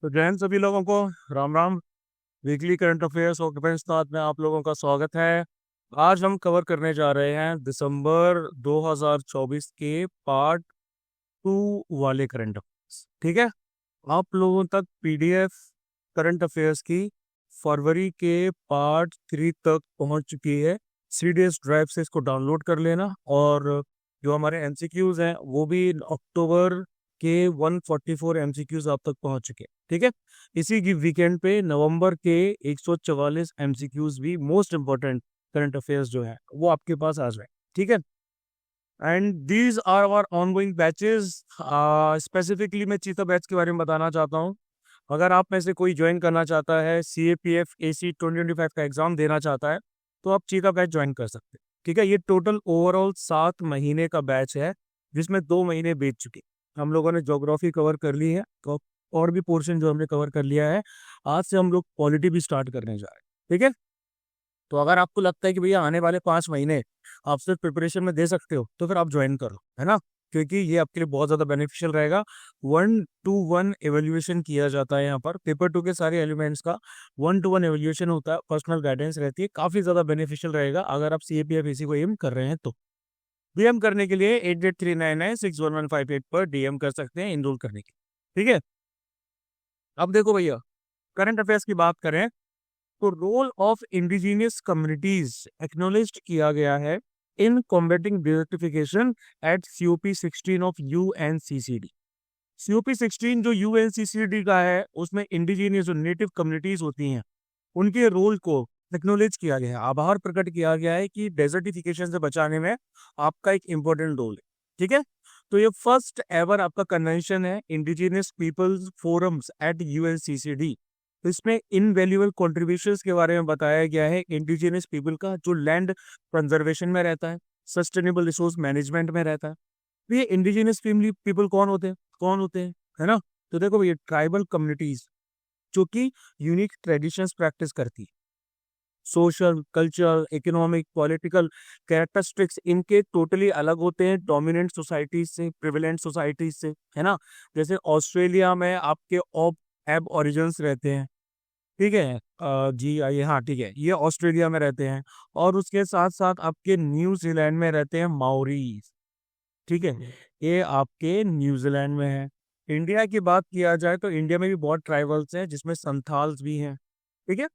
तो जय हिंद सभी लोगों को। Ram Ram. Weekly current affairs open start में आप लोगों का स्वागत है। आज हम कवर करने जा रहे हैं दिसंबर 2024 के पार्ट 2 वाले करंट अफेयर्स। ठीक है, आप लोगों तक पीडीएफ करंट अफेयर्स की फरवरी के पार्ट 3 तक पहुंच चुकी है। सीडीएस ड्राइव से इसको डाउनलोड कर लेना, और जो हमारे एमसीक्यूज हैं वो भी अक्टूबर के 144 एमसीक्यूज आप तक पहुंच चुके हैं। ठीक है, इसी की वीकेंड पे नवंबर के 144 एमसीक्यूज भी मोस्ट इंपॉर्टेंट करंट अफेयर्स जो है वो आपके पास आ जाए। ठीक है, and these are our ongoing batches. Specifically मैं चीता बैच के बारे में बताना चाहता हूँ। अगर आप में से कोई ज्वाइन करना चाहता है, CAPF AC 2025 का एग्जाम देना चाहता है, तो आप चीता बैच ज्वाइन कर सकते हैं। ठीक है, ये टोटल ओवरऑल 7 महीने का बैच है, जिसमें 2 महीने बीत चुके। हम लोगों ने ज्योग्राफी कवर कर ली है, तो और भी पोर्शन जो हमने कवर कर लिया है। आज से हम लोग पॉलिटी भी स्टार्ट करने जा रहे हैं। ठीक है, तो अगर आपको लगता है कि भैया आने वाले 5 महीने आप सिर्फ प्रिपरेशन में दे सकते हो, तो फिर आप ज्वाइन करो, है ना, क्योंकि ये आपके लिए बहुत ज़्यादा बेनिफिशियल रहेगा। 1-to-1 एवेल्युएशन किया जाता है यहाँ पर। पेपर 2 के सारे एलिमेंट्स का 1-to-1 एवेल्युएशन होता है, पर्सनल गाइडेंस रहती है। काफ़ी ज़्यादा बेनिफिशियल रहेगा अगर आप CAPF AC को एम कर रहे हैं तो। डीएम करने के लिए 8839961158 पर डीएम कर सकते हैं इनरोल करने के लिए। ठीक है, अब देखो भैया, करंट अफेयर्स की बात करें तो role of indigenous communities acknowledged किया गया है in combating desertification at COP16 of UNCCD। COP16 जो UNCCD का है, उसमें इंडिजीनियस जो नेटिव कम्युनिटीज होती हैं उनके रोल को एक्नॉलेज किया गया है, आभार प्रकट किया गया है कि डेजर्टिफिकेशन से बचाने में आपका एक इम्पोर्टेंट रोल है। ठीक है, तो ये फर्स्ट एवर आपका कन्वेंशन है, indigenous peoples forums at UNCCD। तो इसमें इनवैल्यूएबल कॉन्ट्रीब्यूशंस के बारे में बताया गया है इंडिजिनियस पीपल का, जो लैंड कंजर्वेशन में रहता है, सस्टेनेबल रिसोर्स मैनेजमेंट में रहता है। तो ये इंडिजिनियस पीपल कौन होते हैं, है ना। तो देखो ये ट्राइबल कम्युनिटीज जो कि यूनिक ट्रेडिशंस प्रैक्टिस करती है, social, cultural, economic, political characteristics इनके टोटली अलग होते हैं डोमिनेंट सोसाइटीज से, प्रिविलेंट सोसाइटीज से, है ना। जैसे ऑस्ट्रेलिया में आपके ऑब एब ओरिजिन्स रहते हैं। ठीक है, जी आइए, हाँ ठीक है, ये ऑस्ट्रेलिया में रहते हैं। और उसके साथ साथ आपके न्यूजीलैंड में रहते हैं माओरीज। ठीक है, ये आपके न्यूजीलैंड में है। इंडिया की बात किया जाए तो इंडिया में भी बहुत ट्राइबल्स हैं, जिसमें संथाल्स भी हैं। ठीक है,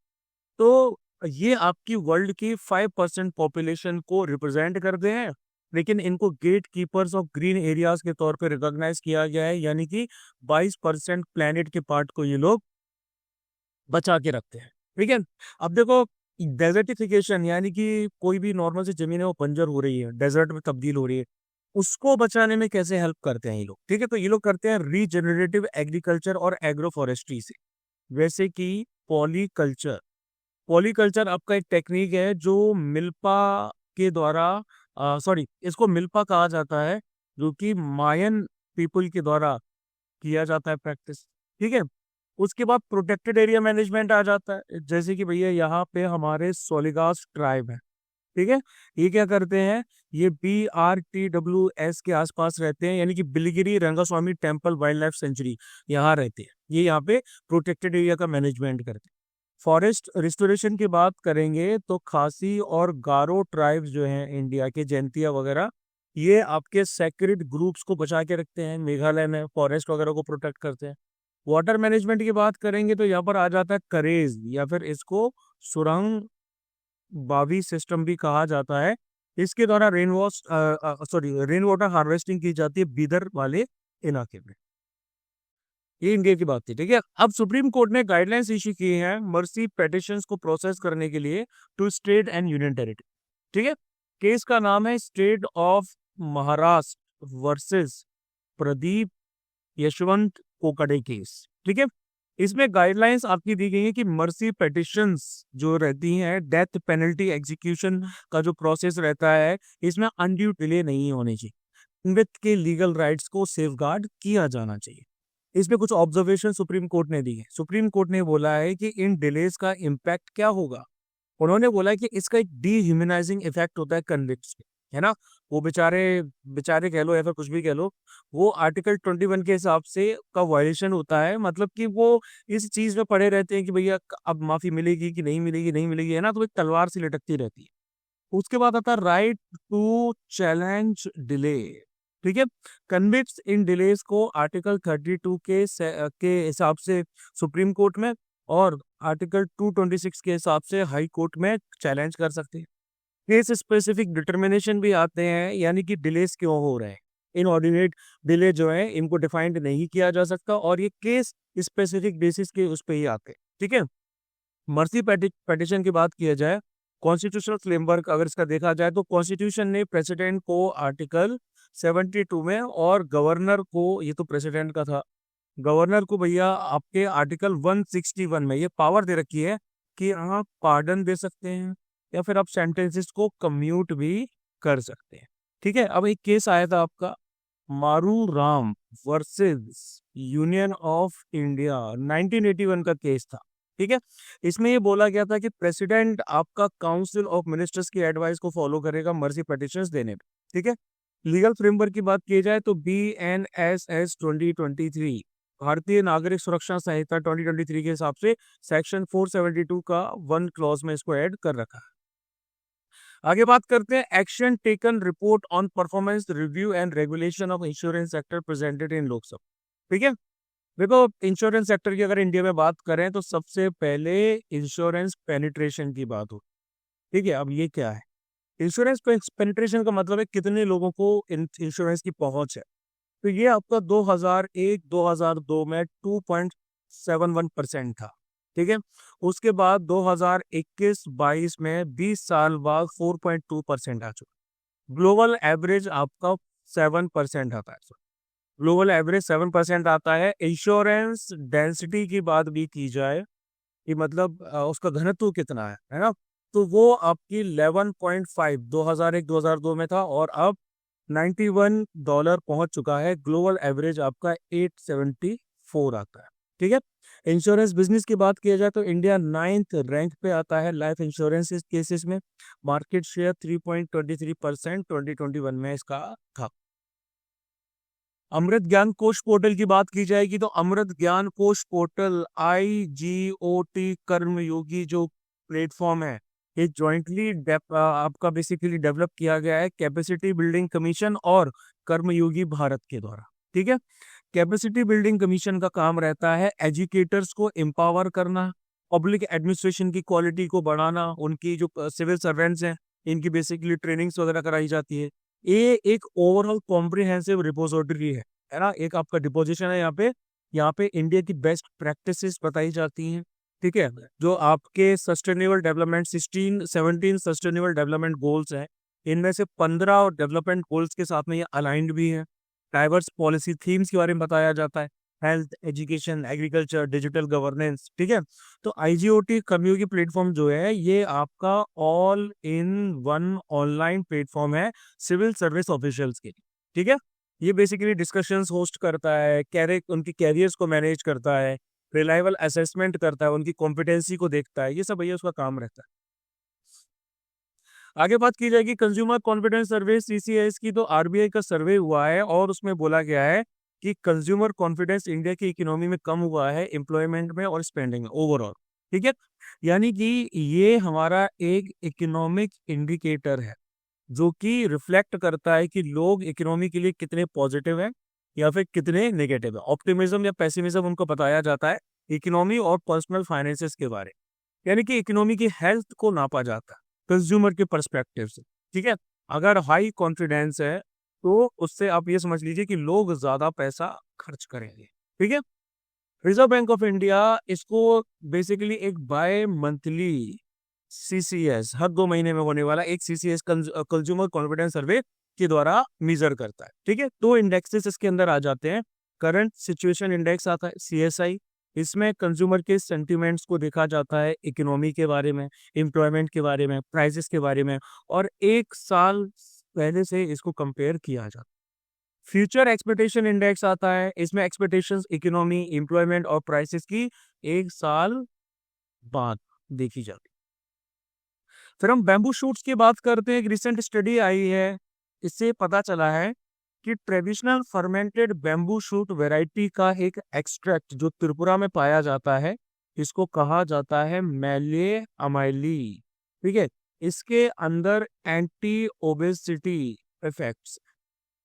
तो ये आपकी वर्ल्ड की 5% पॉपुलेशन को रिप्रेजेंट करते हैं, लेकिन इनको gatekeepers of green areas के तौर पे रिकॉग्नाइज किया गया है, यानी कि 22% प्लेनेट के पार्ट को ये लोग बचा के रखते हैं। ठीक है, अब देखो, डेजर्टिफिकेशन यानी कि कोई भी नॉर्मल सी जमीन है वो बंजर हो रही है, डेजर्ट में तब्दील हो रही है, उसको बचाने में कैसे हेल्प करते हैं ये लोग। ठीक है, तो ये लोग करते हैं रीजेनरेटिव एग्रीकल्चर और एग्रो फॉरेस्ट्री से, जैसे कि पॉलीकल्चर। पॉलीकल्चर आपका एक टेक्निक है जो मिल्पा के द्वारा, सॉरी, इसको मिल्पा कहा जाता है, जो कि मायन पीपल के द्वारा किया जाता है प्रैक्टिस। ठीक है, उसके बाद प्रोटेक्टेड एरिया मैनेजमेंट आ जाता है, जैसे कि भैया यहाँ पे हमारे सोलिगास ट्राइब है। ठीक है, ये क्या करते हैं, ये BRTWS के आसपास रहते हैं, यानी कि Biligiri Rangaswamy temple wild life sanctuary यहाँ रहते हैं। ये यहाँ पे प्रोटेक्टेड एरिया का मैनेजमेंट करते हैं। फॉरेस्ट रिस्टोरेशन की बात करेंगे तो खासी और गारो ट्राइब्स जो हैं इंडिया के, जैंतिया वगैरह, ये आपके सेक्रेड ग्रुप्स को बचा के रखते हैं। मेघालय में फॉरेस्ट वगैरह को प्रोटेक्ट करते हैं। वाटर मैनेजमेंट की बात करेंगे तो यहाँ पर आ जाता है करेज, या फिर इसको सुरंग बावी सिस्टम भी कहा जाता है। इसके द्वारा रेन वाटर हार्वेस्टिंग की जाती है बीदर वाले इलाके में। ये इंडिया की बात थी। ठीक है, अब सुप्रीम कोर्ट ने गाइडलाइंस इश्यू किए हैं मर्सी पेटिशंस को प्रोसेस करने के लिए two state and union territory. ठीक है, केस का नाम है state of Maharashtra versus Pradeep Yashwant Kokade case. ठीक है, इसमें गाइडलाइंस आपकी दी गई है कि मर्सी पेटिशंस जो रहती हैं, डेथ पेनल्टी एग्जीक्यूशन का जो प्रोसेस रहता है, इसमें अनड्यू डिले नहीं होनी चाहिए। मृत के लीगल राइट्स को सेफगार्ड किया जाना चाहिए। इसमें कुछ ऑब्जर्वेशन सुप्रीम कोर्ट ने दी है। सुप्रीम कोर्ट ने बोला है कि इन डिलेज का इम्पैक्ट क्या होगा। उन्होंने बोला है कि इसका एक डीह्यूमनाइजिंग इफेक्ट होता है कन्विक्ट्स पे, है ना। वो बेचारे बेचारे कह लो या फिर कुछ भी कह लो, वो आर्टिकल 21 के हिसाब से का वायलेशन होता है। मतलब कि वो इस चीज में पड़े रहते हैं कि भैया अब माफी मिलेगी कि नहीं मिलेगी, नहीं मिलेगी, है ना, तो एक तलवार सी लटकती रहती है। उसके बाद आता है राइट टू चैलेंज डिले। ठीक है, कन्विक्ट्स इन डिलेस को आर्टिकल 32 के हिसाब से सुप्रीम कोर्ट में और आर्टिकल 226 के हिसाब से हाई कोर्ट में चैलेंज कर सकते हैं। केस स्पेसिफिक डिटर्मिनेशन भी आते हैं, यानी कि डिलेस क्यों हो रहे हैं। इनऑर्डिनेट डिले जो है इनको डिफाइंड नहीं किया जा सकता और ये केस स्पेसिफिक बेसिस के उस पे ही आते हैं। ठीक है, मर्सी पेटिशन की बात किया जाए, कॉन्स्टिट्यूशनल फ्रेमवर्क अगर इसका देखा जाए तो कॉन्स्टिट्यूशन ने प्रेसिडेंट को आर्टिकल 72 में और गवर्नर को, ये तो प्रेसिडेंट का था, गवर्नर को भैया आपके आर्टिकल 161 में ये पावर दे रखी है कि आप पार्डन दे सकते हैं या फिर आप सेंटेंसेस को कम्यूट भी कर सकते हैं। ठीक है, अब एक केस आया था आपका मारू Ram versus union of India, 1981 का केस था। ठीक है, इसमें ये बोला गया था कि प्रेसिडेंट आपका काउंसिल ऑफ मिनिस्टर्स की एडवाइस को फॉलो करेगा मर्सी पिटीशंस देने में। ठीक है, लीगल फ्रेमवर्क की बात की जाए तो BNSS 2023 भारतीय नागरिक सुरक्षा संहिता 2023 के हिसाब से सेक्शन 472 का 1 क्लॉज में इसको ऐड कर रखा है। आगे बात करते हैं action taken report on performance review and regulation of insurance sector presented in Lok Sabha. ठीक है, देखो इंश्योरेंस सेक्टर की अगर इंडिया में बात करें तो सबसे पहले इंश्योरेंस पेनिट्रेशन की बात हो। ठीक है, अब ये क्या है, इंश्योरेंस पेनिट्रेशन का मतलब है कितने लोगों को इंश्योरेंस की पहुंच है। तो ये आपका 2001-2002 में 2.71% था। ठीक है, उसके बाद 2021-22 में 20 साल बाद 4.2% आ चुका। ग्लोबल एवरेज आपका 7% आता है। ग्लोबल एवरेज 7% आता है। इंश्योरेंस डेंसिटी की बात भी की जाए कि मतलब उसका घनत्व कितना है ना, तो वो आपकी 11.5 2001-2002 में था और अब $91 पहुंच चुका है। ग्लोबल एवरेज आपका 874 आता है। ठीक है, इंश्योरेंस बिजनेस की बात किया जाए तो इंडिया 9th रैंक पे आता है लाइफ इंश्योरेंस केसेस में। मार्केट शेयर 3.23% 2021 में इसका था। अमृत ज्ञान कोश पोर्टल की बात की जाएगी तो अमृत ज्ञान कोश पोर्टल IGOT कर्मयोगी जो प्लेटफॉर्म है, ये जॉइंटली आपका बेसिकली डेवलप किया गया है कैपेसिटी बिल्डिंग कमीशन और कर्मयोगी भारत के द्वारा। ठीक है, कैपेसिटी बिल्डिंग कमीशन का काम रहता है एजुकेटर्स को एम्पावर करना, पब्लिक एडमिनिस्ट्रेशन की क्वालिटी को बढ़ाना, उनकी जो सिविल सर्वेंट्स हैं इनकी बेसिकली ट्रेनिंग्स वगैरह कराई जाती है। ये एक ओवरऑल कॉम्प्रिहेंसिव रिपोजिटरी है ना, एक आपका डिपोजिशन है यहाँ पे इंडिया की बेस्ट प्रैक्टिसेस बताई जाती हैं। ठीक है, जो आपके sustainable development 17 sustainable development goals हैं, इनमें से 15 डेवलपमेंट गोल्स के साथ में ये अलाइंड भी है। डाइवर्स पॉलिसी थीम्स के बारे में बताया जाता है, health, education, agriculture, digital governance. ठीक है, तो IGOT कम्युनिटी प्लेटफॉर्म जो है ये आपका all in one online platform है सिविल सर्विस ऑफिशियल्स के लिए। ठीक है, ये बेसिकली डिस्कशंस होस्ट करता है, उनकी कैरियर्स को मैनेज करता है, रिलायबल असेसमेंट करता है, उनकी कॉम्पिटेंसी को देखता है, ये सब भैया उसका काम रहता है। आगे बात की जाएगी कंज्यूमर कॉन्फिडेंस सर्वे CCS की, तो RBI का सर्वे हुआ है और उसमें बोला गया है कि कंज्यूमर कॉन्फिडेंस इंडिया की इकोनॉमी में कम हुआ है, एम्प्लॉयमेंट में और स्पेंडिंग में ओवरऑल। ठीक है, यानी कि ये हमारा एक इकोनॉमिक इंडिकेटर है जो कि रिफ्लेक्ट करता है कि लोग इकोनॉमी के लिए कितने पॉजिटिव हैं या फिर कितने नेगेटिव है। ऑप्टिमिज्म या पेसिमिज्म उनको बताया जाता है इकोनॉमी और पर्सनल फाइनेंसेस के बारे में, यानी कि इकोनॉमी की हेल्थ को नापा जाता है कंज्यूमर के पर्सपेक्टिव से। ठीक है, अगर हाई कॉन्फिडेंस है तो उससे आप ये समझ लीजिए कि लोग ज्यादा पैसा खर्च करेंगे। ठीक है, रिजर्व बैंक ऑफ इंडिया इसको बेसिकली एक बाय मंथली CCS, हर 2 महीने में होने वाला एक CCS कंज्यूमर कॉन्फिडेंस सर्वे के द्वारा मेजर करता है। ठीक है, दो इंडेक्सेस इसके अंदर आ जाते हैं। करंट सिचुएशन इंडेक्स आता है CSI, इसमें कंज्यूमर के सेंटिमेंट्स को देखा जाता है, इकोनॉमी के बारे में, एम्प्लॉयमेंट के बारे में, प्राइसेस के बारे में, और एक साल पहले से इसको कंपेयर किया जाता है। फ्यूचर एक्सपेक्टेशन इंडेक्स आता है, इसमें एक्सपेक्टेशंस इकोनॉमी, एम्प्लॉयमेंट और प्राइसेस की एक साल बाद देखी जाती है। फिर हम बैम्बू शूट्स की बात करते हैं। एक रिसेंट स्टडी आई है इससे पता चला है कि traditional fermented bamboo shoot variety का एक एक्सट्रैक्ट जो त्रिपुरा में पाया जाता है, इसको कहा जाता है मैले अमाइली। ठीक है, इसके अंदर एंटी ओबेसिटी इफेक्ट्स,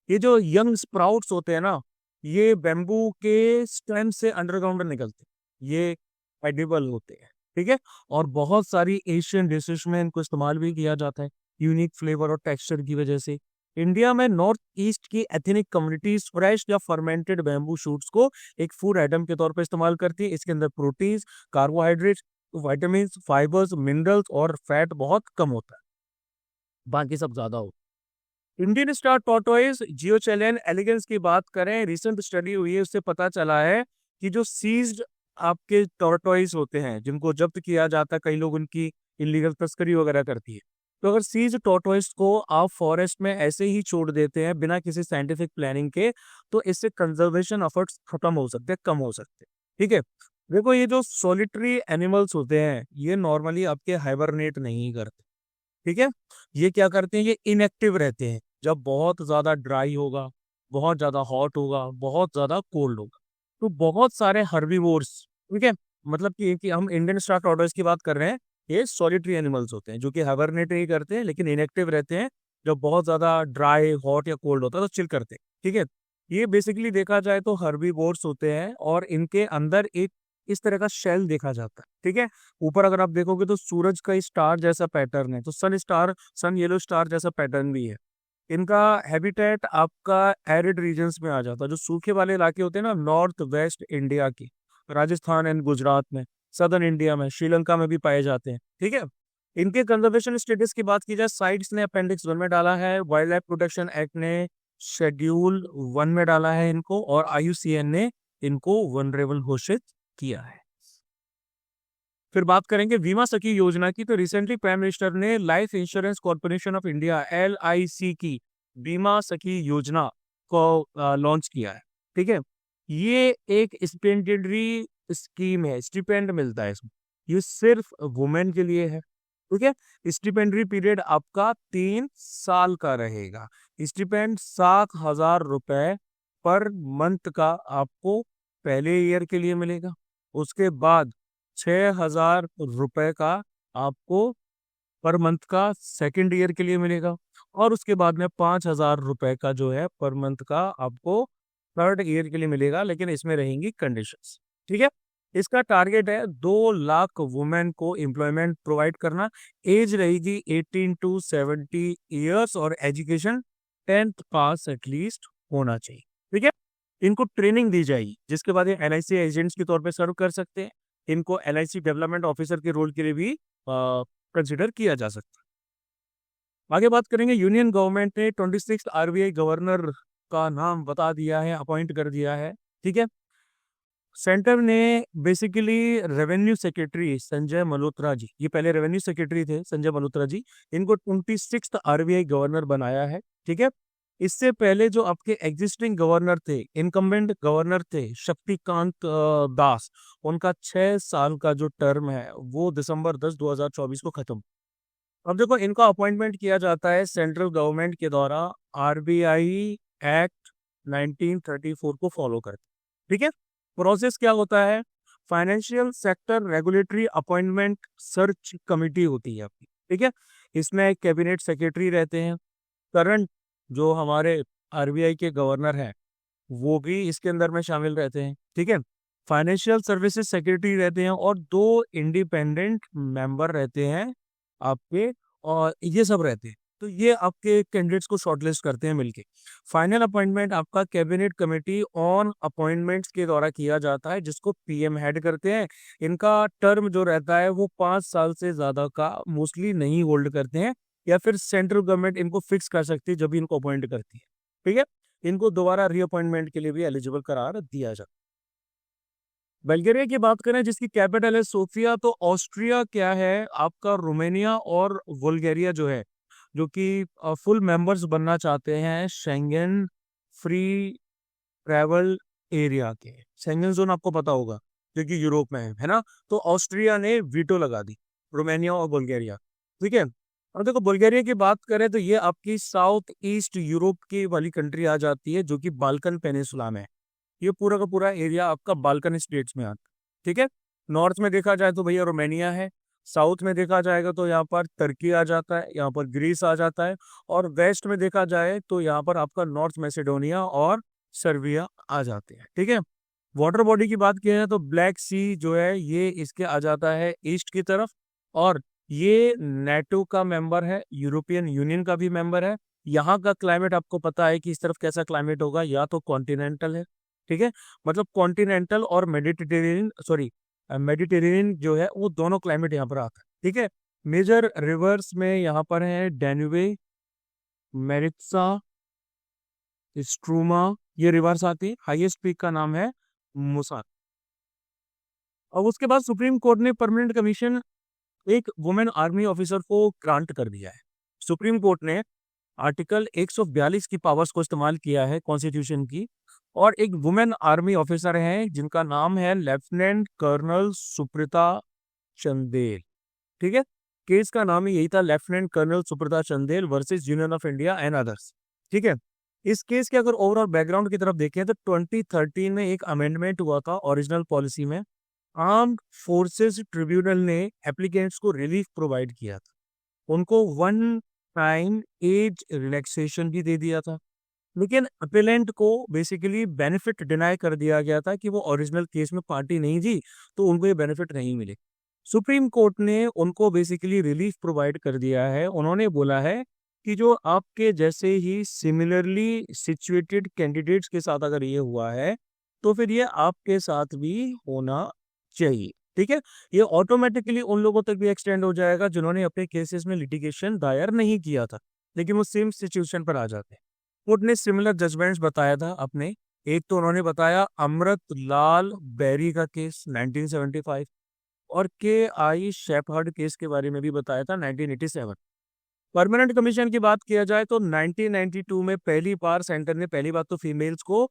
ये जो यंग स्प्राउट्स होते हैं ना, ये बैम्बू के स्टेम से अंडरग्राउंड निकलते हैं, ये एडिबल होते हैं। ठीक है, और बहुत सारी एशियन डिशेस में इनको इस्तेमाल भी किया जाता है यूनिक फ्लेवर और टेक्सचर की वजह से। इंडिया में नॉर्थ ईस्ट की एथनिक कम्युनिटीज फ्रेश या फर्मेंटेड बैम्बू शूट्स को एक फूड आइटम के तौर पर इस्तेमाल करती है। इसके अंदर proteins, carbohydrates, vitamin, fibres, minerals और फैट बहुत कम होता है, बाकी सब ज्यादा होता है। इंडियन स्टार टॉर्टोइस जियोचैलियन एलिगेंस की बात करें, रिसेंट स्टडी हुई है, उससे पता चला है कि जो सीज्ड आपके टॉर्टोइस होते हैं जिनको जब्त किया जाता है, कई लोग उनकी इलीगल तस्करी वगैरह करती है, तो अगर सीज टॉर्टोइस को आप फॉरेस्ट में ऐसे ही छोड़ देते हैं बिना किसी साइंटिफिक प्लानिंग के, तो इससे कंजर्वेशन एफर्ट्स खत्म हो सकते हैं, कम हो सकते हैं। ठीक है, देखो ये जो सॉलिटरी एनिमल्स होते हैं ये नॉर्मली आपके हाइबरनेट नहीं करते। ठीक है, ये क्या करते हैं, ये इनएक्टिव रहते हैं जब बहुत ज्यादा ड्राई होगा, बहुत ज्यादा हॉट होगा, बहुत ज्यादा कोल्ड होगा। तो बहुत सारे हर्बीवोर्स, ठीक है, मतलब कि हम इंडियन स्टार टॉर्टोइस की बात कर रहे हैं, ये सॉलिटरी एनिमल्स होते हैं जो कि हाइबरनेट नहीं करते हैं लेकिन इनएक्टिव रहते हैं। जब बहुत ज्यादा ड्राई हॉट या कोल्ड होता है तो चिल करते हैं। ठीक है, ये बेसिकली देखा जाए तो हर्बीवोर्स होते हैं और इनके अंदर एक इस तरह का शेल देखा जाता है। ठीक है, ऊपर अगर आप देखोगे तो सूरज का स्टार जैसा पैटर्न है, तो सन स्टार, सन येलो स्टार जैसा पैटर्न भी है। इनका हैबिटेट आपका एरिड रीजन्स में आ जाता है, जो सूखे वाले इलाके होते हैं ना, नॉर्थ वेस्ट इंडिया की, राजस्थान एंड गुजरात में, सदर्न इंडिया में, श्रीलंका में भी पाए जाते हैं। ठीक है, इनके कंजर्वेशन स्टेटस की बात की जाए, साइट्स ने अपेंडिक्स 1 में डाला है, वाइल्ड लाइफ प्रोटेक्शन एक्ट ने शेड्यूल 1 में डाला है इनको, और IUCN ने इनको वनरेबल घोषित किया है। फिर बात करेंगे बीमा सखी योजना की, तो रिसेंटली प्राइम मिनिस्टर ने life insurance corporation of India LIC की बीमा सखी योजना को लॉन्च किया है। ठीक है, ये एक स्पेंडेटरी स्कीम है, स्टिपेंड मिलता है इसमें, ये सिर्फ वुमेन के लिए है। ठीक है, स्टिपेंडरी पीरियड आपका 3 साल का रहेगा। स्टिपेंड 7,000 रुपए पर मंथ का आपको पहले ईयर के लिए मिलेगा, उसके बाद 6,000 रुपए का आपको पर मंथ का सेकेंड ईयर के लिए मिलेगा, और उसके बाद में 5,000 रुपए का जो है पर मंथ का आपको थर्ड ईयर के लिए मिलेगा, लेकिन इसमें रहेंगी कंडीशंस। ठीक है, इसका टारगेट है 2 लाख वुमेन को एम्प्लॉयमेंट प्रोवाइड करना। एज रहेगी 18 to 70 ईयर्स और एजुकेशन 10th पास एटलीस्ट होना चाहिए। ठीक है, इनको ट्रेनिंग दी जाएगी जिसके बाद ये LIC एजेंट्स के तौर पे सर्व कर सकते हैं। इनको LIC डेवलपमेंट ऑफिसर के रोल के लिए भी कंसिडर किया जा सकता है। आगे बात करेंगे, यूनियन गवर्नमेंट ने 26 RBI गवर्नर का नाम बता दिया है, अपॉइंट कर दिया है। ठीक है, सेंटर ने basically revenue secretary Sanjay Malhotra ji, ये पहले रेवेन्यू सेक्रेटरी थे संजय मल्होत्रा जी, इनको 26 RBI गवर्नर बनाया है। ठीक है, इससे पहले जो आपके एग्जिस्टिंग गवर्नर थे, इनकम्बेंट गवर्नर थे शक्तिकांत दास, उनका 6 साल का जो टर्म है वो दिसंबर 10, 2024 को खत्म। अब देखो, इनका अपॉइंटमेंट किया जाता है सेंट्रल गवर्नमेंट के द्वारा RBI एक्ट 1934 को फॉलो करके। ठीक है, प्रोसेस क्या होता है, financial sector regulatory appointment search committee होती है आपकी। ठीक है, इसमें कैबिनेट सेक्रेटरी रहते हैं, करंट जो हमारे RBI के गवर्नर हैं वो भी इसके अंदर में शामिल रहते हैं। ठीक है, फाइनेंशियल सर्विसेज सेक्रेटरी रहते हैं और 2 इंडिपेंडेंट मेंबर रहते हैं आपके, और ये सब रहते हैं। तो ये आपके कैंडिडेट्स को शॉर्टलिस्ट करते हैं मिलके। फाइनल अपॉइंटमेंट आपका कैबिनेट कमेटी ऑन अपॉइंटमेंट्स के द्वारा किया जाता है, जिसको PM हेड करते हैं। इनका टर्म जो रहता है वो 5 साल से ज्यादा का मोस्टली नहीं होल्ड करते हैं, या फिर सेंट्रल गवर्नमेंट इनको फिक्स कर सकती है जब भी इनको अपॉइंट करती है। ठीक है, इनको दोबारा रीअपॉइंटमेंट के लिए भी एलिजिबल करार दिया जाता है। बल्गेरिया की बात करें जिसकी कैपिटल है सोफिया, तो ऑस्ट्रिया क्या है आपका, रोमानिया और बुल्गारिया जो है, जो कि फुल मेंबर्स बनना चाहते हैं शेंगेन फ्री ट्रैवल एरिया के। शेंगेन जोन आपको पता होगा जो कि यूरोप में है ना, तो ऑस्ट्रिया ने वीटो लगा दी, रोमानिया और बुल्गारिया। ठीक है, और देखो बुल्गारिया की बात करें तो ये आपकी साउथ ईस्ट यूरोप की वाली कंट्री आ जाती है, जो कि बाल्कन पेनिसुला में है। ये पूरा का पूरा एरिया आपका बाल्कन स्टेट्स में आता है। ठीक है। नॉर्थ में देखा जाए तो भैया रोमानिया है। साउथ में देखा जाएगा तो यहाँ पर तुर्की आ जाता है, यहाँ पर ग्रीस आ जाता है। और वेस्ट में देखा जाए तो यहाँ पर आपका नॉर्थ मैसेडोनिया और सर्बिया आ जाते हैं। ठीक है। वाटर बॉडी की बात की है तो ब्लैक सी जो है ये इसके आ जाता है ईस्ट की तरफ। और ये नेटो का मेंबर है, यूरोपियन यूनियन का भी मेंबर है। यहाँ का क्लाइमेट आपको पता है कि इस तरफ कैसा क्लाइमेट होगा, या तो कॉन्टिनेंटल है। ठीक है। मतलब कॉन्टिनेंटल और मेडिटेरेनियन जो है वो दोनों क्लाइमेट यहाँ पर आता है। ठीक है। मेजर रिवर्स में यहाँ पर है डेन्यूबे, मेरित्सा, स्ट्रूमा, ये रिवर्स आती है। हाईएस्ट पीक का नाम है मुसा। अब उसके बाद सुप्रीम कोर्ट ने परमानेंट कमीशन एक वुमेन आर्मी ऑफिसर को ग्रांट कर दिया है। सुप्रीम कोर्ट ने आर्टिकल 142 की पावर्स को इस्तेमाल किया है कॉन्स्टिट्यूशन की। और एक वुमेन आर्मी ऑफिसर है जिनका नाम है लेफ्टिनेंट कर्नल सुप्रीता चंदेल। ठीक है। केस का नाम ही यही था, lieutenant colonel Suprita Chandel versus union of India and others. ठीक है। इस केस के अगर ओवरऑल बैकग्राउंड की तरफ देखें तो 2013 में एक अमेंडमेंट हुआ था ओरिजिनल पॉलिसी में। आर्म्ड फोर्सेस ट्रिब्यूनल ने एप्लीकेंट्स को रिलीफ प्रोवाइड किया था, उनको वन टाइम एज रिलैक्सेशन भी दे दिया था। लेकिन अपेलेंट को बेसिकली बेनिफिट डिनाई कर दिया गया था कि वो ओरिजिनल केस में पार्टी नहीं थी, तो उनको ये बेनिफिट नहीं मिले। सुप्रीम कोर्ट ने उनको बेसिकली रिलीफ प्रोवाइड कर दिया है। उन्होंने बोला है कि जो आपके जैसे ही सिमिलरली सिचुएटेड कैंडिडेट्स के साथ अगर ये हुआ है तो फिर ये आपके साथ भी होना चाहिए। ठीक है। ये ऑटोमेटिकली उन लोगों तक भी एक्सटेंड हो जाएगा जिन्होंने अपने केसेस में लिटिगेशन दायर नहीं किया था, लेकिन वो सेम सिचुएशन पर आ जाते हैं। कोर्ट ने सिमिलर जजमेंट्स बताया था अपने। एक तो उन्होंने बताया अमृत लाल बैरी का केस 1975, और के आई शेफर्ड केस के बारे में भी बताया था 1987। परमानेंट कमीशन की बात किया जाए तो 1992 में पहली बार सेंटर ने पहली बात तो फीमेल्स को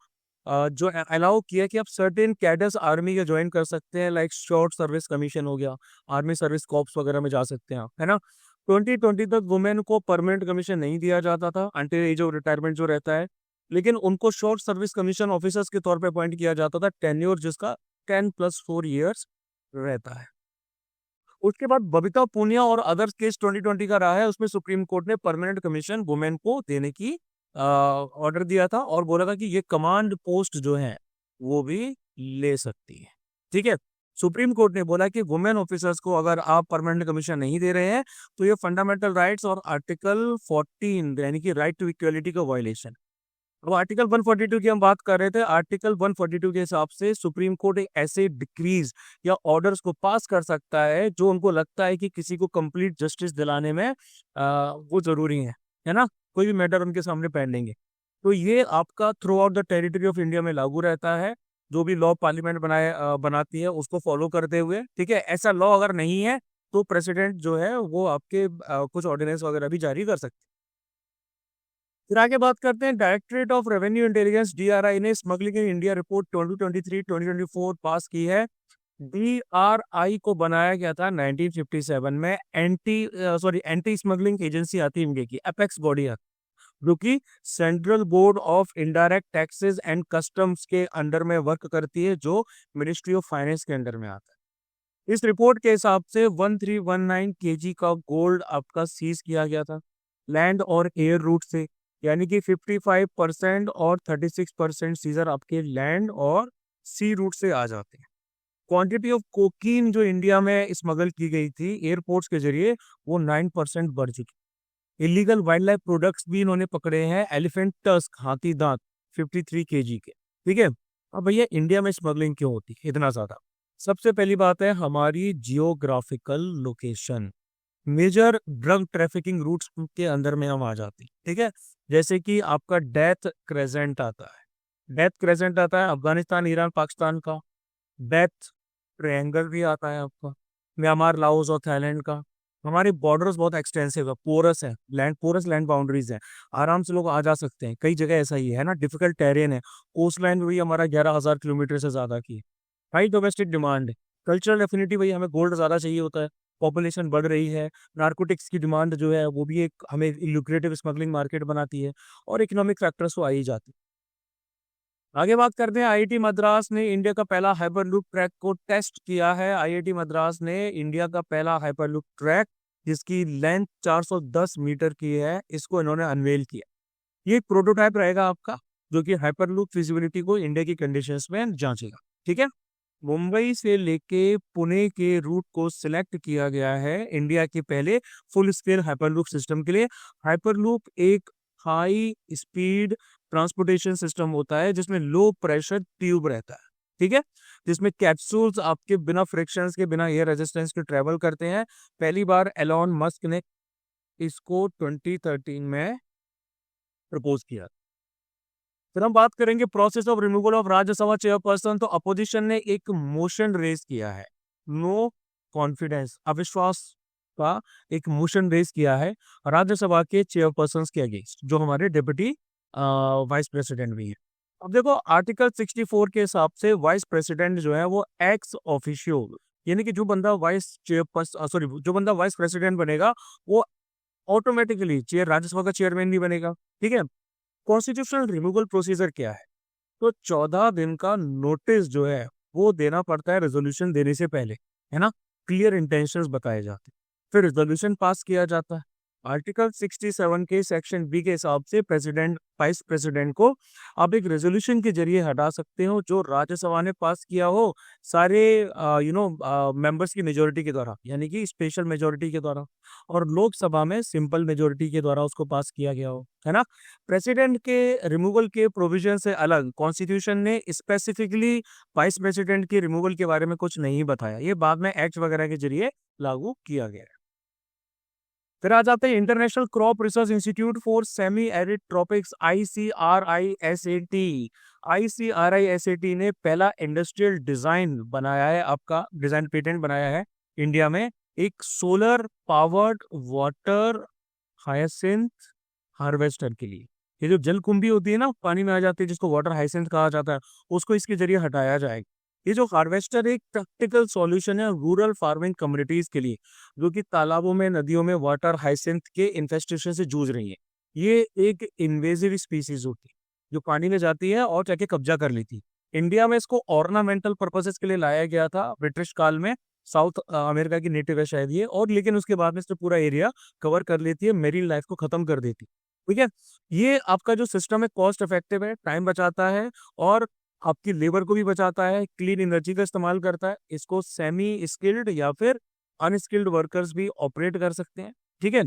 जो अलाउ किया कि आप सर्टेन कैडर्स आर्मी के ज्वाइन कर सकते हैं, लाइक शॉर्ट सर्विस कमीशन हो गया, आर्मी सर्विस कॉर्प्स वगैरह में जा सकते हैं आप, है ना। 2020 तक वुमेन को परमानेंट कमीशन नहीं दिया जाता था अंटिल एज ऑफ रिटायरमेंट जो रहता है, लेकिन उनको शॉर्ट सर्विस कमीशन ऑफिसर्स के तौर पे अपॉइंट किया जाता था, टेन्योर जिसका 10+4 ईयर्स रहता है। उसके बाद बबीता पूनिया और अदर्स केस 2020 का रहा है, उसमें सुप्रीम कोर्ट ने परमानेंट कमीशन वुमेन को देने की ऑर्डर दिया था और बोला था कि ये कमांड पोस्ट जो है वो भी ले सकती है। ठीक है। सुप्रीम कोर्ट ने बोला कि वुमेन ऑफिसर्स को अगर आप परमानेंट कमीशन नहीं दे रहे हैं तो ये फंडामेंटल राइट्स और आर्टिकल 14 यानी कि राइट टू इक्वलिटी का वायलेशन। अब आर्टिकल 142 की हम बात कर रहे थे। आर्टिकल 142 के हिसाब से सुप्रीम कोर्ट एक ऐसे डिक्रीज या ऑर्डर्स को पास कर सकता है जो उनको लगता है कि किसी को कंप्लीट जस्टिस दिलाने में वो जरूरी है ना। कोई भी मैटर उनके सामने पेंडिंग है तो ये आपका through out the territory of India में लागू रहता है। जो भी लॉ पार्लियामेंट बनाती है उसको फॉलो करते हुए। ठीक है। ऐसा लॉ अगर नहीं है तो प्रेसिडेंट जो है वो आपके कुछ ऑर्डिनेंस वगैरह भी जारी कर सकते हैं। फिर आगे बात करते हैं, directorate of revenue intelligence DRI ने स्मगलिंग इन इंडिया रिपोर्ट 2023-2024 पास की है। डीआरआई को बनाया गया था 1957 में। एंटी स्मगलिंग एजेंसी आती है इंडिया की, एपेक्स बॉडी आती है, जो कि central board of indirect taxes and customs के अंडर में वर्क करती है, जो मिनिस्ट्री ऑफ फाइनेंस के अंडर में आता है। इस रिपोर्ट के हिसाब से 1319 केजी का गोल्ड आपका सीज किया गया था लैंड और एयर रूट से, यानी कि 55% और 36% सीजर आपके लैंड और सी रूट से आ जाते हैं। क्वांटिटी ऑफ कोकीन जो इंडिया में स्मगल की गई थी एयरपोर्ट्स के जरिए वो 9% बढ़ चुकी। इलीगल वाइल्ड लाइफ प्रोडक्ट्स भी इन्होंने पकड़े हैं, एलिफेंट टस्क हाथी दांत 53 केजी के। ठीक है। अब भैया इंडिया में स्मगलिंग क्यों होती है इतना ज्यादा? सबसे पहली बात है हमारी geographical location. Major drug trafficking routes के अंदर में हम आ जाते हैं। ठीक है। जैसे कि आपका डेथ क्रेसेंट आता है, डेथ क्रेसेंट आता है अफगानिस्तान ईरान पाकिस्तान का। डेथ ट्रायंगल भी आता है आपका म्यांमार लाओस और थाईलैंड का। हमारे बॉर्डर्स बहुत एक्सटेंसिव है, पोरस है लैंड, पोरस लैंड बाउंड्रीज है, आराम से लोग आ जा सकते हैं। कई जगह ऐसा ही है ना, डिफिकल्ट टेरेन है। कोस्ट लाइन भी हमारा 11,000 किलोमीटर से ज्यादा की है। हाई डोमेस्टिक डिमांड है। कल्चरल एफिनिटी, भाई हमें गोल्ड ज्यादा चाहिए होता है पॉपुलेशन बढ़ रही है, नारकोटिक्स की डिमांड जो है वो भी एक हमें लुक्रेटिव स्मगलिंग मार्केट बनाती है, और इकोनॉमिक फैक्टर्स तो आ ही जाते हैं। आगे बात करते हैं, आईआईटी मद्रास ने इंडिया का पहला हाइपरलूप ट्रैक को टेस्ट किया है। आईआईटी मद्रास ने इंडिया का पहला हाइपरलूप ट्रैक, जिसकी लेंथ 410 मीटर की है, इसको इन्होंने अनवेल किया। ये एक प्रोटोटाइप रहेगा आपका, जो कि हाइपरलूप फिजिबिलिटी को इंडिया की कंडीशंस में जांचेगा। ठीक है, मुंबई से लेके पुणे के रूट को सिलेक्ट किया गया है इंडिया के पहले फुल स्केल हाइपरलूप सिस्टम के लिए। हाइपरलूप एक हाई स्पीड ट्रांसपोर्टेशन सिस्टम होता है जिसमें लो प्रेशर ट्यूब रहता है। ठीक है, जिसमें कैप्सूल्स आपके बिना फ्रिक्शंस के, बिना एयर रेजिस्टेंस के ट्रेवल करते हैं। पहली बार एलॉन मस्क ने इसको 2013 में प्रपोज किया। फिर हम बात करेंगे process of removal of Rajya Sabha chairperson. तो अपोजिशन ने एक मोशन रेज किया है, नो कॉन्फिडेंस, अविश्वास का एक मोशन रेज किया है राज्यसभा के चेयरपर्सन के अगेंस्ट, जो हमारे डिप्टी वाइस प्रेसिडेंट भी है। अब देखो, आर्टिकल 64 के हिसाब से वाइस प्रेसिडेंट जो है वो एक्स ऑफिशियो, यानी कि जो बंदा वाइस चेयरपर्सन, सॉरी, जो बंदा वाइस प्रेसिडेंट बनेगा वो ऑटोमेटिकली चेयर, राज्यसभा का चेयरमैन नहीं बनेगा। ठीक है, कॉन्स्टिट्यूशनल रिमूवल प्रोसीजर क्या है? तो 14 दिन का नोटिस जो है वो देना पड़ता है रेजोल्यूशन देने से पहले, है ना। क्लियर इंटेंशंस बताए जाते हैं, फिर रेजोल्यूशन पास किया जाता है। आर्टिकल 67 के सेक्शन बी के हिसाब से प्रेसिडेंट, वाइस प्रेसिडेंट को आप एक रेजोल्यूशन के जरिए हटा सकते हो, जो राज्यसभा ने पास किया हो सारे मेंबर्स की मेजोरिटी के द्वारा, यानी कि स्पेशल मेजोरिटी के द्वारा, और लोकसभा में सिंपल मेजोरिटी के द्वारा उसको पास किया गया हो, है ना। प्रेसिडेंट के रिमूवल के प्रोविजन से अलग कॉन्स्टिट्यूशन ने स्पेसिफिकली वाइस प्रेसिडेंट के रिमूवल के बारे में कुछ नहीं बताया, ये बाद में एक्ट वगैरह के जरिए लागू किया गया है। फिर आ जाते हैं international crop research institute for semi arid tropics, ICRISAT। ICRISAT ने पहला इंडस्ट्रियल डिजाइन बनाया है, आपका डिजाइन पेटेंट बनाया है इंडिया में, एक solar powered water hyacinth harvester के लिए। ये जो जलकुंभी होती है ना, पानी में आ जाती है, जिसको वाटर हाइसेंथ कहा जाता है, उसको इसके जरिए हटाया जाएगा। ये जो हार्वेस्टर एक प्रैक्टिकल सॉल्यूशन है रूरल फार्मिंग कम्युनिटीज के लिए, जो कि तालाबों में, नदियों में वाटर हाइसेंथ के इन्फेस्टेशन से जूझ रही है। ये एक इन्वेजिव स्पीसीज होती है जो पानी में जाती है और जाके कब्जा कर लेती है। इंडिया में इसको ऑर्नामेंटल पर्पसेस के लिए लाया गया था ब्रिटिश काल में, साउथ अमेरिका की नेटिव है शायद ये, और लेकिन उसके बाद में इसने पूरा एरिया कवर कर लेती है, मेरीन लाइफ को खत्म कर देती है। ठीक है, ये आपका जो सिस्टम है कॉस्ट इफेक्टिव है, टाइम बचाता है, और आपकी लेबर को भी बचाता है, क्लीन एनर्जी का इस्तेमाल करता है। इसको सेमी स्किल्ड या फिर अनस्किल्ड वर्कर्स भी ऑपरेट कर सकते हैं। ठीक है,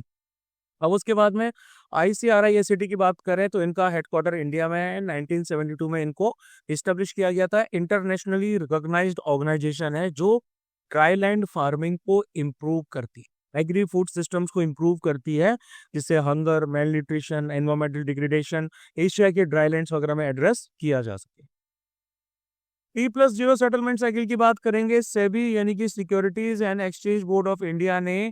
अब उसके बाद में ICRISAT की बात करें तो इनका हेडक्वार्टर इंडिया में है। 1972 में इनको इस्टेब्लिश किया गया था। इंटरनेशनली रिकॉग्नाइज्ड ऑर्गेनाइजेशन है जो ड्राईलैंड फार्मिंग को इम्प्रूव करती है, एग्री फूड सिस्टम्स को इम्प्रूव करती है, जिससे hunger, mail nutrition, environmental degradation Asia के ड्राईलैंड्स वगैरह में एड्रेस किया जा सके। T+0 सेटलमेंट साइकिल की बात करेंगे। सेबी यानी कि securities and exchange board of India ने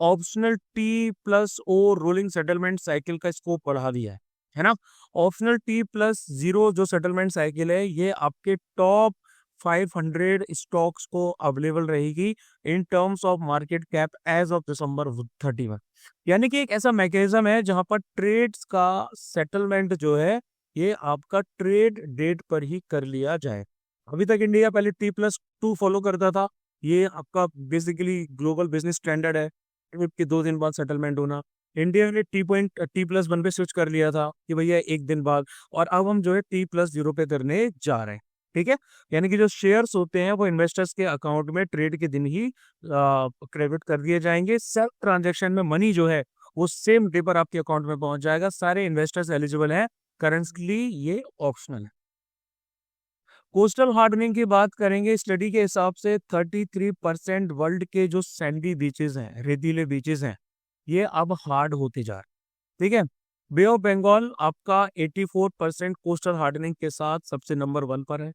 optional T+O rolling settlement cycle का स्कोप बढ़ा दिया है ना। ऑप्शनल T+0 जो सेटलमेंट साइकिल है, ये आपके टॉप 500 स्टॉक्स को अवेलेबल रहेगी in terms of market cap as of December 31। यानी कि एक ऐसा मैकेनिज्म है जहां पर ट्रेड्स का सेटलमेंट जो है ये आपका ट्रेड डेट पर ही कर लिया जाए। अभी तक इंडिया पहले T+2 फॉलो करता था, ये आपका बेसिकली ग्लोबल बिजनेस स्टैंडर्ड है, ट्रिप के 2 दिन बाद सेटलमेंट होना। इंडिया ने T+1 पे स्विच कर लिया था कि भैया 1 दिन बाद, और अब हम जो है T+0 पे करने जा रहे हैं। ठीक है, यानी कि जो शेयर्स होते हैं वो इन्वेस्टर्स के अकाउंट में ट्रेड के दिन ही क्रेडिट कर दिए जाएंगे। सेल्फ ट्रांजेक्शन में मनी जो है वो सेम डे पर आपके अकाउंट में पहुंच जाएगा। सारे इन्वेस्टर्स एलिजिबल हैं, करेंटली ये ऑप्शनल है। कोस्टल हार्डनिंग की बात करेंगे, स्टडी के हिसाब से 33% वर्ल्ड के जो सैंडी बीचेस हैं, रेतीले बीचेस हैं, ये अब हार्ड होते जा रहे हैं। ठीक है, बे ऑफ बंगाल आपका 84% कोस्टल हार्डनिंग के साथ सबसे नंबर 1 पर है।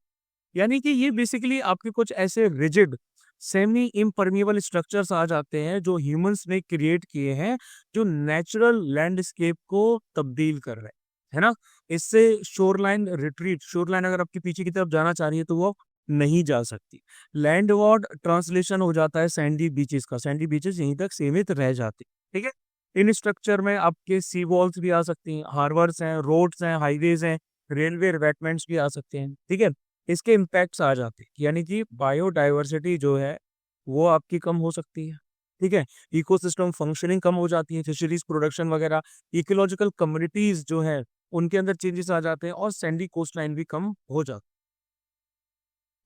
यानी कि ये बेसिकली आपके कुछ ऐसे रिजिड सेमी इम्परमिएबल स्ट्रक्चर्स आ जाते हैं जो ह्यूमंस ने क्रिएट किए हैं, जो नेचुरल लैंडस्केप को तब्दील कर रहे हैं, है ना। इससे शोरलाइन रिट्रीट, शोरलाइन अगर आपके पीछे की तरफ जाना चाह रही है तो वो नहीं जा सकती। लैंड वार्ड ट्रांसलेशन हो जाता है सैंडी बीचेस का, सैंडी बीचेस यहीं तक सीमित रह जाती, ठीक है। इन स्ट्रक्चर में आपके सी वॉल्स भी आ सकती हैं, हार्बर्स हैं, रोड्स हैं, हाईवेज हैं, रेलवे रिवेटमेंट्स भी आ सकते हैं, ठीक है। इसके इम्पैक्ट्स आ जाते हैं, यानी कि बायोडाइवर्सिटी जो है वो आपकी कम हो सकती है, ठीक है। इकोसिस्टम फंक्शनिंग कम हो जाती है, फिशरीज प्रोडक्शन वगैरह, इकोलॉजिकल कम्युनिटीज जो है उनके अंदर चेंजेस आ जाते हैं और सैंडी कोस्ट लाइन भी कम हो जाती है।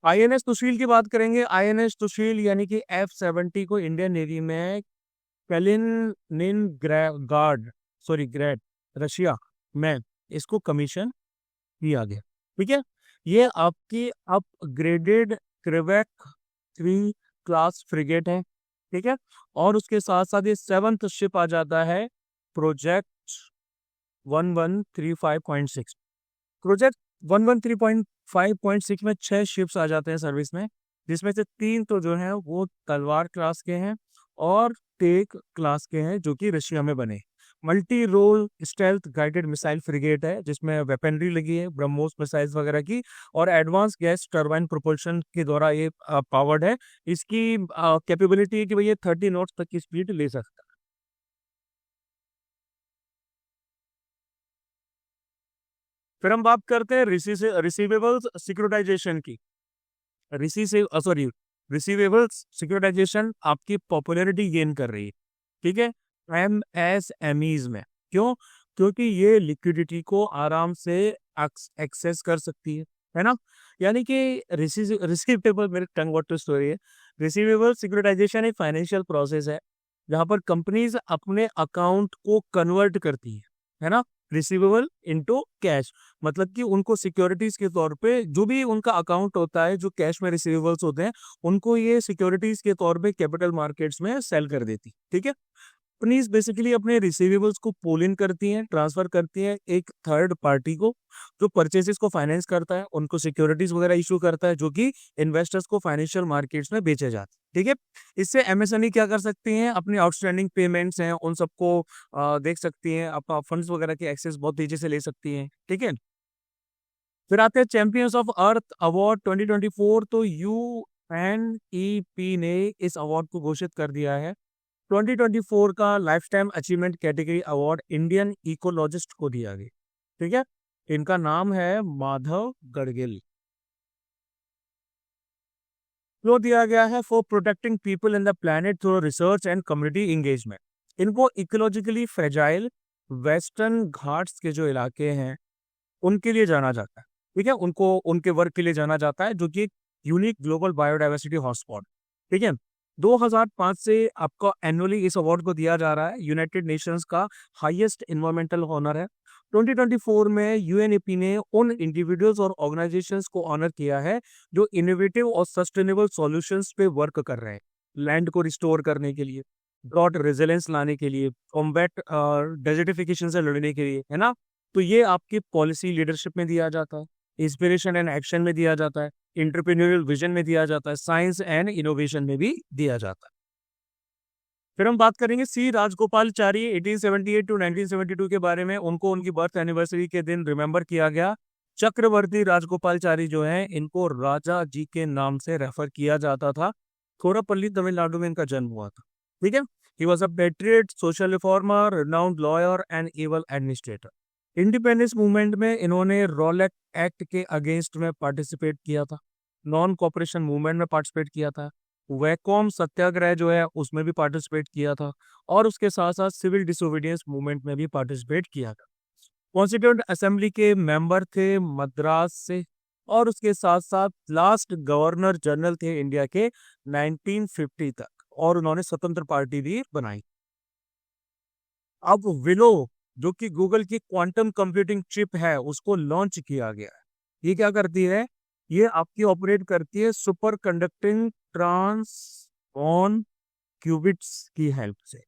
आईएनएस तुशील की बात करेंगे। आईएनएस तुशील यानी कि F-70 को इंडियन नेवी में कैलिनिनग्राड सॉरी ग्रेड रशिया में इसको कमीशन किया गया, ठीक है। ये आपकी अपग्रेडेड क्रेवेक 3 क्लास फ्रिगेट है, ठीक है। और उसके साथ साथ ये 7th शिप आ जाता है प्रोजेक्ट 1135.6। प्रोजेक्ट 1135.6 में 6 शिप्स आ जाते हैं सर्विस में, जिसमें से 3 तो जो है वो तलवार क्लास के हैं और टेक क्लास के हैं जो कि रशिया में बने। Multi role stealth guided missile frigate है जिसमें वेपनरी लगी है ब्रह्मोस मिसाइल्स वगैरह की, और एडवांस गैस टर्बाइन प्रोपल्शन के द्वारा ये पावर्ड है। इसकी कैपेबिलिटी है कि भाई ये 30 नॉट्स तक की स्पीड ले सकता है। फिर हम बात करते हैं रिसीवेबल्स सिक्योरिटाइजेशन की। रिसीवेबल्स सिक्योरिटाइजेशन आपकी पॉपुलैरिटी गेन कर रही है, ठीक है, एमएसएमईज में। क्यों? क्योंकि ये लिक्विडिटी को आराम से एक्सेस कर सकती है ना। यानी कि रिसीवेबल, मेरे टंग वाटर स्टोरी है। रिसीवेबल सिक्योरिटाइजेशन एक फाइनेंशियल प्रोसेस है जहां पर कंपनीज अपने अकाउंट को कन्वर्ट करती है ना, रिसीवेबल इनटू कैश। मतलब कि उनको सिक्योरिटीज के तौर पे जो भी उनका अकाउंट होता है, जो कैश में रिसीवेबल्स होते हैं, उनको ये सिक्योरिटीज के तौर पे कैपिटल मार्केट्स में सेल कर देती, ठीक है। कंपनीज बेसिकली अपने रिसीवेबल्स को पुल इन करती हैं, ट्रांसफर करती हैं एक थर्ड पार्टी को, जो परचेसेस को फाइनेंस करता है, उनको सिक्योरिटीज वगैरह इशू करता है, जो कि इन्वेस्टर्स को फाइनेंशियल मार्केट्स में बेचे जाते हैं, ठीक है। इससे एमएसएमई क्या कर सकती हैं, अपनी आउटस्टैंडिंग पेमेंट्स हैं उन सबको देख सकती हैं, अपना फंड्स वगैरह के एक्सेस बहुत तेजी से ले सकती हैं, ठीक है। फिर आते हैं चैंपियंस ऑफ अर्थ अवार्ड 2024। तो यूएनईपी ने इस अवार्ड को घोषित कर दिया है। 2024 का life time achievement category award Indian ecologist को दिया गया, ठीक है। इनका नाम है माधव गडगिल। जो दिया गया है for protecting people in the planet through research and community engagement. इनको इकोलॉजिकली फ्रेजाइल वेस्टर्न घाट्स के जो इलाके हैं उनके लिए जाना जाता है, ठीक है। उनको उनके वर्क के लिए जाना जाता है, जो कि एक यूनिक ग्लोबल बायोडाइवर्सिटी हॉटस्पॉट, ठीक है। 2005 से आपको एनुअली इस अवार्ड को दिया जा रहा है, यूनाइटेड नेशंस का हाईएस्ट एनवायरमेंटल ऑनर है। 2024 में यूएनईपी ने उन इंडिविजुअल्स और ऑर्गेनाइजेशंस को ऑनर किया है जो इनोवेटिव और सस्टेनेबल सॉल्यूशंस पे वर्क कर रहे हैं, लैंड को रिस्टोर करने के लिए, ड्रॉट रेजिलेंस लाने के लिए, कॉम्बैट डेजर्टिफिकेशन से लड़ने के लिए, है ना। तो ये आपकी पॉलिसी लीडरशिप में दिया जाता है, इंस्पिरेशन एंड एक्शन में दिया जाता है, इंटरप्रेन्योरियल विजन में दिया जाता है, साइंस एंड इनोवेशन में भी दिया जाता है। फिर हम बात करेंगे सी राजगोपालचारी 1878 टू 1972 के बारे में। उनको उनकी बर्थ एनिवर्सरी के दिन रिमेंबर किया गया। चक्रवर्ती राजगोपालचारी जो है इनको राजा जी के नाम से रेफर किया जाता था। थोरापल्ली तमिलनाडु में इनका जन्म हुआ था, ठीक है। He was a patriot, social reformer, renowned lawyer and able administrator. Independence movement में इन्होंने रॉलेट एक्ट के अगेंस्ट में पार्टिसिपेट किया था, नॉन कॉपरेशन मूवमेंट में पार्टिसिपेट किया था, वैकोम सत्याग्रह जो है उसमें भी पार्टिसिपेट किया था, और उसके साथ साथ सिविल डिसोबीडियंस मूवमेंट में भी पार्टिसिपेट किया था। कॉन्स्टिट्यूंट असेंबली के मेंबर थे मद्रास से, और उसके साथ साथ लास्ट गवर्नर जनरल थे इंडिया के 1950 तक, और उन्होंने स्वतंत्र पार्टी भी बनाई। अब विलो जो कि गूगल की क्वांटम कंप्यूटिंग चिप है उसको लॉन्च किया गया है। ये क्या करती है, ये आपकी ऑपरेट करती है superconducting transmon qubits की हेल्प से,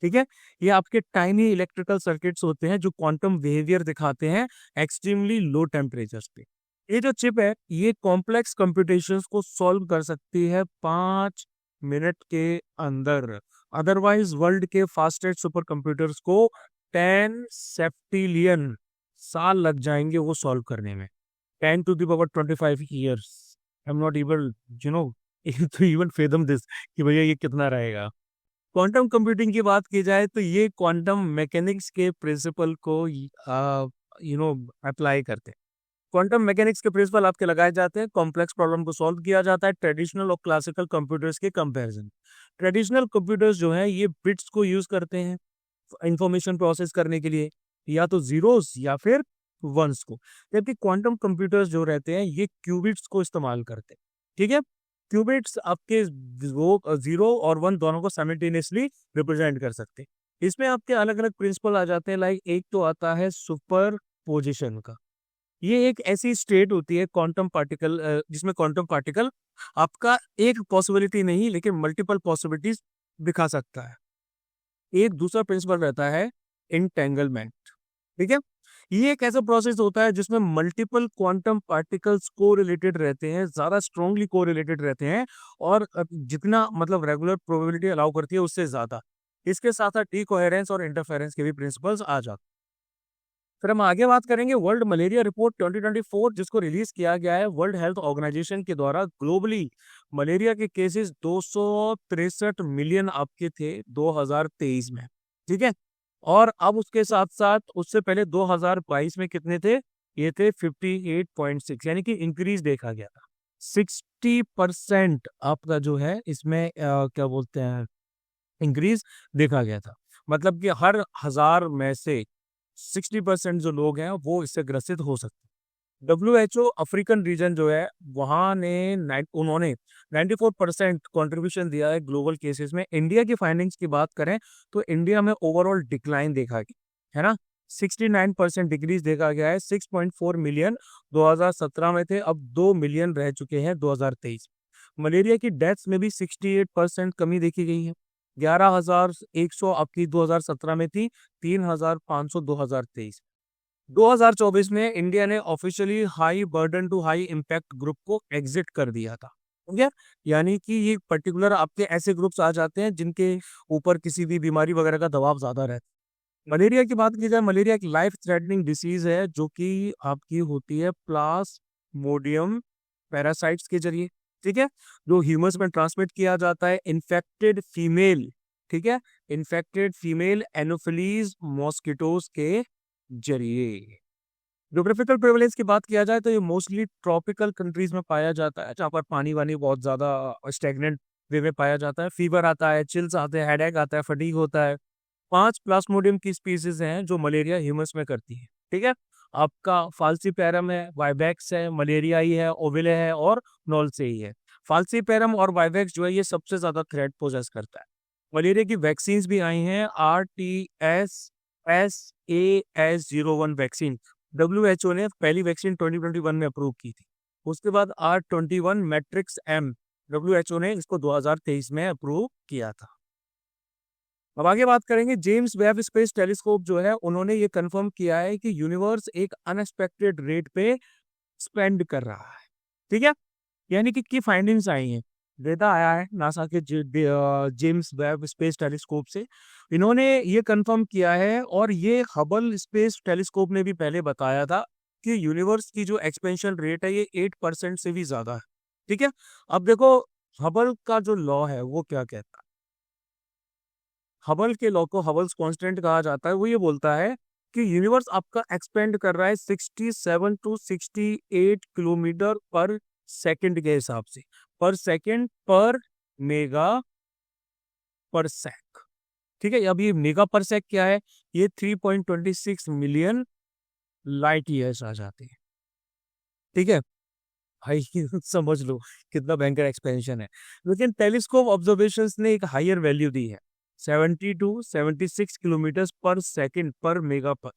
ठीक है। ये आपके टाइनी इलेक्ट्रिकल सर्किट्स होते हैं जो क्वांटम बिहेवियर दिखाते हैं एक्सट्रीमली लो टेम्परेचर्स पे। ये जो चिप है ये कॉम्प्लेक्स कंप्यूटेशंस को सॉल्व कर सकती है 5 मिनट के अंदर। अदरवाइज वर्ल्ड के फास्टेस्ट सुपर कंप्यूटर्स को 10 सेप्टिलियन साल लग जाएंगे वो सॉल्व करने में, 10 to the power 25 years, I am not able you know to even fathom this कि भैया ये कितना रहेगा। क्वांटम कंप्यूटिंग की बात की जाए तो ये क्वांटम मैकेनिक्स के प्रिंसिपल को अप्लाई करते हैं। क्वांटम मैकेनिक्स के प्रिंसिपल आपके लगाए जाते हैं, कॉम्प्लेक्स प्रॉब्लम को सॉल्व किया जाता है ट्रेडिशनल और क्लासिकल कंप्यूटर्स के कंपैरिजन। ट्रेडिशनल कंप्यूटर्स जो है ये बिट्स को यूज करते हैं इंफॉर्मेशन प्रोसेस करने के लिए, या तो जीरोस या फिर वंस को, जबकि क्वांटम कंप्यूटर्स जो रहते हैं ये क्यूबिट्स को इस्तेमाल करते हैं। ठीक है, क्यूबिट्स आपके वो जीरो और वन दोनों को साइमल्टेनियसली रिप्रेजेंट कर सकते हैं। इसमें आपके अलग अलग प्रिंसिपल आ जाते हैं, लाइक एक तो आता है सुपर पोजिशन का। ये एक ऐसी स्टेट होती है क्वांटम पार्टिकल जिसमें क्वांटम पार्टिकल आपका एक पॉसिबिलिटी नहीं लेकिन मल्टीपल पॉसिबिलिटीज दिखा सकता है। एक दूसरा प्रिंसिपल रहता है इंटेंगलमेंट। ठीक है, ये एक ऐसा प्रोसेस होता है जिसमें मल्टीपल क्वांटम पार्टिकल्स को रिलेटेड रहते हैं, ज्यादा स्ट्रांगली को रिलेटेड रहते हैं, और जितना मतलब रेगुलर प्रोबेबिलिटी अलाउ करती है उससे ज्यादा। इसके साथ साथ डीकोहेरेंस और इंटरफेरेंस के भी प्रिंसिपल्स आ जाते हैं। फिर हम आगे बात करेंगे वर्ल्ड मलेरिया रिपोर्ट 2024, जिसको रिलीज किया गया है वर्ल्ड हेल्थ ऑर्गेनाइजेशन के द्वारा। ग्लोबली मलेरिया के केसेस 263 मिलियन आपके थे 2023 में। ठीक है, और अब उसके साथ साथ उससे पहले 2022 में कितने थे? ये थे 58.6, यानी कि इंक्रीज देखा गया था। 60% आपका जो है इसमें क्या बोलते हैं, इंक्रीज देखा गया था। मतलब कि हर 1000 में से 60% जो लोग हैं वो इससे ग्रसित हो सकते हैं। WHO अफ्रीकन रीजन जो है वहां ने उन्होंने 94% कंट्रीब्यूशन दिया है ग्लोबल केसेस में। इंडिया की फाइंडिंग्स की बात करें तो इंडिया में ओवरऑल डिक्लाइन देखा गया है ना, 69% डिक्रीज देखा गया है। 6.4 मिलियन 2017 में थे, अब 2 मिलियन रह चुके हैं 2023। मलेरिया की डेथ्स में भी 68% कमी देखी गई है। 11,100 आपकी 2017 में थी, 3,500 2023। 2024 में इंडिया ने officially high burden to high impact group को एग्जिट कर दिया था। ठीक है, यानी कि ये पर्टिकुलर आपके ऐसे ग्रुप्स आ जाते हैं जिनके ऊपर किसी भी बीमारी वगैरह का दबाव ज्यादा रहता है। मलेरिया की बात की जाए, मलेरिया एक लाइफ थ्रेटनिंग डिसीज है जो कि आपकी होती है प्लाज्मोडियम पैरासाइट्स के जरिए। ठीक है, जो ह्यूमंस में ट्रांसमिट किया जाता है इन्फेक्टेड फीमेल, ठीक है, इन्फेक्टेड फीमेल एनोफिलीज मॉस्किटोज के जरिए। ज्योग्राफिकल प्रेवलेंस की बात किया जाए तो ये मोस्टली ट्रॉपिकल कंट्रीज में पाया जाता है, जहाँ पर पानी वानी बहुत ज्यादा स्टेगनेंट वे में पाया जाता है। फीवर आता है, चिल्स आते हैं, हेडेक आता है, फटीग होता है। 5 प्लास्मोडियम की स्पीसीज हैं जो मलेरिया ह्यूमंस में करती है। ठीक है, आपका फाल्सीपैरम है, वाइवेक्स है, मलेरियाई है, ओविले है और नॉल्सेई है। फाल्सीपैरम और वाइवेक्स जो है ये सबसे ज्यादा थ्रेट पोजेस करता है। मलेरिया की वैक्सीन भी आई हैं, RTS-SAS01 वैक्सीन। WHO ने पहली वैक्सीन 2021 में अप्रूव की थी। उसके बाद R21 मैट्रिक्स M, WHO ने इसको 2023 में अप्रूव किया था। अब आगे बात करेंगे जेम्स वेब स्पेस टेलीस्कोप जो है, उन्होंने ये कंफर्म किया है कि यूनिवर्स एक अनएक्सपेक्टेड रेट पे स्पेंड कर रहा है। ठीक है, यानी कि की फाइंडिंग्स आई हैं, डेटा आया है नासा के जेम्स वेब स्पेस टेलीस्कोप से। इन्होंने ये कंफर्म किया है, और ये हबल स्पेस टेलीस्कोप ने भी पहले बताया था कि यूनिवर्स की जो एक्सपेंशन रेट है ये 8% से भी ज्यादा है। ठीक है, अब देखो हबल का जो लॉ है वो क्या कहता है। हबल के लॉ को हबल्स कांस्टेंट कहा जाता है। वो ये बोलता है कि यूनिवर्स आपका एक्सपेंड कर रहा है 67 टू 68 किलोमीटर पर सेकंड के हिसाब से, पर सेकंड पर मेगा पर सेक। ठीक है, अब ये मेगा पर सेक क्या है, ये 3.26 मिलियन लाइट ईयर्स आ जाते हैं। ठीक है भाई समझ लो कितना भयंकर एक्सपेंशन है। लेकिन टेलीस्कोप ऑब्जर्वेशंस ने एक हायर वैल्यू दी है, 70 टू 76 किलोमीटर पर सेकंड पर मेगा पर।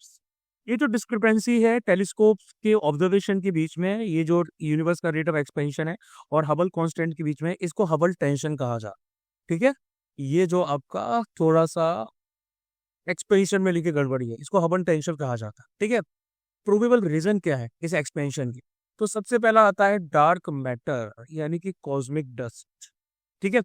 ये जो डिस्क्रिपेंसी है टेलीस्कोप के ऑब्जर्वेशन के बीच में, ये जो यूनिवर्स का रेट ऑफ एक्सपेंशन है और हबल कांस्टेंट के बीच में, इसको हबल टेंशन कहा जाता है। ठीक है, ये जो आपका थोड़ा सा एक्सपेंशन में लिखे गड़बड़ी है, इसको हबल टेंशन कहा जाता है। ठीक है, प्रूवेबल रीजन क्या है इस एक्सपेंशन की? तो सबसे पहला आता है डार्क मैटर, यानी कि कॉस्मिक डस्ट। ठीक है,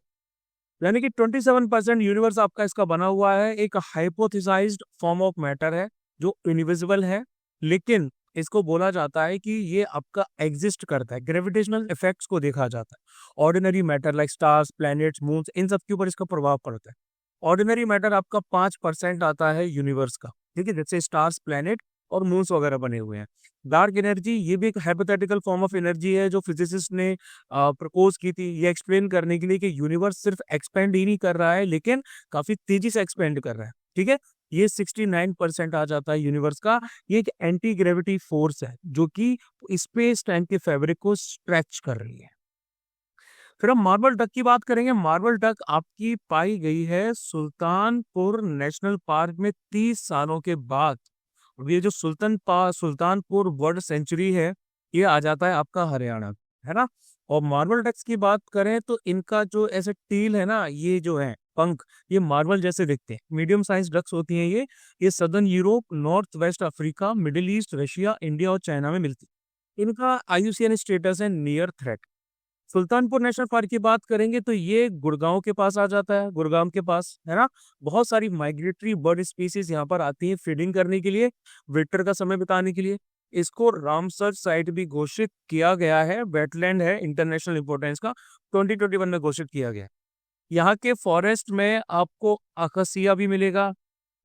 यानी कि 27% यूनिवर्स आपका इसका बना हुआ है, एक हाइपोथेसाइज्ड फॉर्म ऑफ मैटर है जो इनविजिबल है, लेकिन इसको बोला जाता है कि ये आपका एग्जिस्ट करता है, ग्रेविटेशनल इफेक्ट्स को देखा जाता है। Ordinary matter like stars, planets, moons, इन सब के ऊपर इसका प्रभाव पड़ता है। ऑर्डिनरी मैटर आपका 5% आता है यूनिवर्स का, ठीक है, जैसे स्टार्स, प्लैनेट और मून्स वगैरह बने हुए हैं। डार्क एनर्जी ये भी एक हाइपोथेटिकल फॉर्म ऑफ एनर्जी है जो फिजिसिस्ट ने प्रपोज की थी, ये एक्सप्लेन करने के लिए कि यूनिवर्स सिर्फ एक्सपेंड ही नहीं कर रहा है लेकिन काफी तेजी से एक्सपेंड कर रहा है, ठीक है। ये 69% आ जाता है यूनिवर्स का। ये एक एंटी ग्रेविटी फोर्स है जो कि स्पेस टाइम के फैब्रिक को स्ट्रेच कर रही है। फिर हम मार्बल डक की बात करेंगे। मार्बल डक आपकी पाई गई है सुल्तानपुर नेशनल पार्क में 30 सालों के बाद। अब ये जो सुल्तानपुर बर्ड सेंचुरी है, ये आ जाता है आपका हरियाणा, है ना। और मार्बल डक्स की बात करें तो इनका जो ऐसे टील है ना, ये जो है पंख, ये मार्बल जैसे दिखते हैं। मीडियम साइज डक्स होती हैं ये southern Europe, north west Africa, middle east, Russia, India और चाइना में मिलती है। इनका आईयूसीएन स्टेटस है near threat. Sultanpur national park की बात करेंगे तो ये गुड़गांव के पास आ जाता है, गुड़गांव के पास, है ना। बहुत सारी माइग्रेटरी बर्ड स्पीसीज यहाँ पर आती हैं फीडिंग करने के लिए, विंटर का समय बिताने के लिए। इसको रामसर साइट भी घोषित किया गया है, वेटलैंड है इंटरनेशनल इंपोर्टेंस का, 2021 में घोषित किया गया है। यहाँ के फॉरेस्ट में आपको अकसिया भी मिलेगा,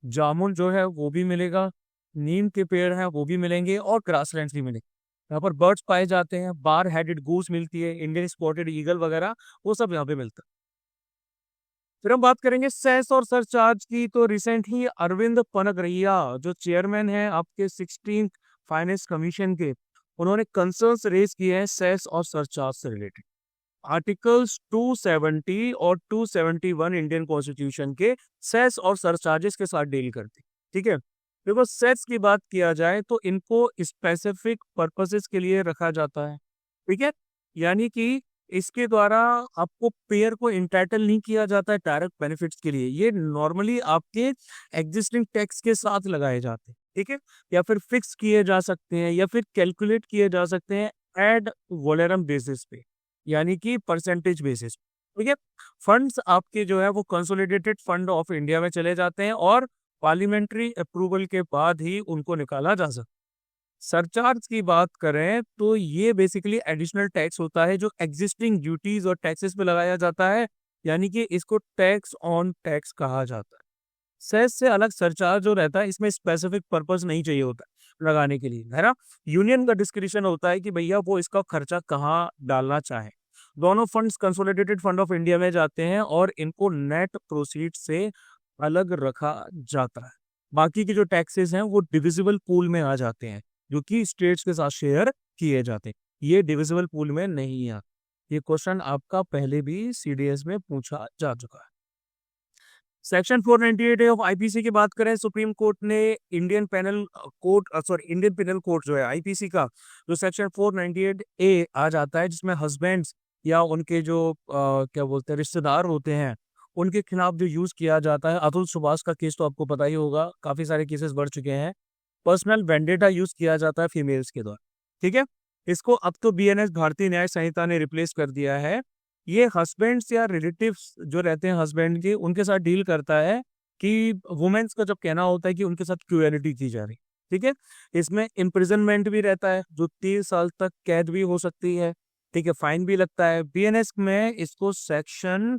जामुन जो है वो भी मिलेगा, नीम के पेड़ हैं वो भी मिलेंगे और ग्रासलैंड भी मिलेंगे। यहाँ पर बर्ड्स पाए जाते हैं, बार हेडेड गूस मिलती है, इंडियन स्पॉटेड ईगल वगैरह, वो सब यहाँ पे मिलता है। फिर हम बात करेंगे सेस और सरचार्ज की। तो रिसेंट ही अरविंद पनगरिया जो चेयरमैन है आपके 16th फाइनेंस कमीशन के, उन्होंने कंसर्न्स रेज किए हैं सेस और सरचार्ज से रिलेटेड। आर्टिकल्स 270 और 271 इंडियन कॉन्स्टिट्यूशन के सेस और सरचार्जेस के साथ डील करती, ठीक है। देखो सेस की बात किया जाए तो इनको स्पेसिफिक पर्पसेस के लिए रखा जाता है, ठीक है। यानी कि इसके द्वारा आपको पेयर को इंटाइटल नहीं किया जाता है डायरेक्ट बेनिफिट्स के लिए। ये नॉर्मली आपके एग्जिस्टिंग टैक्स के साथ लगाए जाते हैं, ठीक है, या फिर फिक्स किए जा सकते हैं या फिर कैलकुलेट किए जा सकते हैं एड वोलेरम बेसिस पे, यानी कि परसेंटेज बेसिस, ठीक है। फंड्स आपके जो है वो कंसोलिडेटेड फंड ऑफ इंडिया में चले जाते हैं और पार्लियामेंट्री अप्रूवल के बाद ही उनको निकाला जा सकता है। सरचार्ज की बात करें तो ये बेसिकली एडिशनल टैक्स होता है जो एग्जिस्टिंग ड्यूटीज और टैक्सेस पे लगाया जाता है, यानी कि इसको टैक्स ऑन टैक्स कहा जाता है। सेस से अलग सरचार्ज जो रहता है इसमें स्पेसिफिक पर्पस नहीं चाहिए होता लगाने के लिए, है ना। यूनियन का डिस्क्रिप्शन होता है कि भैया वो इसका खर्चा कहाँ डालना चाहे। दोनों funds consolidated fund of India में जाते हैं और इनको नेट प्रोसीड से अलग रखा जाता है। बाकी के जो टैक्सेस हैं वो डिविजिबल पूल में आ जाते हैं जो कि स्टेट्स के साथ शेयर किए जाते हैं, ये डिविजिबल पूल में नहीं है। ये क्वेश्चन आपका पहले भी सीडीएस में पूछा जा चुका है। सेक्शन 498 ऑफ आईपीसी की बात करें, सुप्रीम कोर्ट ने इंडियन पिनल कोड जो है आईपीसी का, जो सेक्शन 498 आ जाता है जिसमें हस्बैंड्स या उनके जो क्या बोलते हैं रिश्तेदार होते हैं उनके खिलाफ जो यूज किया जाता है। अतुल सुभाष का केस तो आपको पता ही होगा, काफी सारे केसेस बढ़ चुके हैं। पर्सनल वेंडेटा यूज किया जाता है फीमेल्स के द्वारा, ठीक है। इसको अब तो बीएनएस भारतीय न्याय संहिता ने रिप्लेस कर दिया है। ये हस्बैंड्स या रिलेटिव्स जो रहते हैं हस्बैंड के, उनके साथ डील करता है कि वुमेन्स का जब कहना होता है कि उनके साथ क्रूएलिटी की जा रही, ठीक है। इसमें इम्प्रिजनमेंट भी रहता है जो 30 साल तक कैद भी हो सकती है, ठीक है, फाइन भी लगता है। बीएनएस में इसको सेक्शन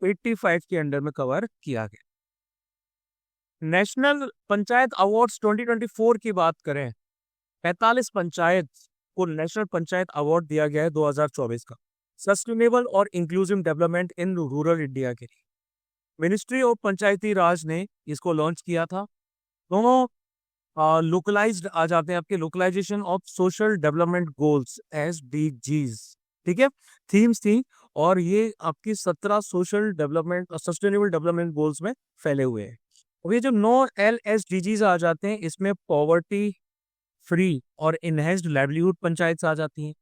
85 के अंडर में कवर किया गया। नेशनल पंचायत अवार्ड्स 2024 की बात करें, 45 पंचायत को नेशनल पंचायत अवार्ड दिया गया है 2024 का, सस्टेनेबल और inclusive development in rural India के लिए। मिनिस्ट्री ऑफ पंचायती राज ने इसको लॉन्च किया था। दोनों लोकलाइज्ड आ जाते हैं आपके, localization of social development goals SDGs, ठीक है, थीम्स थी। और ये आपकी 17 social development sustainable development goals में फैले हुए हैं। अब ये जो 9 LSDGs आ जाते हैं इसमें पॉवर्टी फ्री और इनहेंस्ड लाइवलीहुड पंचायत आ जाती हैं,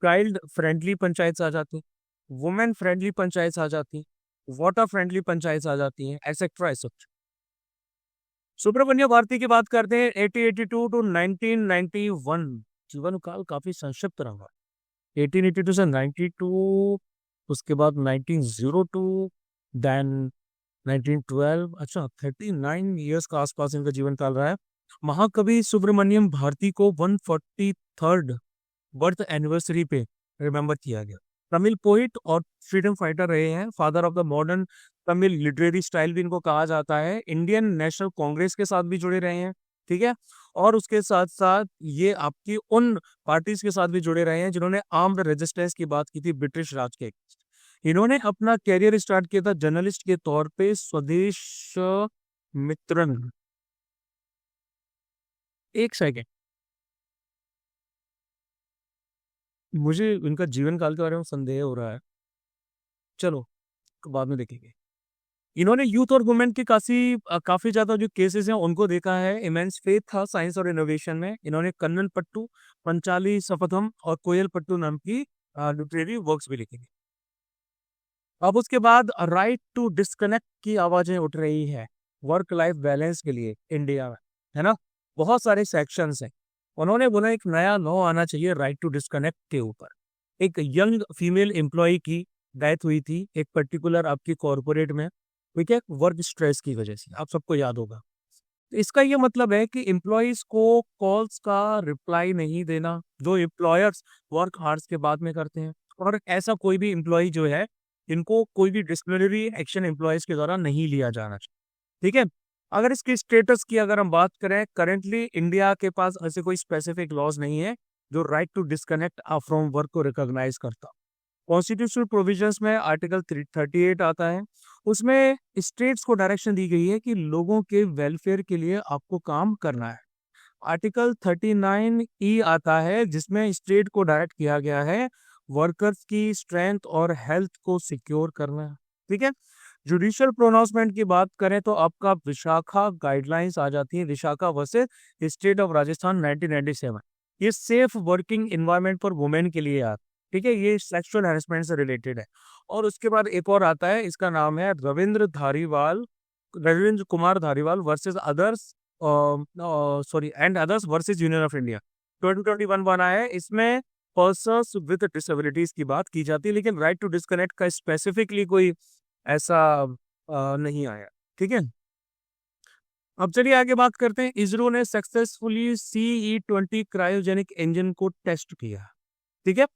चाइल्ड फ्रेंडली पंचायत आ जाती हैं, वुमेन फ्रेंडली पंचायत आ जाती हैं, वाटर फ्रेंडली पंचायत आ जाती हैं, एक्सेट्रा एक्सेट्रा। सुब्रमण्य भारती की बात करते हैं, 1882 टू 1991 जीवन काल काफी संक्षिप्त रहा। 1882 से 92, उसके बाद 1902, देन 1912, अच्छा 39 ईयर्स का आसपास इनका जीवन काल रहा है। महाकवि सुब्रमण्यम भारती को 143rd बर्थ एनिवर्सरी पे रिमेम्बर किया गया। तमिल पोइट और फ्रीडम फाइटर रहे हैं, father of the modern Tamil literary style भी इनको कहा जाता है। इंडियन नेशनल कांग्रेस के साथ भी जुड़े रहे हैं, ठीक है। और उसके साथ साथ ये आपकी उन पार्टीज के साथ भी जुड़े रहे हैं जिन्होंने आर्म्ड रेजिस्टेंस की बात की थी ब्रिटिश राज के। इन्होंने अपना कैरियर स्टार्ट किया था जर्नलिस्ट के तौर पे स्वदेश मित्रन। एक सेकेंड, मुझे इनका जीवन काल के बारे में संदेह हो रहा है, चलो बाद में देखेंगे। इन्होंने यूथ और वुमेन के काफी ज्यादा जो केसेस हैं उनको देखा है। इमेंस फेथ था साइंस और इनोवेशन में। इन्होंने कन्नन पट्टू, पंचाली सपथम और कोयल पट्टू नाम की लिटरेरी वर्क्स भी लिखी। अब उसके बाद राइट टू डिस्कनेक्ट की आवाजें उठ रही है वर्क लाइफ बैलेंस के लिए इंडिया में, है ना। बहुत सारे सेक्शंस हैं। उन्होंने बोला एक नया लॉ आना चाहिए राइट टू डिस्कनेक्ट के ऊपर। एक यंग फीमेल एम्प्लॉय की डेथ हुई थी एक पर्टिकुलर आपकी कॉर्पोरेट में, ठीक है, वर्क स्ट्रेस की वजह से, आप सबको याद होगा। तो इसका ये मतलब है कि एम्प्लॉयज को कॉल्स का रिप्लाई नहीं देना, जो एम्प्लॉयर्स वर्क आवर्स के बाद में करते हैं। और ऐसा कोई भी एम्प्लॉय जो है, इनको कोई भी डिसिप्लिनरी एक्शन एम्प्लॉयज के द्वारा नहीं लिया जाना चाहिए, ठीक है। अगर इसके स्टेटस की अगर हम बात करें, करेंटली इंडिया के पास ऐसे कोई स्पेसिफिक लॉज नहीं है जो right to disconnect from work को रिकॉग्नाइज करता। कॉन्स्टिट्यूशनल प्रोविजंस में आर्टिकल 38 आता है, उसमें स्टेट्स को डायरेक्शन दी गई है कि लोगों के वेलफेयर के लिए आपको काम करना है। आर्टिकल 39E आता है जिसमें स्टेट को डायरेक्ट किया गया है वर्कर्स की स्ट्रेंथ और हेल्थ को सिक्योर करना है, ठीक है। जुडिशियल प्रोनाउंसमेंट की बात करें तो आपका विशाखा गाइडलाइंस आ जाती है, Vishakha versus state of Rajasthan 1997। ये safe working environment for women के लिए आता, ठीक है, ये सेक्सुअल हैरेसमेंट से रिलेटेड है। और उसके बाद एक और आता है, इसका नाम है Ravindra Kumar Dhariwal versus others, sorry and others versus union of India 2021 बना है। इसमें पर्सन्स विद डिसेबिलिटीज की बात की जाती है, लेकिन राइट टू डिस्कनेक्ट का स्पेसिफिकली कोई ऐसा नहीं आया, ठीक है। अब चलिए आगे बात करते हैं। इसरो ने सक्सेसफुली CE-20 क्रायोजेनिक इंजन को टेस्ट किया, ठीक है।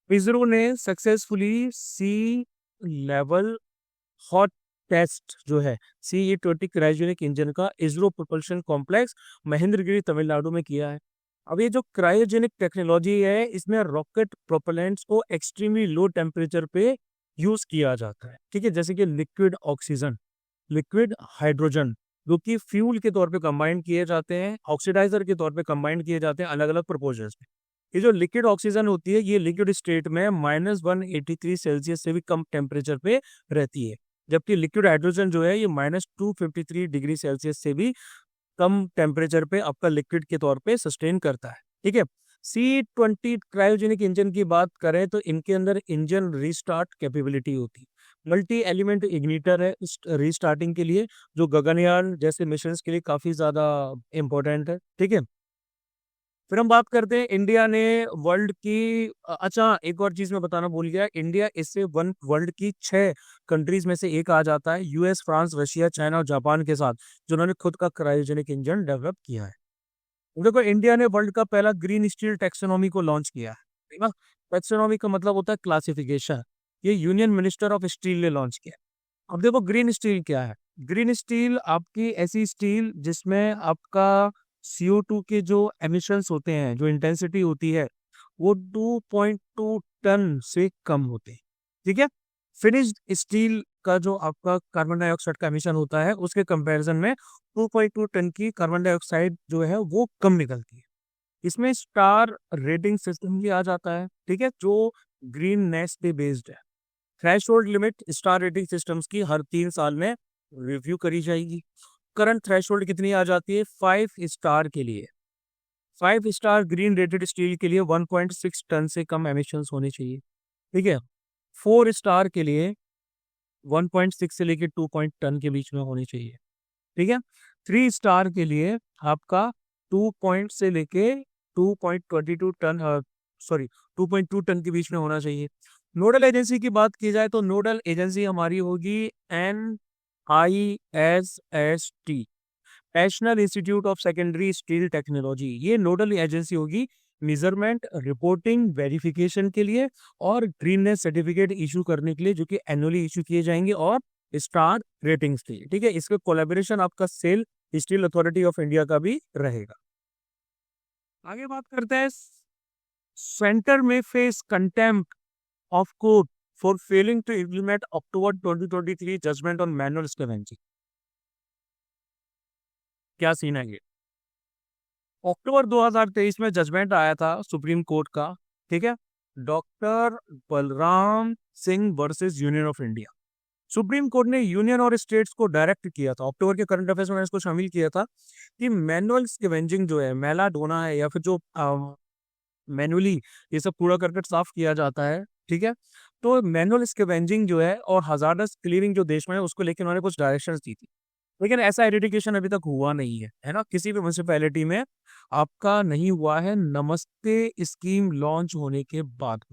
इसरो ने सक्सेसफुली सी लेवल हॉट टेस्ट जो है CE-20 क्रायोजेनिक इंजन का इसरो प्रोपल्शन कॉम्प्लेक्स महेंद्रगिरी तमिलनाडु में किया है। अब ये जो क्रायोजेनिक टेक्नोलॉजी है, इसमें रॉकेट प्रोपेलेंट्स को एक्सट्रीमली लो टेम्परेचर पे यूज किया जाता है, ठीक है, जैसे कि लिक्विड ऑक्सीजन, लिक्विड हाइड्रोजन, जो कि फ्यूल के तौर पे कंबाइन किए जाते हैं, ऑक्सीडाइजर के तौर पे कंबाइन किए जाते हैं अलग अलग प्रोपोर्शंस में। ये जो लिक्विड ऑक्सीजन होती है, ये लिक्विड स्टेट में -183 सेल्सियस से भी कम टेम्परेचर पे रहती है, जबकि लिक्विड हाइड्रोजन जो है ये -253 डिग्री सेल्सियस से भी कम टेम्परेचर पे आपका लिक्विड के तौर पे सस्टेन करता है, ठीक है। C-20 क्रायोजेनिक इंजन की बात करें तो इनके अंदर इंजन रीस्टार्ट कैपेबिलिटी होती है, मल्टी एलिमेंट इग्निटर है इस रीस्टार्टिंग के लिए, जो गगनयान जैसे मिशन के लिए काफी ज्यादा इंपॉर्टेंट है, ठीक है। फिर हम बात करते हैं इंडिया ने वर्ल्ड की अच्छा एक और चीज मैं बताना भूल गया, इंडिया इससे वर्ल्ड की 6 कंट्रीज में से एक आ जाता है, US, फ्रांस, रशिया, चाइना और जापान के साथ, जिन्होंने खुद का क्रायोजेनिक इंजन डेवलप किया है। देखो इंडिया ने वर्ल्ड का पहला ग्रीन स्टील टैक्सोनॉमी को लॉन्च किया है, ठीक है। टैक्सोनॉमी का मतलब होता है क्लासिफिकेशन, ये यूनियन मिनिस्टर ऑफ स्टील ने लॉन्च किया। अब देखो ग्रीन स्टील क्या है। ग्रीन स्टील आपकी ऐसी स्टील जिसमें आपका CO2 के जो एमिशंस होते हैं, जो इंटेंसिटी होती है, वो 2.2 टन से कम होते हैं, ठीक है। फिनिश्ड स्टील का जो आपका कार्बन डाइऑक्साइड का एमिशन होता है, उसके कंपैरिजन में 2.2 टन की कार्बन डाइऑक्साइड जो है वो कम निकलती है। इसमें स्टार रेटिंग सिस्टम भी आ जाता है, ठीक है, जो ग्रीननेस पे बेस्ड है। Threshold limit star rating systems की हर 3 साल में रिव्यू करी जाएगी। करंट थ्रेशोल्ड कितनी आ जाती है 5 स्टार के लिए? 5 स्टार ग्रीन रेटेड स्टील के लिए 1.6 टन से कम एमिशंस होने चाहिए, ठीक है। 4 स्टार के लिए 1.6 से लेके 2 टन के बीच में होनी चाहिए, ठीक है। 3 स्टार के लिए आपका 2 पॉइंट से लेके 2.22 टन, सॉरी 2.2 टन के बीच में होना चाहिए। नोडल एजेंसी की बात की जाए तो नोडल एजेंसी हमारी होगी NISST, national institute of secondary steel technology, ये नोडल एजेंसी होगी मेजरमेंट, रिपोर्टिंग, वेरिफिकेशन के लिए और ग्रीननेस सर्टिफिकेट इशू करने के लिए, जो कि एनुअली इशू किए जाएंगे, और स्टार रेटिंग्स के लिए। ठीक है, इसका कोलैबोरेशन आपका SAIL steel authority of India का भी रहेगा। आगे बात करते हैं, सेंटर में face contempt of court for failing to implement October 2023 judgment on manual scavenging. क्या सीन है ये? अक्टूबर 2023 में जजमेंट आया था सुप्रीम कोर्ट का, ठीक है, doctor Balram Singh versus union of India. Supreme court ने यूनियन और स्टेट्स को डायरेक्ट किया था, अक्टूबर के करंट अफेयर्स में इसको शामिल किया था, कि मैनुअल स्कैवेंजिंग जो है, मैला ढोना है या फिर जो मैनुअली ये सब कूड़ा करकट साफ किया जाता है, ठीक है, तो मैनुअल स्कैवेंजिंग जो है और हजार्डस क्लीनिंग जो देश में है, उसको लेकर उन्होंने कुछ डायरेक्शंस दी थी। लेकिन ऐसा एडिटिकेशन अभी तक हुआ नहीं है ना, किसी भी म्यूनिसिपैलिटी में आपका नहीं हुआ है नमस्ते स्कीम लॉन्च होने के बाद।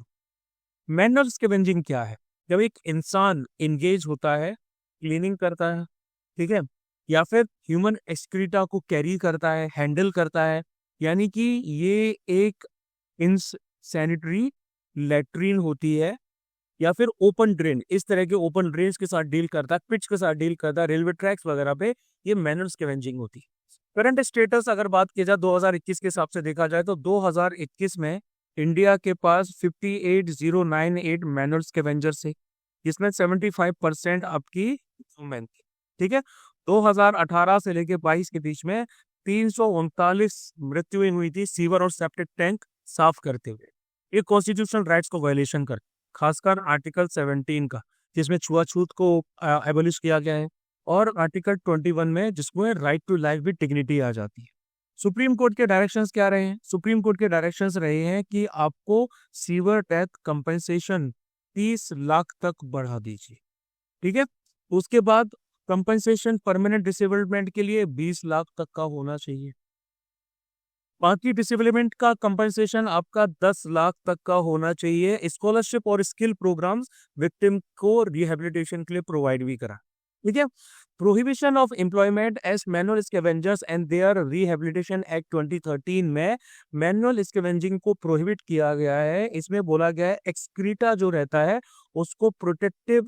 मैनुअल स्कैवेंजिंग क्या है? जब एक इंसान इंगेज होता है, क्लीनिंग करता है, ठीक है, या फिर ह्यूमन एक्सक्रीटा को कैरी करता है, हैंडल करता है, यानी कि ये एक सैनिटरी लेट्रिन होती है या फिर ओपन ड्रेन, इस तरह के ओपन ड्रेन्स के साथ डील करता है, पिच के साथ डील करता है, रेलवे ट्रैक्स वगैरह पे, ये मैनुअल स्कैवेंजिंग होती है। करंट स्टेटस अगर बात की जाए 2021 के हिसाब से देखा जाए तो 2021 में इंडिया के पास 58,098 मैनुअल स्कैवेंजर्स है, जिसमें 75% आपकी वुमेन थी। ठीक है, 2018 से लेके 22 के बीच में 339 मृत्यु हुई थी सीवर और सेप्टिक टैंक साफ करते हुए। ये कॉन्स्टिट्यूशनल राइट्स को वायलेशन कर, खासकर आर्टिकल 17 का, जिसमें छुआछूत को एबॉलिश किया गया है, और आर्टिकल 21 में जिसमें right to life with dignity आ जाती है। सुप्रीम कोर्ट के डायरेक्शंस क्या रहे हैं? सुप्रीम कोर्ट के डायरेक्शंस रहे हैं कि आपको सीवर डेथ कंपनसेशन 30 लाख तक बढ़ा दीजिए। ठीक है, उसके बाद कंपनसेशन परमानेंट डिसेबलमेंट के लिए 20 लाख तक का होना चाहिए। बाकी डिसेबलमेंट का कंपनसेशन आपका 10 लाख तक का होना चाहिए। स्कॉलरशिप और स्किल प्रोग्राम्स विक्टिम को रिहेबिलिटेशन के लिए प्रोवाइड भी करा। ठीक है, prohibition of employment as manual scavengers and their rehabilitation act 2013 में मैनुअल स्कैवेंजिंग को प्रोहिबिट किया गया है। इसमें बोला गया है एक्सक्रीटा जो रहता है उसको प्रोटेक्टिव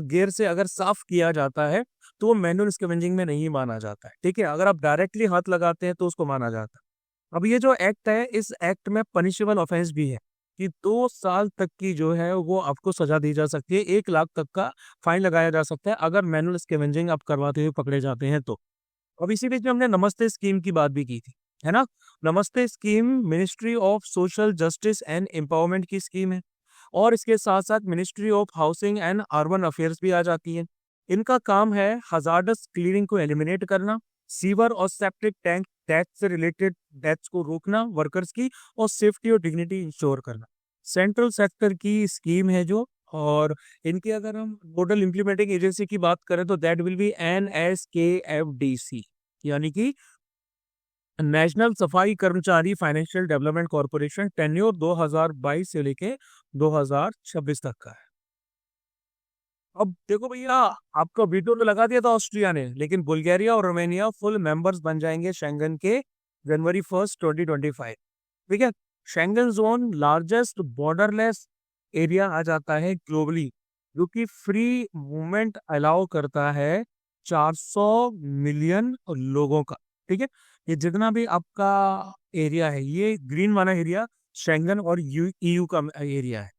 गियर से अगर साफ किया जाता है तो वो मैनुअल स्कैवेंजिंग में नहीं माना जाता है। ठीक है, अगर आप डायरेक्टली हाथ लगाते हैं तो उसको माना जाता है। अब ये जो एक्ट है, इस एक्ट में पनिशेबल ऑफेंस भी है कि 2 साल तक की जो है वो आपको सजा दी जा सकती है, 1 लाख तक का फाइन लगाया जा सकता है अगर मैनुअल स्कैवेंजिंग आप करवाते हुए पकड़े जाते हैं तो। अब इसी बीच में हमने नमस्ते स्कीम की बात भी की थी, है ना। नमस्ते scheme ministry of social justice and empowerment की स्कीम है, और इसके साथ साथ ministry of housing and urban affairs भी आ जाती है। इनका काम है हजार्डस क्लीनिंग को एलिमिनेट करना, सीवर और सेप्टिक टैंक डेथ से रिलेटेड डेथ्स को रोकना वर्कर्स की, और सेफ्टी और डिग्निटी इंश्योर करना। सेंट्रल सेक्टर की स्कीम है जो, और इनकी अगर हम नोडल इंप्लीमेंटिंग एजेंसी की बात करें तो दैट विल बी NSKFDC, यानी कि नेशनल सफाई कर्मचारी फाइनेंशियल डेवलपमेंट कॉर्पोरेशन। टेन्योर 2022 से लेके 2026 तक का है। अब देखो भैया, आपका वीटो तो लगा दिया था ऑस्ट्रिया ने, लेकिन बुल्गारिया और रोमानिया फुल मेंबर्स बन जाएंगे शेंगन के जनवरी 1 2025। ठीक है, Schengen zone largest borderless area आ जाता है ग्लोबली, जो कि फ्री मूवमेंट अलाउ करता है 400 मिलियन लोगों का। ठीक है, ये जितना भी आपका एरिया है, ये ग्रीन वाला एरिया शेंगन और EU का एरिया है।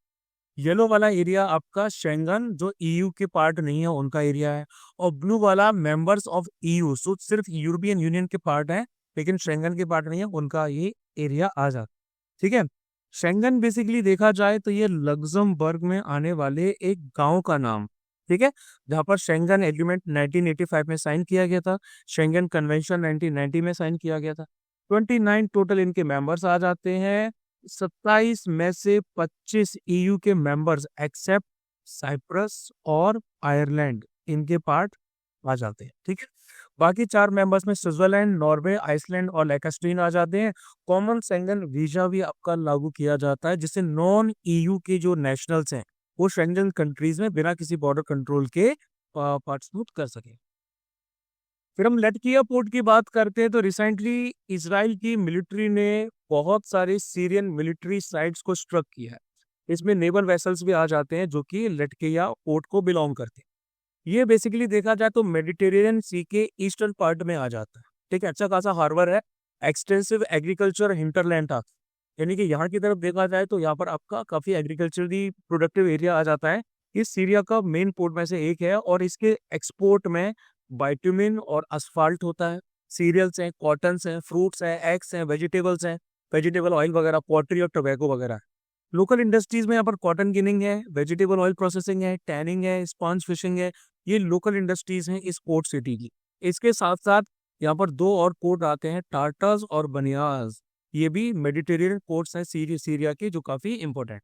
येलो वाला एरिया आपका शेंगन जो EU के पार्ट नहीं है उनका एरिया है, और ब्लू वाला मेंबर्स ऑफ EU, सो सिर्फ यूरोपियन यूनियन के पार्ट है लेकिन शेंगन के पार्ट नहीं है, उनका ये एरिया आ जाता। ठीक है, शेंगन बेसिकली देखा जाए तो ये लग्जमबर्ग में आने वाले एक गांव का नाम। ठीक है, जहां पर शेंगन एग्रीमेंट 1985 में साइन किया गया था, शेंगन कन्वेंशन 1990 में साइन किया गया था। 29 टोटल इनके मेंबर्स आ जाते हैं, 27 में से 25 EU के मेंबर्स एक्सेप्ट साइप्रस और आयरलैंड इनके पार्ट आ जाते हैं। ठीक है, बाकी 4 मेंबर्स में स्विट्जरलैंड, नॉर्वे, आइसलैंड और लाइकेस्टन आ जाते हैं। कॉमन शेंगन वीजा भी आपका लागू किया जाता है, जिससे नॉन EU के जो नेशनल्स हैं वो शेंगन कंट्रीज में बिना किसी बॉर्डर कंट्रोल के पार्टिसिपेट कर सके। फिर हम लटकिया पोर्ट की बात करते हैं तो रिसेंटली इसराइल की मिलिट्री ने बहुत सारे सीरियन मिलिट्री साइट्स को स्ट्रक किया है। इसमें नेवल वेसल्स भी आ जाते हैं जो कि लटकिया पोर्ट को बिलोंग करते हैं। ये बेसिकली देखा जाए तो मेडिटेरेनियन सी के ईस्टर्न पार्ट में आ जाता है। ठीक है, अच्छा खासा हार्बर है, एक्सटेंसिव एग्रीकल्चर हिंटरलैंड था, यानी कि यहाँ की तरफ देखा जाए तो यहाँ पर आपका काफी एग्रीकल्चरली प्रोडक्टिव एरिया आ जाता है। इस सीरिया का मेन पोर्ट में से एक है और इसके एक्सपोर्ट में बाइटुमिन और असफाल्ट होता है, सीरियल्स हैं, कॉटन्स हैं, फ्रूट्स हैं, एग्स हैं, वेजिटेबल्स हैं, वेजिटेबल ऑयल वगैरह, पोल्ट्री और टोबैको वगैरह। लोकल इंडस्ट्रीज में यहाँ पर कॉटन गिनिंग है, वेजिटेबल ऑयल प्रोसेसिंग है, टैनिंग है, स्पॉन्ज फिशिंग है। ये लोकल इंडस्ट्रीज हैं इस पोर्ट सिटी की। इसके साथ साथ यहाँ पर दो और पोर्ट आते हैं, टार्टस और बनियाज। ये भी मेडिटेरियन पोर्ट्स हैं सीरिया के, जो काफी इंपॉर्टेंट।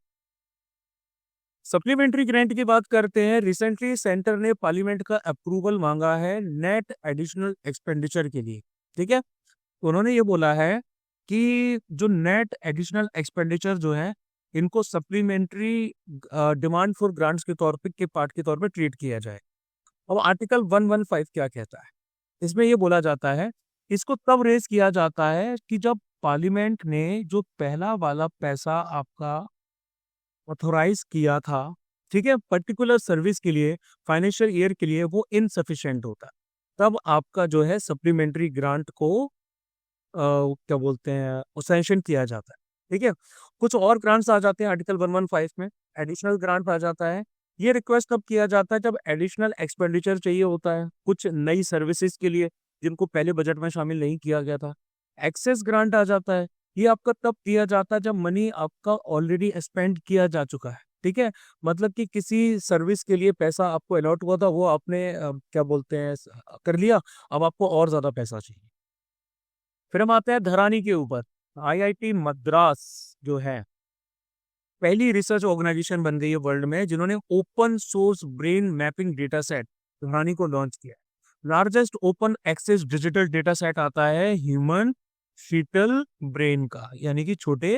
सप्लीमेंट्री ग्रांट की बात करते हैं। रिसेंटली सेंटर ने पार्लियामेंट का अप्रूवल मांगा है नेट एडिशनल एक्सपेंडिचर के लिए। ठीक है, तो उन्होंने ये बोला है कि जो नेट एडिशनल एक्सपेंडिचर जो है, इनको सप्लीमेंट्री डिमांड फॉर ग्रांट्स के तौर पे के पार्ट के तौर पे ट्रीट किया जाए। अब आर्टिकल 115 क्या कहता है? इसमें ये बोला जाता है, इसको तब रेज किया जाता है कि जब पार्लियामेंट ने जो पहला वाला पैसा आपका ऑथोराइज किया था, ठीक है, पर्टिकुलर सर्विस के लिए, फाइनेंशियल ईयर के लिए, वो इनसफिशिएंट होता है, तब आपका जो है सप्लीमेंट्री ग्रांट को क्या बोलते हैं, सैंक्शन किया जाता है। ठीक है, कुछ और ग्रांट्स आ जाते हैं आर्टिकल 115 में, एडिशनल ग्रांट आ जाता है। ये रिक्वेस्ट तब किया जाता है जब एडिशनल एक्सपेंडिचर चाहिए होता है कुछ नई सर्विसेज के लिए जिनको पहले बजट में शामिल नहीं किया गया था। एक्सेस ग्रांट आ जाता है, ये आपका तब दिया जाता है जब मनी आपका ऑलरेडी स्पेंड किया जा चुका है। ठीक है, मतलब कि किसी सर्विस के लिए पैसा आपको अलॉट हुआ था, वो आपने क्या बोलते हैं कर लिया, अब आपको और ज्यादा पैसा चाहिए। फिर हम आते हैं धरानी के ऊपर। आईआईटी मद्रास जो है, पहली रिसर्च ऑर्गेनाइजेशन बन गई है वर्ल्ड में जिन्होंने open source brain mapping data set Dharani को लॉन्च किया है। Largest open access digital data set आता है ह्यूमन फीटल ब्रेन का, यानी कि छोटे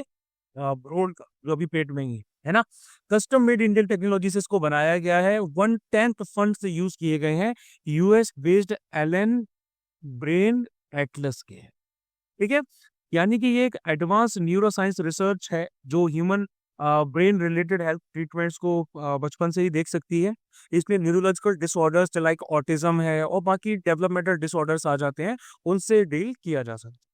भ्रूण का, जो अभी पेट में ही है ना। कस्टम मेड इंडियन टेक्नोलॉजी से इसको बनाया गया है। 1/10 फंड से यूज किए गए हैं, US based Allen brain atlas के। ठीक है, यानी कि ये एक एडवांस न्यूरोसाइंस रिसर्च है जो human brain related health treatments को बचपन से ही देख सकती है। इसमें न्यूरोलॉजिकल डिसऑर्डर्स लाइक ऑटिज्म है और बाकी डेवलपमेंटल डिसऑर्डर्स आ जाते हैं, उनसे डील किया जा सकता है।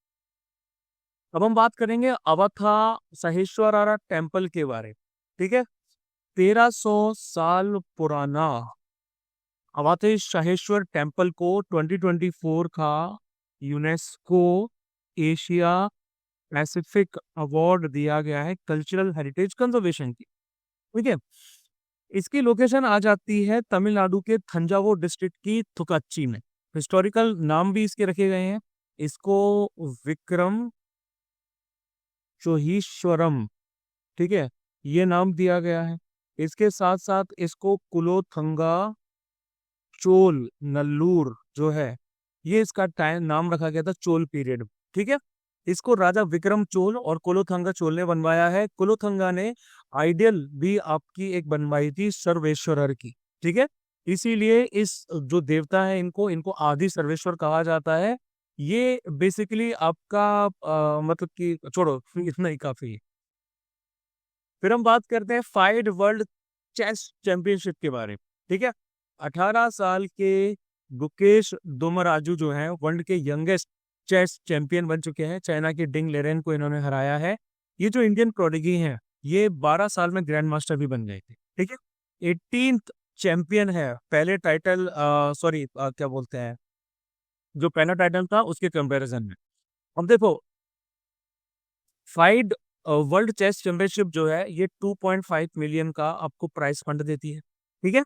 अब हम बात करेंगे अवथा सहेश्वरारा टेम्पल के बारे में। ठीक है, 1300 साल पुराना अवधे शाहेश्वर टेम्पल को 2024 का यूनेस्को एशिया पैसिफिक अवार्ड दिया गया है कल्चरल हेरिटेज कंजर्वेशन की। ठीक है, इसकी लोकेशन आ जाती है तमिलनाडु के थंजावुर डिस्ट्रिक्ट की थुकाची में। हिस्टोरिकल नाम भी इसके रखे गए हैं, इसको विक्रम चोहीश्वरम, ठीक है, ये नाम दिया गया है। इसके साथ साथ इसको कुलोथंगा चोल नल्लूर जो है, ये इसका टाइम नाम रखा गया था चोल पीरियड। ठीक है, इसको राजा विक्रम चोल और कुलोथंगा चोल ने बनवाया है। कुलोथंगा ने आइडियल भी आपकी एक बनवाई थी सर्वेश्वरर की। ठीक है, इसीलिए इस जो देवता है इनको इनको आदि सर्वेश्वर कहा जाता है। ये बेसिकली आपका मतलब कि छोड़ो इतना ही काफी है। फिर हम बात करते हैं फाइड वर्ल्ड चेस चैंपियनशिप के बारे में। ठीक है, 18 साल के गुकेश दोमराजू जो हैं वर्ल्ड के यंगेस्ट चेस चैंपियन बन चुके हैं। चाइना के डिंग लेरेन को इन्होंने हराया है। ये जो इंडियन प्रोडिगी हैं, ये 12 साल में ग्रैंड मास्टर भी बन गए थे। ठीक है, 18th चैंपियन है। पहले टाइटल सॉरी क्या बोलते हैं, जो पहला टाइटल था उसके कंपैरिजन में। अब देखो, फाइड वर्ल्ड चेस चैंपियनशिप जो है ये 2.5 मिलियन का आपको प्राइस फंड देती है। ठीक है,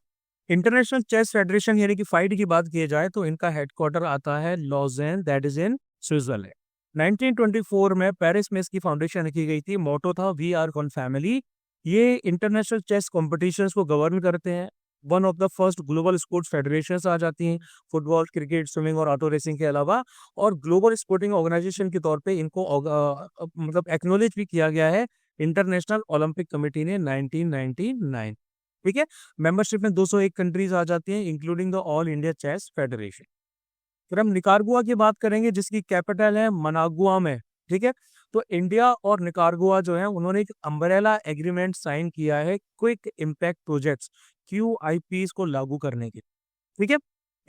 इंटरनेशनल चेस फेडरेशन यानी कि फाइड की बात की जाए तो इनका हेडक्वार्टर आता है Lausanne, that is in Switzerland. 1924 में पेरिस में इसकी फाउंडेशन रखी गई थी। मोटो था वी आर वन फैमिली। ये इंटरनेशनल चेस कॉम्पिटिशन्स को गवर्न करते हैं। One of the first global sports federation आ जाती हैं, फुटबॉल, क्रिकेट, स्विमिंग और ऑटो रेसिंग के अलावा। और ग्लोबल स्पोर्टिंग ऑर्गेनाइजेशन के तौर पे इनको मतलब एक्नोलेज भी किया गया है इंटरनेशनल ओलंपिक कमेटी ने 1999। ठीक है, मेंबरशिप में 201 कंट्रीज आ जाती हैं including the all India chess federation. फिर हम निकारागुआ की बात करेंगे जिसकी कैपिटल है मनागुआ में। ठीक है, तो इंडिया और निकारागुआ जो है उन्होंने एक अम्ब्रेला एग्रीमेंट साइन किया है क्विक इम्पैक्ट प्रोजेक्ट्स QIPs को लागू करने के। ठीक है,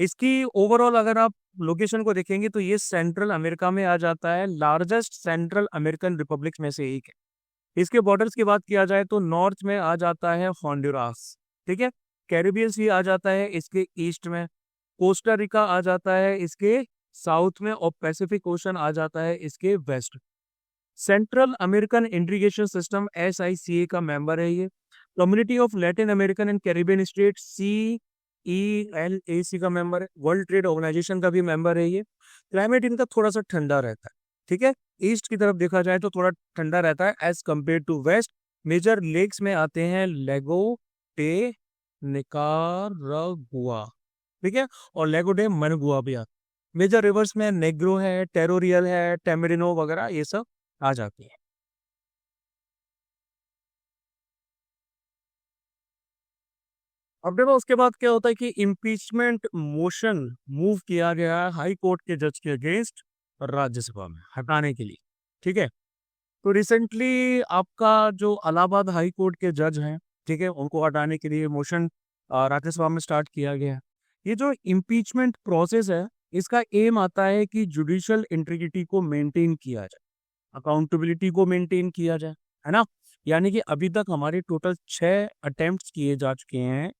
इसकी ओवरऑल अगर आप लोकेशन को देखेंगे तो ये सेंट्रल अमेरिका में आ जाता है, लार्जेस्ट सेंट्रल अमेरिकन रिपब्लिक में से एक है। इसके बॉर्डर्स की बात किया जाए तो नॉर्थ में आ जाता है हॉन्डुरास। ठीक है, कैरिबियन सी आ जाता है इसके ईस्ट में, कोस्टा रिका आ जाता है इसके साउथ में, और पैसिफिक ओशन आ जाता है इसके west. Central American integration system SICA का मेंबर है ये। Community of Latin American and Caribbean state CELAC का मेंबर है। वर्ल्ड ट्रेड ऑर्गेनाइजेशन का भी मेंबर है ये। क्लाइमेट इनका थोड़ा सा ठंडा रहता है। ठीक है, ईस्ट की तरफ देखा जाए तो थोड़ा ठंडा रहता है as compare to west. Major lakes में आते हैं लेगो डे निकारागुआ, ठीक है, और लेगो डे मनगुआ भी आता है। मेजर रिवर्स में नेग्रो है, टेरोरियल है, टेमेरिनो वगैरह ये सब आ जाती है। अब देखो उसके बाद क्या होता है कि इम्पीचमेंट मोशन मूव किया गया है हाई कोर्ट के जज के अगेंस्ट राज्यसभा में हटाने के लिए। ठीक है, तो रिसेंटली आपका जो इलाहाबाद हाई कोर्ट के जज हैं, ठीक है, उनको हटाने के लिए मोशन राज्यसभा में स्टार्ट किया गया है। ये जो इम्पीचमेंट प्रोसेस है इसका एम आता है कि जुडिशियल इंटीग्रिटी को मेंटेन किया जाए, अकाउंटेबिलिटी को मेंटेन किया जाए, है ना। यानी कि अभी तक हमारे टोटल 6 अटेम्प्ट्स किए जा चुके हैं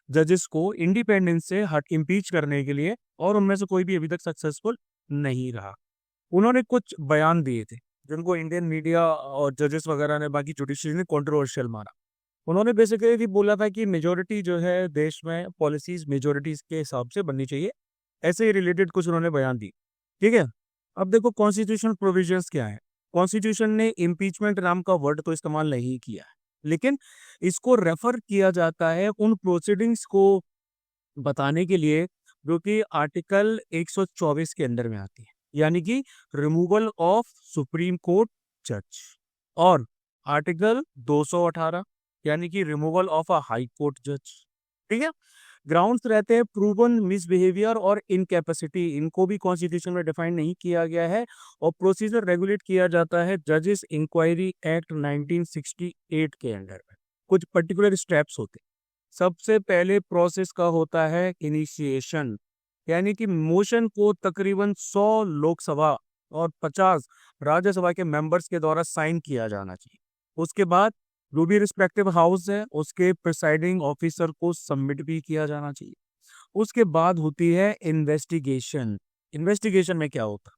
जजेस को इंडिपेंडेंस से हट इम्पीच करने के लिए, और उनमें से कोई भी अभी तक सक्सेसफुल नहीं रहा। उन्होंने कुछ बयान दिए थे जिनको इंडियन मीडिया और जजेस वगैरह ने, बाकी जुडिशरी ने कंट्रोवर्शियल माना। उन्होंने बेसिकली बोला था कि मेजोरिटी जो है देश में पॉलिसीज मेजोरिटीज के हिसाब से बननी चाहिए, ऐसे ही रिलेटेड कुछ उन्होंने बयान दी। ठीक है, अब देखो कॉन्स्टिट्यूशनल प्रोविजंस क्या है। कॉन्स्टिट्यूशन ने इम्पीचमेंट नाम का वर्ड तो इस्तेमाल नहीं किया है, लेकिन इसको रेफर किया जाता है उन प्रोसीडिंग्स को बताने के लिए जो कि आर्टिकल 124 के अंदर में आती है, यानी कि रिमूवल ऑफ सुप्रीम कोर्ट जज, और आर्टिकल 218 यानी कि removal of a high court जज। ठीक है, ग्राउंड्स रहते हैं प्रूवन मिसबिहेवियर और इनकैपेसिटी, इनको भी कॉन्स्टिट्यूशन में डिफाइन नहीं किया गया है, और प्रोसीजर रेगुलेट किया जाता है जजेस इंक्वायरी एक्ट 1968 के अंडर में। कुछ पर्टिकुलर स्टेप्स होते हैं। सबसे पहले प्रोसेस का होता है इनिशिएशन, यानी कि मोशन को तकरीबन 100 लोकसभा और 50 राज्यसभा के मेंबर्स के द्वारा साइन किया जाना चाहिए। उसके बाद जो भी रिस्पेक्टिव हाउस है उसके प्रिसाइडिंग ऑफिसर को सबमिट भी किया जाना चाहिए। उसके बाद होती है इन्वेस्टिगेशन। इन्वेस्टिगेशन में क्या होता है,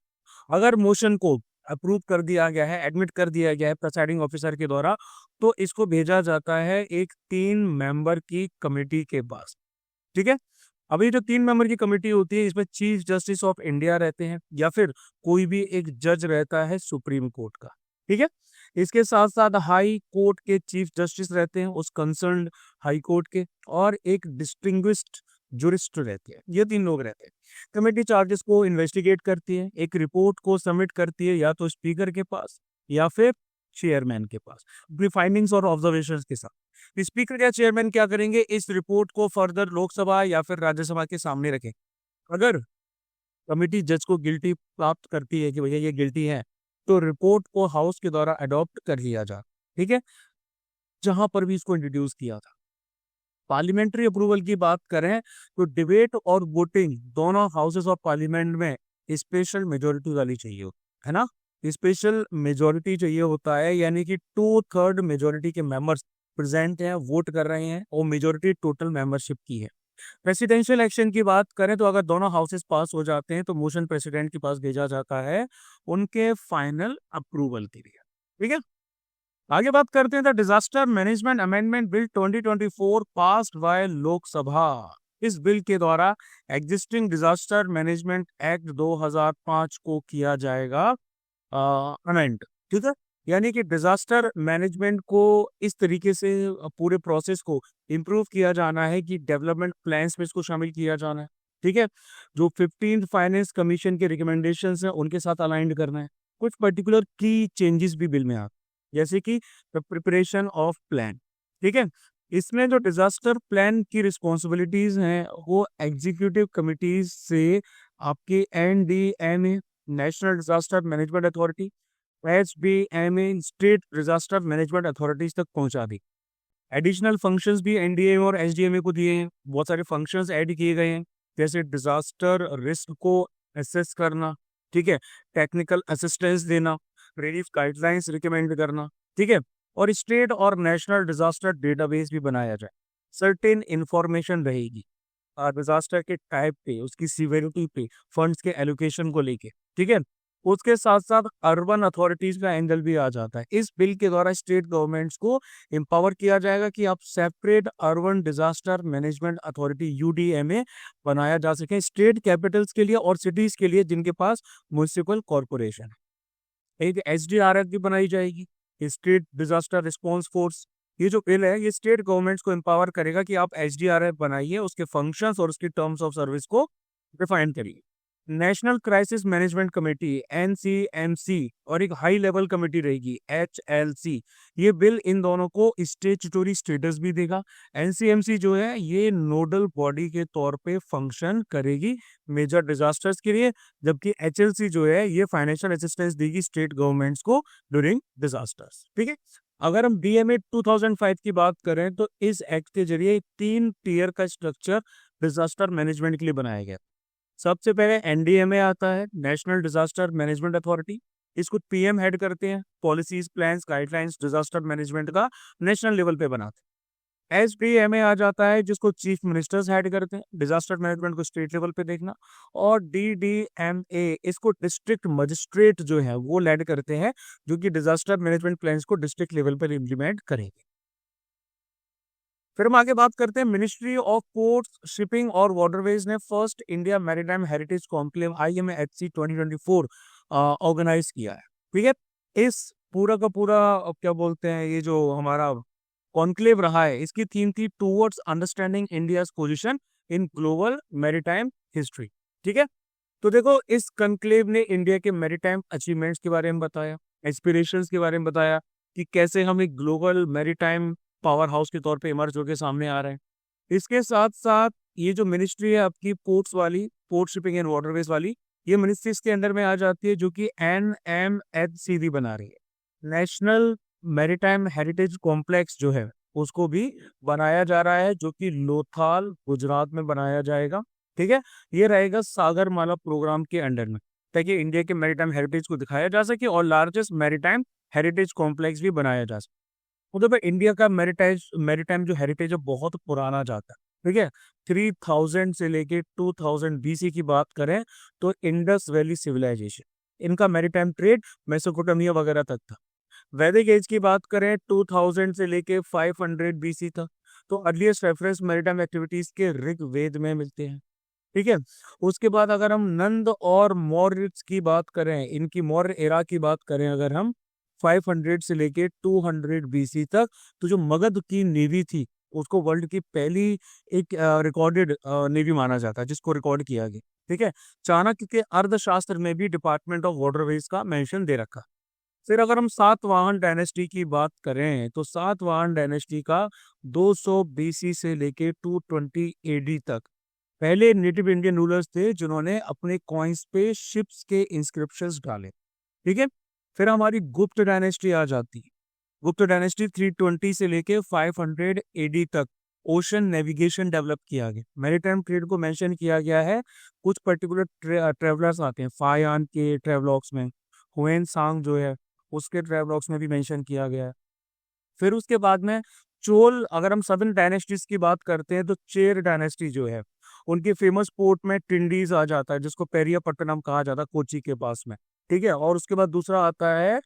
अगर मोशन को अप्रूव कर दिया गया है, एडमिट कर दिया गया है प्रिसाइडिंग ऑफिसर के द्वारा, तो इसको भेजा जाता है एक 3 मेंबर की कमेटी के पास। ठीक है, अभी जो 3 मेंबर की कमेटी होती है इसमें चीफ जस्टिस ऑफ इंडिया रहते हैं या फिर कोई भी एक जज रहता है सुप्रीम कोर्ट का। ठीक है, इसके साथ साथ हाई कोर्ट के चीफ जस्टिस रहते हैं उस कंसर्न हाई कोर्ट के, और एक डिस्टिंग्विश्ड जुरिस्ट रहते हैं। ये 3 लोग रहते हैं। कमेटी चार्जेस को इन्वेस्टिगेट करती है, एक रिपोर्ट को सबमिट करती है या तो स्पीकर के पास या फिर चेयरमैन के पास अपनी फाइंडिंग्स और ऑब्जर्वेशंस के साथ। स्पीकर या चेयरमैन क्या करेंगे, इस रिपोर्ट को फर्दर लोकसभा या फिर राज्यसभा के सामने रखें। अगर कमिटी जज को गिल्टी प्राप्त करती है कि भैया ये गिल्टी है, तो रिपोर्ट को हाउस के द्वारा अडॉप्ट कर लिया जा। ठीक है, जहां पर भी इसको इंट्रोड्यूस किया था। पार्लियामेंट्री अप्रूवल की बात करें तो डिबेट और वोटिंग दोनों हाउसेस ऑफ पार्लियामेंट में स्पेशल मेजोरिटी वाली चाहिए, है ना। स्पेशल मेजोरिटी चाहिए होता है, यानी कि 2/3 मेजोरिटी के मेंबर्स प्रेजेंट हैं, वोट कर रहे हैं, और मेजोरिटी टोटल मेंबरशिप की है। प्रेसिडेंशियल एक्शन की बात करें तो अगर दोनों हाउसेस पास हो जाते हैं तो मोशन प्रेसिडेंट के पास भेजा जाता है उनके फाइनल अप्रूवल के लिए। ठीक है, आगे बात करते हैं the disaster management amendment bill 2024 passed by Lok Sabha. इस बिल के द्वारा एग्जिस्टिंग डिजास्टर मैनेजमेंट एक्ट 2005 को किया जाएगा अमेंड। ठीक है, यानी कि डिजास्टर मैनेजमेंट को इस तरीके से पूरे प्रोसेस को इम्प्रूव किया जाना है कि डेवलपमेंट प्लान्स में इसको शामिल किया जाना है। ठीक है, जो 15th फाइनेंस कमीशन के रिकमेंडेशंस हैं उनके साथ अलाइंड करना है। कुछ पर्टिकुलर की चेंजेस भी बिल में आते हैं, जैसे कि प्रिपरेशन ऑफ प्लान। ठीक है, इसमें जो डिजास्टर प्लान की रिस्पॉन्सिबिलिटीज हैं वो एग्जीक्यूटिव कमिटीज से आपकी NDMA national disaster management authority, SBMA state disaster management authorities तक पहुंचा दी। एडिशनल फंक्शंस भी NDMA और SDMA को दिए हैं, बहुत सारे फंक्शंस ऐड किए गए हैं, जैसे डिजास्टर रिस्क को असेस करना, ठीक है, टेक्निकल असिस्टेंस देना, रिलीफ गाइडलाइंस रिकमेंड करना, ठीक है, और स्टेट और नेशनल डिजास्टर डेटाबेस भी बनाया जाए। सर्टेन इंफॉर्मेशन रहेगी डिजास्टर के टाइप पे, उसकी सिवियरिटी पे, फंड्स के एलोकेशन को लेके, ठीक है। उसके साथ साथ अर्बन अथॉरिटीज का एंगल भी आ जाता है। इस बिल के द्वारा स्टेट गवर्नमेंट्स को एम्पावर किया जाएगा कि आप separate urban disaster management authority UDMA बनाया जा सके स्टेट कैपिटल्स के लिए और सिटीज के लिए जिनके पास म्युनिसिपल कॉरपोरेशन है। एक SDRF भी बनाई जाएगी, स्टेट डिजास्टर रिस्पॉन्स फोर्स। ये जो बिल है ये स्टेट गवर्नमेंट्स को एम्पावर करेगा कि आप SDRF बनाइए, उसके फंक्शंस और उसकी टर्म्स ऑफ सर्विस को डिफाइन करिए। National crisis management committee NCMC और एक हाई लेवल कमेटी रहेगी HLC। ये बिल इन दोनों को स्टेचुटरी स्टेटस भी देगा। NCMC जो है ये नोडल बॉडी के तौर पे फंक्शन करेगी मेजर डिजास्टर्स के लिए, जबकि HLC जो है ये फाइनेंशियल असिस्टेंस देगी स्टेट गवर्नमेंट्स को ड्यूरिंग डिजास्टर्स, ठीक है। अगर हम DMA 2005 की बात करें तो इस एक्ट के जरिए 3 टीयर का स्ट्रक्चर डिजास्टर मैनेजमेंट के लिए बनाया गया। सबसे पहले NDMA आता है, नेशनल डिजास्टर मैनेजमेंट अथॉरिटी। इसको PM हेड करते हैं, policies plans guidelines disaster management का नेशनल लेवल पे बनाते हैं। SDMA आ जाता है जिसको चीफ मिनिस्टर्स हेड करते हैं, डिजास्टर मैनेजमेंट को स्टेट लेवल पे देखना। और DDMA इसको डिस्ट्रिक्ट मजिस्ट्रेट जो है वो लेड करते हैं, जो कि डिजास्टर मैनेजमेंट प्लान्स को डिस्ट्रिक्ट लेवल पर इम्प्लीमेंट करेंगे। फिर हम आगे बात करते हैं, मिनिस्ट्री ऑफ पोर्ट्स शिपिंग और वाटरवेज ने first India maritime heritage conclave IMHC 2024 organise किया है, ठीक है। इस पूरा का पूरा क्या बोलते हैं, ये जो हमारा कॉन्क्लेव रहा है इसकी थीम थी towards understanding India's position in global maritime history, ठीक है। तो देखो इस कॉन्क्लेव ने इंडिया के मैरीटाइम अचीवमेंट्स के बारे में बताया, एस्पिरेशंस के बारे में बताया कि कैसे हम एक ग्लोबल मैरीटाइम पावर हाउस के तौर पे इमर्ज होकर सामने आ रहे हैं। इसके साथ साथ ये जो मिनिस्ट्री है आपकी पोर्ट्स वाली, पोर्ट शिपिंग एंड वाटरवेज वाली, ये मिनिस्ट्री इसके अंदर में आ जाती है, जो कि NMHC बना रही है। नेशनल मैरीटाइम हेरिटेज कॉम्प्लेक्स जो है उसको भी बनाया जा रहा है, जो कि लोथाल गुजरात में बनाया जाएगा, ठीक है। ये रहेगा सागरमाला प्रोग्राम के अंडर में, ताकि इंडिया के मैरीटाइम हेरिटेज को दिखाया जा सके और लार्जेस्ट मैरीटाइम हेरिटेज कॉम्प्लेक्स भी बनाया जा सके। उधर पे इंडिया का मैरीटाइम जो हेरिटेज है बहुत पुराना जाता है, ठीक है। 3000 से लेके 2000 BC की बात करें तो इंडस वैली सिविलाइजेशन, इनका मैरीटाइम ट्रेड मेसोपोटामिया वगैरह तक था। वैदिक एज की बात करें 2000 से लेके 500 BC तक, तो अर्लीस्ट रेफरेंस मैरीटाइम एक्टिविटीज के ऋग्वेद में मिलते हैं, ठीक है। उसके बाद अगर हम नंद और मौर्य की बात करें, इनकी मौर्य एरा की बात करें अगर हम 500 से लेके 200 BC तक, तो जो मगध की नेवी थी उसको वर्ल्ड की पहली एक रिकॉर्डेड नेवी माना जाता है, जिसको रिकॉर्ड किया गया, ठीक है। चाणक्य के अर्थशास्त्र में भी डिपार्टमेंट ऑफ वाटरवेज का मेंशन दे रखा। फिर अगर हम सातवाहन डायनेस्टी की बात करें तो सातवाहन डायनेस्टी का 200 BC से लेके 220 AD तक पहले नेटिव इंडियन रूलर्स थे जिन्होंने अपने कॉइन्स पे शिप्स के इंस्क्रिप्शंस डाले, ठीक है। फिर हमारी गुप्त डायनेस्टी आ जाती है। गुप्त डायनेस्टी 320 से लेके 500 AD तक ओशन नेविगेशन डेवलप किया गया, मैरीटाइम ट्रेड को मेंशन किया गया है। कुछ पर्टिकुलर ट्रेवलर्स आते हैं, फायान के ट्रेवलॉग्स में, हुएन सांग जो है उसके ट्रेवलॉग्स में भी मेंशन किया गया है। फिर उसके बाद में चोल, अगर हम सदर्न डायनेस्टीज की बात करते हैं तो चेर डायनेस्टी जो है उनके फेमस पोर्ट में टिंडीज आ जाता है, जिसको पेरियापट्टनम कहा जाता है कोची के पास में, ठीक है। और उसके बाद दूसरा आता है,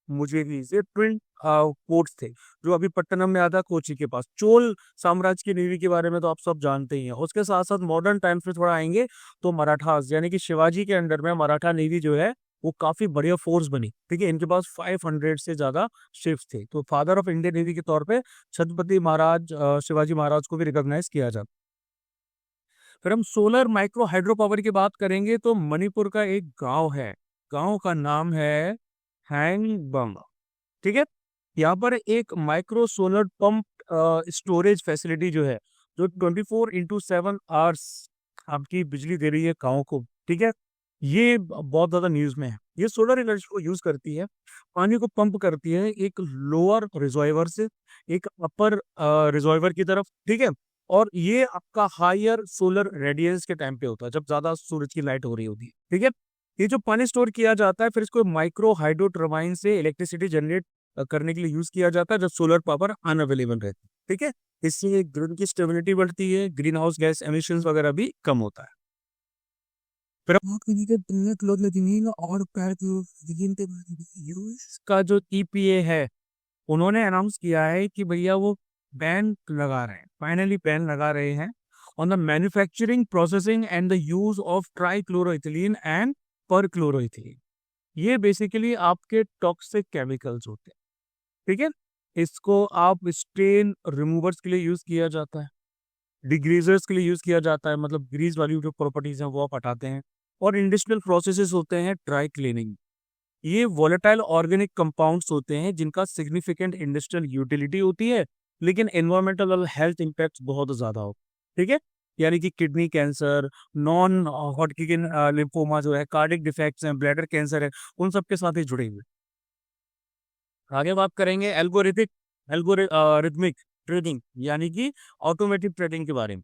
मुझे भी ये ट्विन पोर्ट्स थे जो अभी पट्टनम में आता है कोची के पास। चोल साम्राज्य की नेवी के बारे में तो आप सब जानते ही हैं। उसके साथ साथ मॉडर्न टाइम्स में थोड़ा आएंगे तो मराठास, यानी कि शिवाजी के अंडर में मराठा नेवी जो है वो काफी बढ़िया फोर्स बनी, ठीक है। इनके पास 500 से ज्यादा शिप्स थे, तो फादर ऑफ इंडियन नेवी के तौर पे छत्रपति महाराज शिवाजी महाराज को भी रिकॉग्नाइज किया जाता। फिर हम सोलर माइक्रो हाइड्रो पावर की बात करेंगे तो मणिपुर का एक गांव है, गांव का नाम है हैंगबंग, ठीक है। यहाँ पर एक micro solar pump storage facility जो है, जो 24/7 आवर्स आपकी बिजली दे रही है गाँव को, ठीक है? ये बहुत ज़्यादा न्यूज़ में है। ये सोलर एनर्जी को यूज़ करती है, पानी को पंप करती है एक लोअर रिज़र्वॉयर से एक अपर रिज़र्वॉयर की तरफ, ठीक है? और ये आपका हायर सोलर रेडियंस के टाइम पे होता है, जब ज़्यादा सूरज की लाइट हो रही होती है, ठीक है? ये जो पानी स्टोर किया जाता है, फिर इसको माइक्रो हाइड्रो टरबाइन से इलेक्ट्रिसिटी जनरेट करने के लिए यूज़ किया जाता है, जब सोलर पावर अनअवेलेबल रहती है, ठीक है? इससे ग्रिड की स्टेबिलिटी बढ़ती है, ग्रीन हाउस गैस एमिशंस वगैरह भी कम होता है। फिर का जो ईपीए है, उन्होंने अनाउंस किया है कि भैया वो बैन लगा रहे हैं, फाइनली बैन लगा रहे हैं on the manufacturing, processing and the use of trichloroethylene and perchloroethylene. ये बेसिकली आपके टॉक्सिक केमिकल्स होते हैं, ठीक है? इसको आप स्टेन रिमूवर्स के लिए यूज किया जाता है, डिग्रीजर्स के लिए यूज किया जाता है, मतलब ग्रीस वाली जो प्रॉपर्टीज हैं वो आप हटाते हैं। और इंडस्ट्रियल प्रोसेसेस होते हैं ड्राई क्लीनिंग। ये वोलेटाइल ऑर्गेनिक कंपाउंड्स होते हैं जिनका सिग्निफिकेंट इंडस्ट्रियल यूटिलिटी होती है, लेकिन एनवायरमेंटल और हेल्थ इम्पैक्ट बहुत ज्यादा हो, ठीक है? यानी कि किडनी कैंसर, नॉन हॉटकिन लिम्फोमा जो है, कार्डिक डिफेक्ट्स हैं, ब्लैडर कैंसर है, उन सब के साथ ही जुड़े हुए। आगे बात करेंगे एल्गोरिथमिक ट्रेडिंग यानी कि ऑटोमेटिक ट्रेडिंग के बारे में।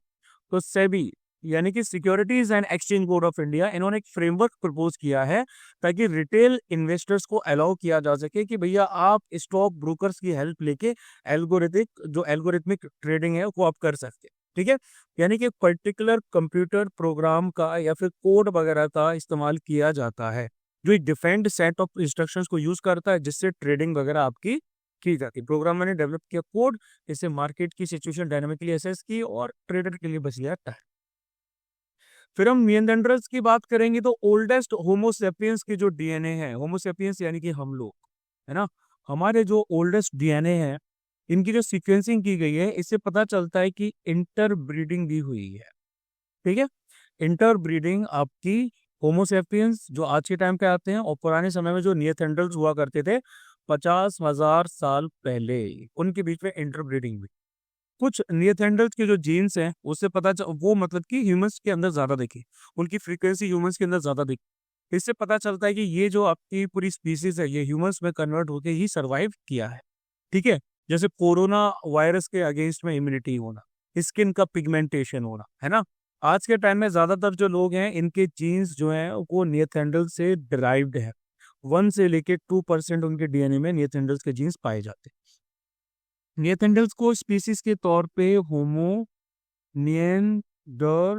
तो सेबी यानी कि securities and exchange board of India, इन्होंने एक फ्रेमवर्क प्रपोज किया है ताकि रिटेल इन्वेस्टर्स को अलाउ किया जा सके कि भैया आप स्टॉक ब्रोकर्स की हेल्प लेके एल्गोरिथमिक ट्रेडिंग है वो आप कर सकते हैं, ठीक है? यानी कि पर्टिकुलर कंप्यूटर प्रोग्राम का या फिर कोड वगैरह का इस्तेमाल किया जाता है, जो एक डिफाइंड सेट ऑफ इंस्ट्रक्शंस को यूज करता है, जिससे ट्रेडिंग वगैरह आपकी की जाती है। प्रोग्रामर ने डेवलप किया कोड, इसे मार्केट की सिचुएशन डायनामिकली असेस की और ट्रेडर के लिए बच गया टाइम। फिर हम नियंत्रणस की बात करेंगे तो ओल्डेस्ट होमोसेपियंस की जो डीएनए है, होमोसेपियंस यानी कि हम लोग, है ना? हमारे जो ओल्डेस्ट डीएनए है, इनकी जो सीक्वेंसिंग की गई है, इससे पता चलता है कि इंटर ब्रीडिंग भी हुई है, ठीक है? इंटर ब्रीडिंग आपकी होमोसेपियंस जो आज के टाइम पे आते हैं और पुराने समय में जो नियंत्रणस हुआ करते थे 50,000 साल पहले, उनके बीच में इंटर ब्रीडिंग हुई। कुछ नियंत्रणस के जो जीन्स हैं उससे वो मतलब कि ह्यूमंस के अंदर ज्यादा दिखी, उनकी फ्रीक्वेंसी ह्यूमंस के अंदर ज्यादा दिखी। इससे पता चलता है कि ये जो आपकी पूरी स्पीसीज है ये ह्यूमंस में कन्वर्ट होके ही सरवाइव किया है, ठीक है? जैसे कोरोना वायरस के अगेंस्ट में इम्यूनिटी होना, स्किन का पिगमेंटेशन होना, है ना? आज के टाइम में ज्यादातर जो लोग हैं इनके जीन्स जो हैं वो नियंत्रणल से डिराइव्ड है। 1 से लेके 2% उनके डीएनए में नियंत्रणल्स के जीन्स पाए जाते हैं। नियंत्रणल्स को स्पीसीज के तौर पे होमो निएंडरथालेंसिस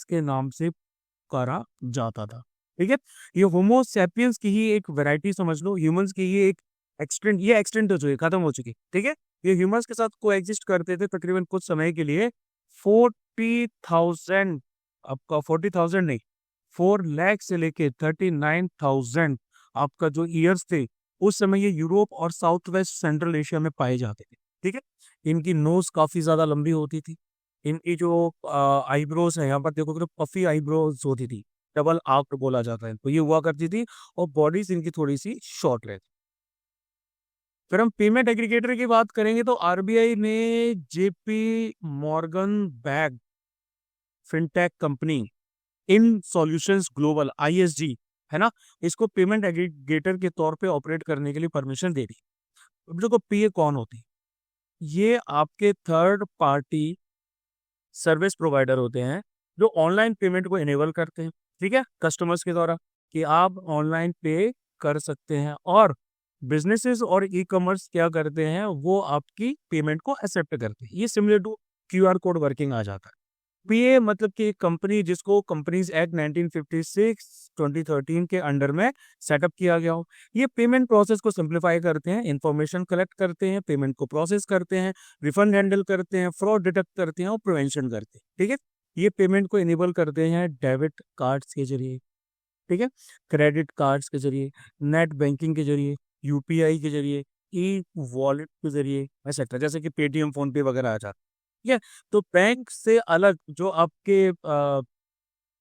के नाम से पुकारा जाता था, ठीक है? ये होमो सैपियंस की ही एक वैरायटी समझ लो, ह्यूमंस की ये एक एक्सटेंट हो चुकी, खत्म हो चुकी, ठीक है? ये ह्यूमंस के साथ कोएग्जिस्ट करते थे तकरीबन कुछ समय के लिए। 40,000, आपका 40,000 नहीं, 4 लाख से लेके 39,000 आपका जो ईयर्स थे, उस समय ये यूरोप और साउथ वेस्ट सेंट्रल एशिया में पाए जाते थे, ठीक है? इनकी नोज काफी ज्यादा लंबी होती थी। इनकी जो आईब्रोज है, यहाँ पर देखो तो पफी आईब्रोज होती थी, डबल आर्क बोला जाता है, तो ये हुआ करती थी। और बॉडीज इनकी थोड़ी सी शॉर्ट रहती। फिर हम पेमेंट एग्रीगेटर की बात करेंगे तो आरबीआई ने JP Morgan bag fintech company इन सॉल्यूशंस ग्लोबल आईएसजी, है ना, इसको पेमेंट एग्रीगेटर के तौर पे ऑपरेट करने के लिए परमिशन दे दी। अब देखो पीए कौन होती है? ये आपके थर्ड पार्टी सर्विस प्रोवाइडर होते हैं जो ऑनलाइन पेमेंट को इनेबल करते हैं, ठीक है, कस्टमर्स के द्वारा, कि आप ऑनलाइन पे कर सकते हैं। और बिजनेसेस और ई कॉमर्स क्या करते हैं, वो आपकी पेमेंट को एक्सेप्ट करते हैं। ये similar to QR code working आ जाता है। पीए मतलब कि एक कंपनी जिसको कंपनीज एक्ट 1956 2013 के अंडर में सेटअप किया गया हो। ये पेमेंट प्रोसेस को सिंप्लीफाई करते हैं, इंफॉर्मेशन कलेक्ट करते हैं, पेमेंट को प्रोसेस करते हैं, रिफंड हैंडल करते हैं, फ्रॉड डिटेक्ट करते हैं और प्रिवेंशन करते हैं, ठीक है? ये पेमेंट को इनेबल करते हैं डेबिट कार्ड्स के जरिए, ठीक है, क्रेडिट कार्ड्स के जरिए, नेट बैंकिंग के जरिए, यूपीआई के जरिए, ई वॉलेट के जरिए, ऐसा जैसे कि पेटीएम, फोन पे वगैरह आ जाता है, ठीक है? तो बैंक से अलग जो आपके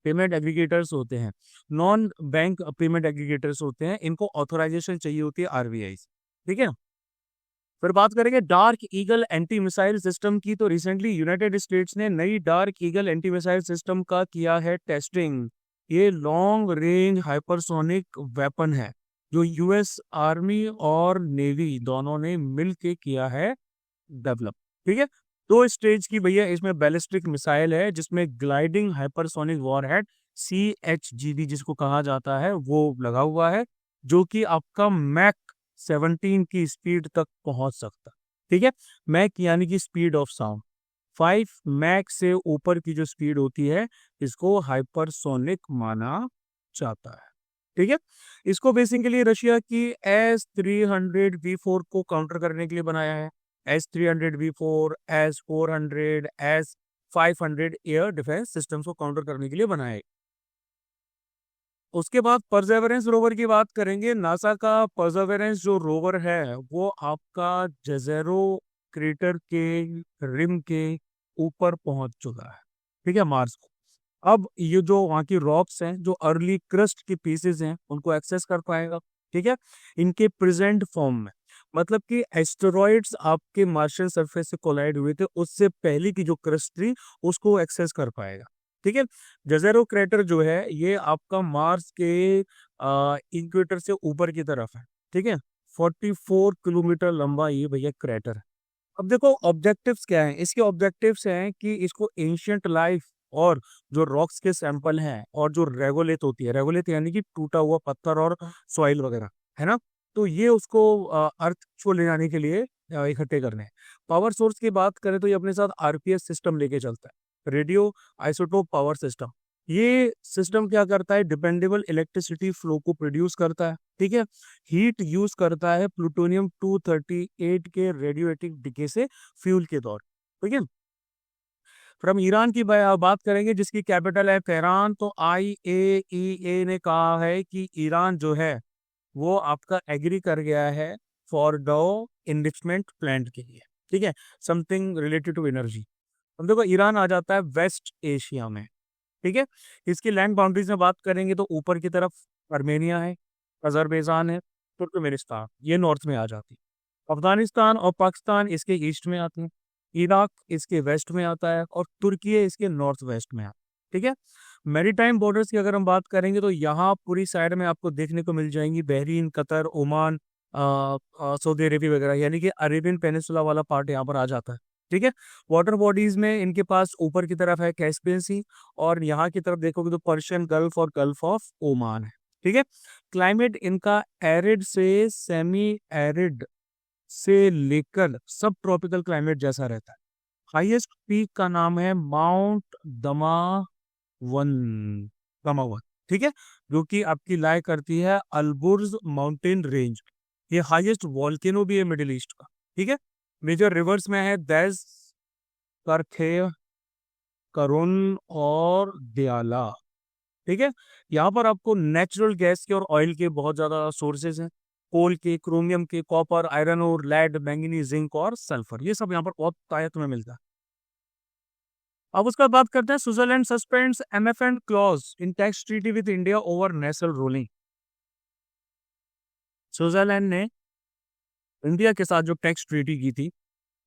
पेमेंट एग्रीगेटर्स होते हैं, नॉन बैंक पेमेंट एग्रीगेटर्स होते हैं, इनको ऑथोराइजेशन चाहिए होती है आरबीआई से, ठीक है? फिर बात करेंगे dark eagle anti missile system की। तो रिसेंटली यूनाइटेड स्टेट्स ने नई dark eagle anti missile system का किया है टेस्टिंग। ये लॉन्ग रेंज हाइपरसोनिक वेपन है जो यूएस आर्मी और नेवी दोनों ने मिल के किया है डेवलप। ठीक है, दो स्टेज की भैया इसमें बैलिस्टिक मिसाइल है जिसमें ग्लाइडिंग हाइपरसोनिक वॉरहेड CHGD जिसको कहा जाता है वो लगा हुआ है, जो कि आपका मैक 17 की स्पीड तक पहुंच सकता है। ठीक है, मैक यानी कि स्पीड ऑफ साउंड। 5 मैक से ऊपर की जो स्पीड होती है इसको हाइपरसोनिक माना जाता है। ठीक है, इसको बेसिकली रशिया की S-300V4 को काउंटर करने के लिए बनाया है। S-300V4, S-400, S-500 air defence systems को काउंटर करने के लिए बनाया है। उसके बाद परसेवरेंस रोवर की बात करेंगे। नासा का परसेवरेंस जो रोवर है वो आपका जेजेरो क्रेटर के रिम के ऊपर पहुंच चुका है। ठीक है, मार्स को। अब ये जो वहाँ की रॉक्स हैं, जो अर्ली क्रस्ट के पीसेस हैं, उनको एक्सेस कर पाएगा। ठीक है, इनके प्रेजेंट फॉर्म में, मतलब कि एस्टेरॉइड्स आपके मार्शियन सरफेस से कोलाइड हुए थे उससे पहले की जो क्रस्ट थी उसको एक्सेस कर पाएगा। ठीक है, जजेरो क्रेटर जो है ये आपका मार्स के इक्वेटर से ऊपर की तरफ है। ठीक है, 44 किलोमीटर लंबा ये भैया क्रेटर है। अब देखो ऑब्जेक्टिव्स क्या हैं इसके। ऑब्जेक्टिव्स हैं कि इसको एंशियंट लाइफ और जो रॉक्स के सैंपल हैं और जो रेगोलिथ होती है, रेगोलिथ यानी कि टूटा हुआ पत्थर और सॉइल वगैरह, है ना, तो ये उसको अर्थ को ले जाने के लिए इकट्ठे करने हैं। पावर सोर्स की बात करें तो ये अपने साथ RPS सिस्टम लेके चलता है, रेडियो आइसोटोप पावर सिस्टम। ये सिस्टम क्या करता है, डिपेंडेबल इलेक्ट्रिसिटी फ्लो को प्रोड्यूस करता है। ठीक है, हीट यूज करता है प्लूटोनियम 238 के रेडियो एक्टिव डिके से फ्यूल के तौर। ठीक है, फिर हम ईरान की बात करेंगे जिसकी कैपिटल है तेहरान। तो IAEA ने कहा है कि ईरान जो है वो आपका एग्री कर गया है फॉर द इन्रिचमेंट प्लांट के लिए। ठीक है, समथिंग रिलेटेड टू एनर्जी। अब देखो ईरान आ जाता है वेस्ट एशिया में। ठीक है, इसकी लैंड बाउंड्रीज में बात करेंगे तो ऊपर की तरफ आर्मेनिया है, अजरबैजान है, तुर्कमेनिस्तान ये नॉर्थ में आ जाती है। अफगानिस्तान और पाकिस्तान इसके ईस्ट में आते हैं, इराक इसके वेस्ट में आता है और तुर्की इसके नॉर्थ वेस्ट में आता है। ठीक है, मैरीटाइम बॉर्डर्स की अगर हम बात करेंगे तो यहाँ पूरी साइड में आपको देखने को मिल जाएंगी Bahrain, Qatar, Oman, Saudi Arabia वगैरह, यानी कि अरेबियन पेनिसुला वाला पार्ट यहाँ पर आ जाता है। ठीक है, वाटर बॉडीज में इनके पास ऊपर की तरफ है कैस्पियन सी और यहाँ की तरफ देखोगे तो पर्शियन गल्फ और गल्फ ऑफ ओमान है। ठीक है, क्लाइमेट इनका एरिड से सेमी एरिड से लेकर सब ट्रॉपिकल क्लाइमेट जैसा रहता है। हाईएस्ट पीक का नाम है माउंट दमावन, दमावन। ठीक है, जो कि आपकी लाई करती है अल्बुर्ज माउंटेन रेंज। ये हाईएस्ट वॉल्केनो भी है मिडिल ईस्ट का। ठीक है, मेजर रिवर्स में है दैज, करखे, करुण और दयाला। ठीक है, यहाँ पर आपको नेचुरल गैस के और ऑयल के बहुत ज्यादा सोर्सेज हैं, कोल के, क्रोमियम के, कॉपर, आयरन और लेड, मैंगनीज, जिंक और सल्फर, ये सब यहाँ पर बहुत तायत में मिलता है। अब उसका बात करते हैं Switzerland suspends MFN clause in tax treaty with India over national ruling. Switzerland ने इंडिया के साथ जो टैक्स ट्रीटी की थी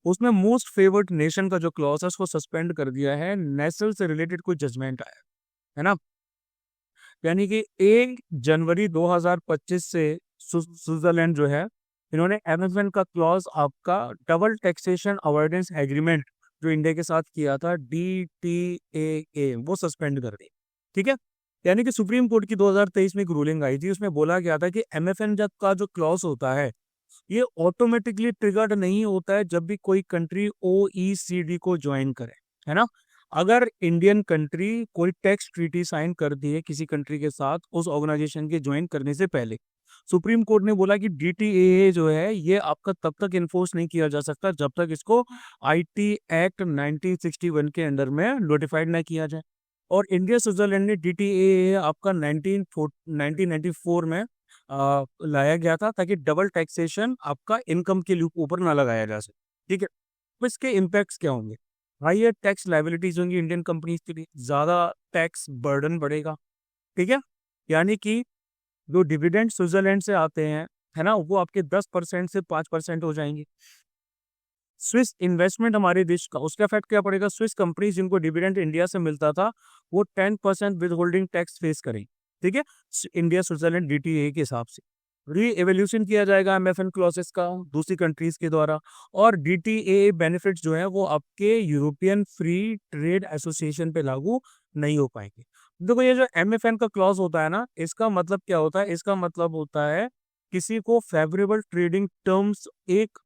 उसमें मोस्ट फेवर्ड नेशन का जो क्लॉज है उसको सस्पेंड कर दिया है, नेशनल से रिलेटेड कोई जजमेंट आया है ना। यानी कि 1 जनवरी 2025 से स्विट्जरलैंड जो है इन्होंने MFN का क्लॉज आपका डबल टैक्सेशन अवॉइडेंस एग्रीमेंट जो इंडिया के साथ किया था DTAA वो सस्पेंड कर दी। ठीक है, यानी कि सुप्रीम कोर्ट की 2023 में एक रूलिंग आई थी, उसमें बोला गया था कि MFN जब का जो क्लॉज होता है ये ऑटोमेटिकली ट्रिगर्ड नहीं होता है जब भी कोई कंट्री OECD को ज्वाइन करे, है ना। अगर इंडियन कंट्री कोई टैक्स ट्रीटी साइन करती है किसी कंट्री के साथ उस ऑर्गेनाइजेशन के ज्वाइन करने से पहले, सुप्रीम कोर्ट ने बोला कि DTAA जो है ये आपका तब तक इन्फोर्स नहीं किया जा सकता जब तक इसको IT एक्ट 1961 के अंडर में नोटिफाइड ना किया जाए। और इंडिया स्विट्जरलैंड ने DTAA आपका 1994 में लाया गया था ताकि डबल टैक्सेशन आपका इनकम के ऊपर ना लगाया जा सके। ठीक है, तो इसके इम्पैक्ट्स क्या होंगे, हाइयर टैक्स लाइबिलिटीज होंगी इंडियन कंपनीज के लिए, ज्यादा टैक्स बर्डन बढ़ेगा। ठीक है, यानी कि जो डिविडेंड स्विट्जरलैंड से आते हैं है ना, वो आपके 10% से 5% हो जाएंगे। स्विस इन्वेस्टमेंट हमारे देश का, उसका इफेक्ट क्या पड़ेगा, स्विस कंपनी जिनको डिविडेंड इंडिया से मिलता था वो 10% विद होल्डिंग टैक्स फेस करेंगे। ठीक है, इंडिया स्विट्जरलैंड डीटीए के हिसाब से री एवोल्यूशन किया जाएगा एमएफएन क्लॉसेस का दूसरी कंट्रीज के द्वारा, और डीटीए बेनिफिट्स जो है वो आपके यूरोपियन फ्री ट्रेड एसोसिएशन पे लागू नहीं हो पाएंगे। देखो ये जो एमएफएन का क्लॉज होता है ना, इसका मतलब क्या होता है, इसका मतलब होता है किसी को फेवरेबल ट्रेडिंग टर्म्स एक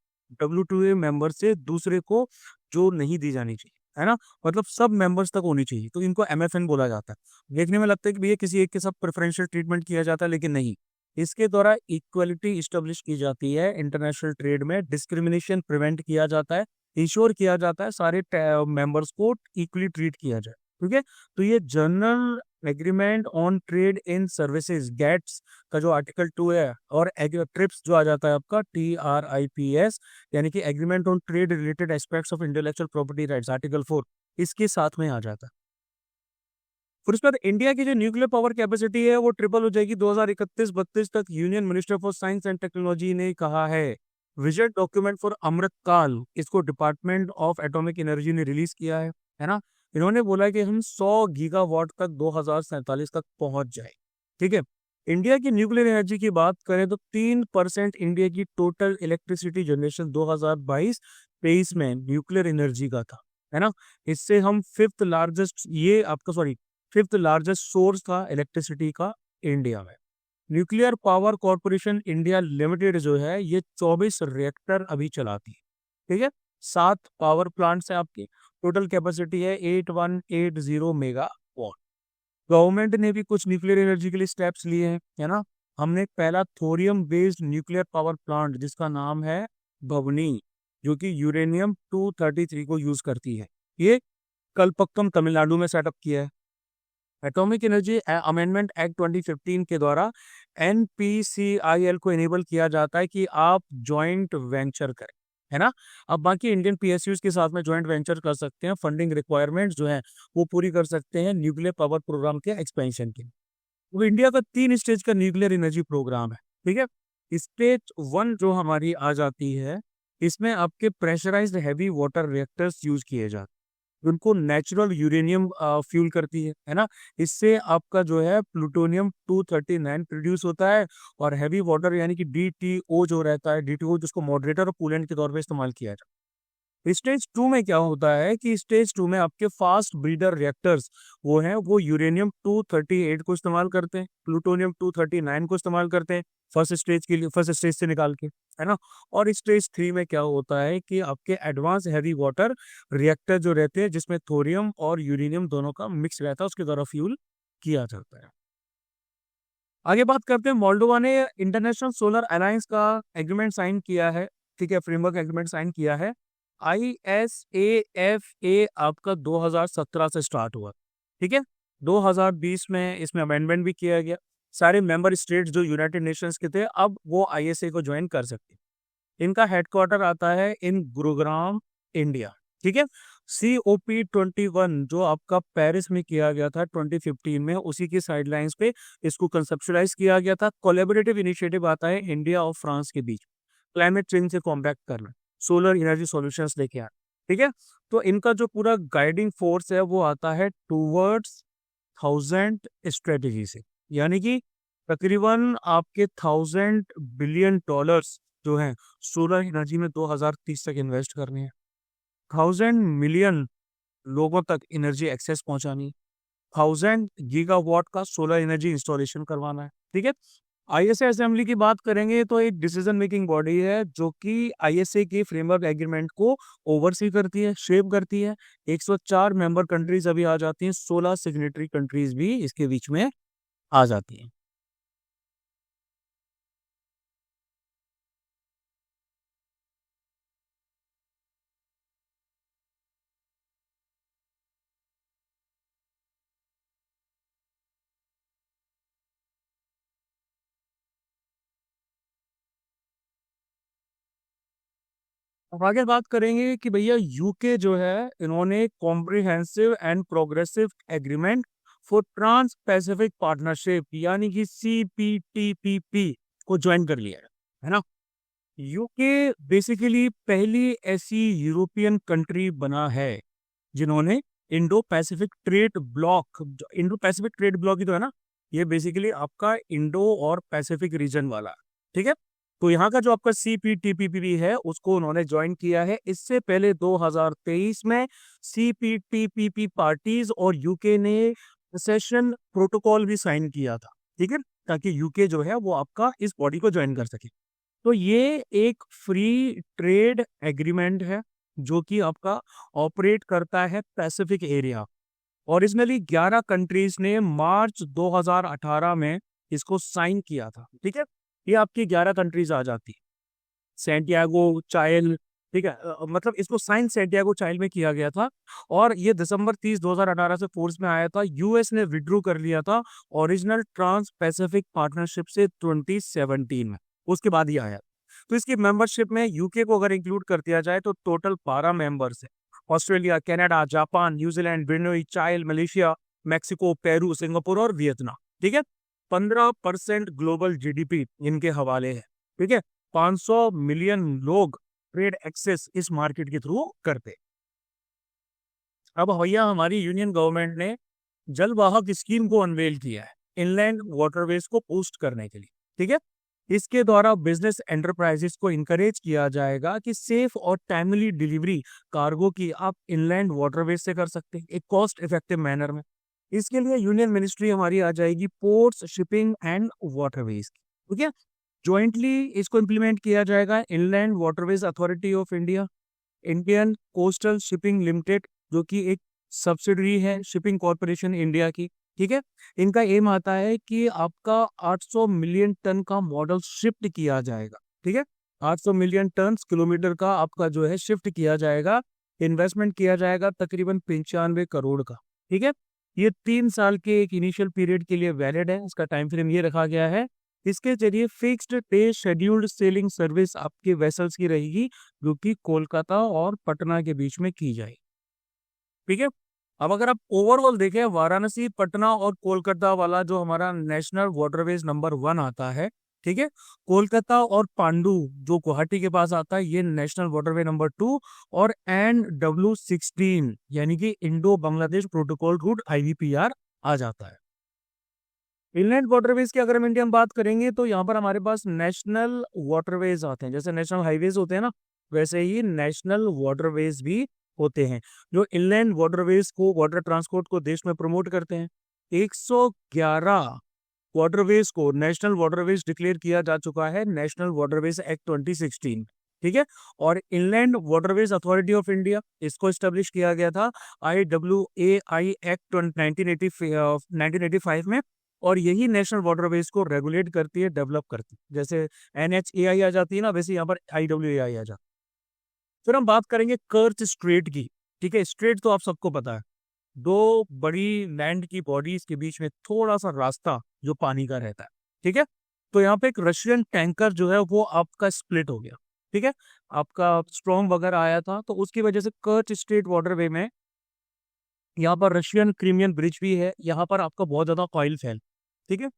WTO मेंबर से दूसरे को जो नहीं दी जानी चाहिए, है ना, मतलब सब मेंबर्स तक होनी चाहिए, तो इनको एमएफएन बोला जाता है। देखने में लगता है कि भैया किसी एक के साथ प्रेफरेंशियल ट्रीटमेंट किया जाता है, लेकिन नहीं, इसके द्वारा इक्वलिटी इस्टेब्लिश की जाती है इंटरनेशनल ट्रेड में, डिस्क्रिमिनेशन प्रिवेंट किया जाता है, इंश्योर किया जाता है सारे मेंबर्स को इक्वली ट्रीट किया जाए। ठीक है, तो ये general agreement on trade in services GATS का जो आर्टिकल 2 है, और ट्रिप्स जो आ जाता है आपका TRIPS, यानी कि agreement on trade related aspects of intellectual property rights, article 4 इसके साथ में आ जाता है। फिर उसके बाद इंडिया की जो न्यूक्लियर पावर कैपेसिटी है वो ट्रिपल हो जाएगी 2031-32 तक। Union minister for science and technology ने कहा है, विजन डॉक्यूमेंट फॉर अमृत काल, इसको डिपार्टमेंट ऑफ एटॉमिक एनर्जी ने रिलीज किया है ना। इन्होंने बोला कि हम 100 गीगावाट तक 2047 तक पहुंच जाए। ठीक है, इंडिया की न्यूक्लियर एनर्जी की बात करें तो 3% इंडिया की टोटल इलेक्ट्रिसिटी जनरेशन 2022-23 में न्यूक्लियर एनर्जी का था, है ना। इससे हम फिफ्थ लार्जेस्ट सोर्स था इलेक्ट्रिसिटी का इंडिया में। Nuclear power corporation India limited जो है ये 24 रिएक्टर अभी चलाती है। ठीक है, 7 पावर प्लांट्स है आपकी, टोटल कैपेसिटी है 8180 मेगावाट। गवर्नमेंट ने भी कुछ न्यूक्लियर एनर्जी के लिए स्टेप्स लिए हैं, है ना। हमने पहला thorium based nuclear power plant जिसका नाम है भवनी, जो कि यूरेनियम 233 को यूज करती है, ये कलपक्कम तमिलनाडु में सेटअप किया है। एटॉमिक एनर्जी अमेंडमेंट एक्ट 2015 के द्वारा NPCIL को इनेबल किया जाता है कि आप जॉइंट वेंचर करें, है ना। अब बाकी इंडियन PSUs के साथ में जॉइंट वेंचर कर सकते हैं, फंडिंग रिक्वायरमेंट्स जो है वो पूरी कर सकते हैं न्यूक्लियर पावर प्रोग्राम के एक्सपेंशन के। वो इंडिया का 3 स्टेज का न्यूक्लियर एनर्जी प्रोग्राम है। ठीक है, स्टेज 1 जो हमारी आ जाती है, इसमें आपके pressurised heavy water reactors use किए जाते हैं, उनको नेचुरल यूरेनियम फ्यूल करती है ना। इससे आपका जो है प्लूटोनियम 239 प्रोड्यूस होता है, और हैवी वाटर यानी कि DTO जो रहता है, DTO जिसको मॉडरेटर और कूलेंट के तौर पे इस्तेमाल किया जाता है। स्टेज 2 में क्या होता है कि स्टेज 2 में आपके फास्ट ब्रीडर रिएक्टर्स वो हैं, वो यूरेनियम 238 को इस्तेमाल करते हैं, प्लूटोनियम 239 को इस्तेमाल करते हैं फर्स्ट स्टेज के लिए, फर्स्ट स्टेज से निकाल के, है ना। और स्टेज 3 में क्या होता है कि आपके एडवांस हैवी वाटर रिएक्टर जो रहते हैं जिसमें थोरियम और यूरेनियम दोनों का मिक्स रहता है, उसके द्वारा फ्यूल किया जाता है। आगे बात करते हैं, मोल्डोवा ने इंटरनेशनल सोलर अलायंस का एग्रीमेंट साइन किया है। ठीक है, फ्रेमवर्क एग्रीमेंट साइन किया है। ISAFA आपका 2017 से स्टार्ट हुआ। ठीक है, 2020 में इसमें अमेंडमेंट भी किया गया। सारे मेंबर स्टेट्स जो यूनाइटेड नेशंस के थे अब वो ISA को ज्वाइन कर सकते हैं। इनका हेडक्वार्टर आता है इन गुरुग्राम, इंडिया। ठीक है, COP21 जो आपका पेरिस में किया गया था 2015 में, उसी की साइडलाइंस पे इसको कंसेप्चुलाइज किया गया था। कोलैबोरेटिव इनिशिएटिव आता है इंडिया और फ्रांस के बीच, क्लाइमेट चेंज से कॉम्बैट करना, सोलर एनर्जी सॉल्यूशंस लेके आना। ठीक है, तो इनका जो पूरा गाइडिंग फोर्स है वो आता है टूवर्ड्स 1000 स्ट्रेटेजी से, यानी कि तकरीबन आपके $1000 बिलियन जो है सोलर एनर्जी में 2030 तक इन्वेस्ट करने हैं, 1000 मिलियन लोगों तक एनर्जी एक्सेस पहुंचानी है, 1000 गीगावाट का सोलर एनर्जी इंस्टॉलेशन करवाना है। ठीक है, ISA असेंबली की बात करेंगे तो एक डिसीजन मेकिंग बॉडी है जो कि ISA के फ्रेमवर्क एग्रीमेंट को ओवरसी करती है, शेप करती है। 104 मेंबर कंट्रीज अभी आ जाती हैं, 16 सिग्नेटरी कंट्रीज भी इसके बीच में आ जाती हैं। अब आगे बात करेंगे कि भैया UK जो है इन्होंने comprehensive and progressive agreement for trans pacific partnership यानी कि CPTPP को ज्वाइन कर लिया है। है ना। यूके बेसिकली पहली ऐसी यूरोपियन कंट्री बना है जिन्होंने Indo Pacific trade bloc, Indo Pacific trade bloc ही तो है ना, ये बेसिकली आपका इंडो और पैसिफिक रीजन वाला, ठीक है। तो यहाँ का जो आपका सीपीटीपीपी है उसको उन्होंने ज्वाइन किया है। इससे पहले 2023 में सीपीटीपीपी पार्टीज और यूके ने सेशन प्रोटोकॉल भी साइन किया था, ठीक है, ताकि यूके जो है वो आपका इस बॉडी को ज्वाइन कर सके। तो ये एक फ्री ट्रेड एग्रीमेंट है जो कि आपका ऑपरेट करता है पैसिफिक एरिया। ओरिजिनली 11 कंट्रीज ने मार्च 2018 में इसको साइन किया था, ठीक है। ये आपकी 11 कंट्रीज आ जाती, सैंटियागो चाइल, ठीक है। मतलब इसको साइन सैंटियागो चाइल में किया गया था और ये दिसंबर 30 2018 से फोर्स में आया था। यूएस ने विड्रू कर लिया था ओरिजिनल ट्रांस पैसिफिक पार्टनरशिप से 2017 में, उसके बाद ही आया। तो इसकी मेंबरशिप में यूके को अगर इंक्लूड कर दिया जाए तो टोटल 12 मेंबर्स है। Australia, Canada, Japan, New Zealand, Brunei, चाइल, मलेशिया, मेक्सिको, पेरू, सिंगापुर और वियतनाम, ठीक है। 15% ग्लोबल जीडीपी इनके हवाले है, ठीक है। 500 मिलियन लोग ट्रेड एक्सेस इस मार्केट के थ्रू करते। अब भैया हमारी यूनियन गवर्नमेंट ने जलवाहक स्कीम को अनवेल किया है इनलैंड वाटरवेज को बूस्ट करने के लिए, ठीक है। इसके द्वारा बिजनेस एंटरप्राइजेस को इनकरेज किया जाएगा कि सेफ और टाइमली डिलीवरी कार्गो की आप इनलैंड वाटरवेज से कर सकते हैं एक कॉस्ट इफेक्टिव मैनर में। इसके लिए यूनियन मिनिस्ट्री हमारी आ जाएगी पोर्ट्स, शिपिंग एंड वाटरवेज की, ठीक है। ज्वाइंटली इसको इम्प्लीमेंट किया जाएगा inland waterways authority of India, Indian coastal shipping limited, जो कि एक सब्सिडरी है शिपिंग कॉरपोरेशन इंडिया की, ठीक है। इनका एम आता है कि आपका 800 मिलियन टन का मॉडल शिफ्ट किया जाएगा, ठीक है। 800 मिलियन टन किलोमीटर का आपका जो है शिफ्ट किया जाएगा, इन्वेस्टमेंट किया जाएगा तकरीबन 95 करोड़ का, ठीक है। ये 3 साल के एक इनिशियल पीरियड के लिए वैलिड है, इसका टाइम फ्रेम ये रखा गया है। इसके जरिए fixed day scheduled selling service आपके वेसल्स की रहेगी जो कि कोलकाता और पटना के बीच में की जाएगी, ठीक है। अब अगर आप ओवरऑल देखें वाराणसी, पटना और कोलकाता वाला जो हमारा नेशनल वाटरवेज नंबर 1 आता है, ठीक है। कोलकाता और पांडु जो गुवाहाटी के पास आता है ये नेशनल वाटरवे नंबर 2 और NW16 यानी कि Indo Bangladesh protocol root IVPR आ जाता है। इनलैंड वाटरवेज की अगर हम इंडिया में बात करेंगे तो यहाँ पर हमारे पास नेशनल वाटरवेज आते हैं, जैसे नेशनल हाईवेज होते हैं ना, वैसे ही नेशनल वाटरवेज भी होते हैं जो इनलैंड वाटरवेज को, वाटर ट्रांसपोर्ट को देश में प्रमोट करते हैं। 111 वाटरवेज को नेशनल वाटरवेज डिक्लेयर किया जा चुका है नेशनल वाटरवेज एक्ट 2016, ठीक है। और inland waterways authority of India इसको स्टेब्लिश किया गया था IWAI एक्ट 1985 में, और यही नेशनल वाटरवेज को रेगुलेट करती है, डेवलप करती है। जैसे NHAI आ जाती है ना, वैसे यहाँ पर IWAI आ जाती है। फिर हम बात करेंगे कर्च स्ट्रेट की, ठीक है। स्ट्रेट तो आप सबको पता है, दो बड़ी लैंड की बॉडीज के बीच में थोड़ा सा रास्ता जो पानी का रहता है, ठीक है। तो यहाँ पे एक रशियन टैंकर जो है वो आपका स्प्लिट हो गया, ठीक है। आपका स्ट्रॉम वगैरह आया था तो उसकी वजह से कर्च स्ट्रेट वाटरवे में यहाँ पर रशियन क्रीमियन ब्रिज भी है, यहाँ पर आपका बहुत ज्यादा ऑयल फैल, ठीक है।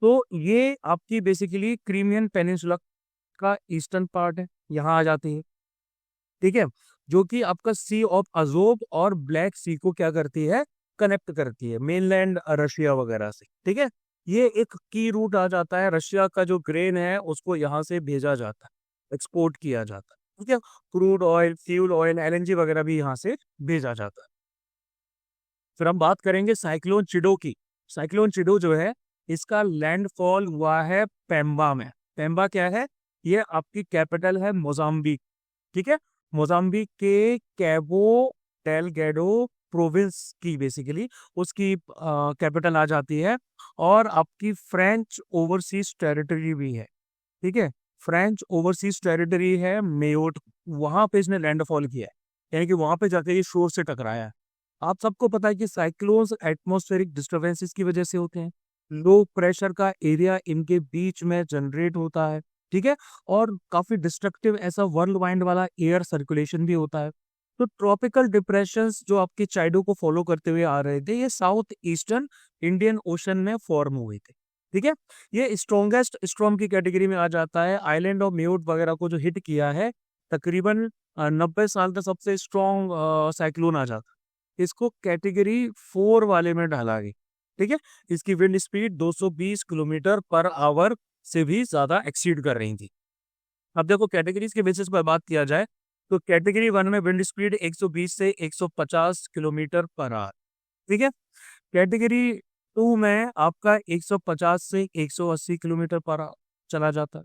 तो ये आपकी बेसिकली क्रीमियन पेनिनसुला का ईस्टर्न पार्ट है, यहाँ आ जाती है, ठीक है। जो कि आपका सी ऑफ अजोब और ब्लैक सी को क्या करती है, कनेक्ट करती है मेनलैंड रशिया वगैरह से, ठीक है। ये एक की रूट आ जाता है, रशिया का जो ग्रेन है उसको यहाँ से भेजा जाता है, एक्सपोर्ट किया जाता है, ठीक है। Crude oil, fuel oil, LNG वगैरह भी यहाँ से भेजा जाता है। फिर हम बात करेंगे साइक्लोन चिडो की। साइक्लोन चिडो जो है इसका लैंडफॉल हुआ है पेम्बा में। पेम्बा क्या है, ये आपकी कैपिटल है मोजाम्बिक, ठीक है। मोजाम्बिक के कैबो डेलगेडो प्रोविंस की बेसिकली उसकी कैपिटल आ जाती है, और आपकी फ्रेंच ओवरसीज टेरिटरी भी है, ठीक है। फ्रेंच ओवरसीज टेरिटरी है मेयोट, वहां पे इसने लैंडफॉल किया है, यानी कि वहां पे जाके ये शोर से टकराया है। आप सबको पता है कि साइक्लोन्स एटमॉस्फेरिक डिस्टरबेंसेस की वजह से होते हैं, लो प्रेशर का एरिया इनके बीच में जनरेट होता है, ठीक है। और काफी डिस्ट्रक्टिव ऐसा वर्ल्ड वाइड वाला एयर सर्कुलेशन भी होता है। तो ट्रॉपिकल डिप्रेशंस जो आपके चाइडो को फॉलो करते हुए आ रहे थे, ये साउथ ईस्टर्न इंडियन ओशन में फॉर्म हुए थे, ठीक है। ये स्ट्रॉन्गेस्ट स्टॉर्म की कैटेगरी में आ जाता है। आइलैंड ऑफ म्यूट वगैरह को जो हिट किया है, तकरीबन 90 साल का सबसे स्ट्रॉन्ग साइक्लोन आ जाता है। इसको कैटेगरी 4 वाले में डाला गया। ठीक है। इसकी wind speed 220 kilometre per hour से भी ज्यादा एक्सीड कर रही थी। अब देखो कैटेगरीज के बेसिस पर बात किया जाए तो कैटेगरी 1 में विंड स्पीड 120 से 150 किलोमीटर पर आवर। ठीक है। कैटेगरी 2 में आपका 150 से 180 किलोमीटर पर आवर चला जाता है।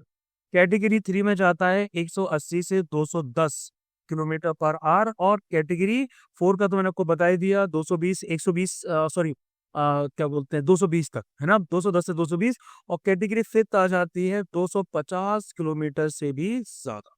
कैटेगरी 3 में जाता है 180 से 210 किलोमीटर पर आवर। और कैटेगरी 4 का तो मैंने आपको बता ही दिया, 220 120 सॉरी क्या बोलते हैं 220 तक, है ना, 210 से 220। और कैटेगरी 5 आ जाती है 250 किलोमीटर से भी ज्यादा।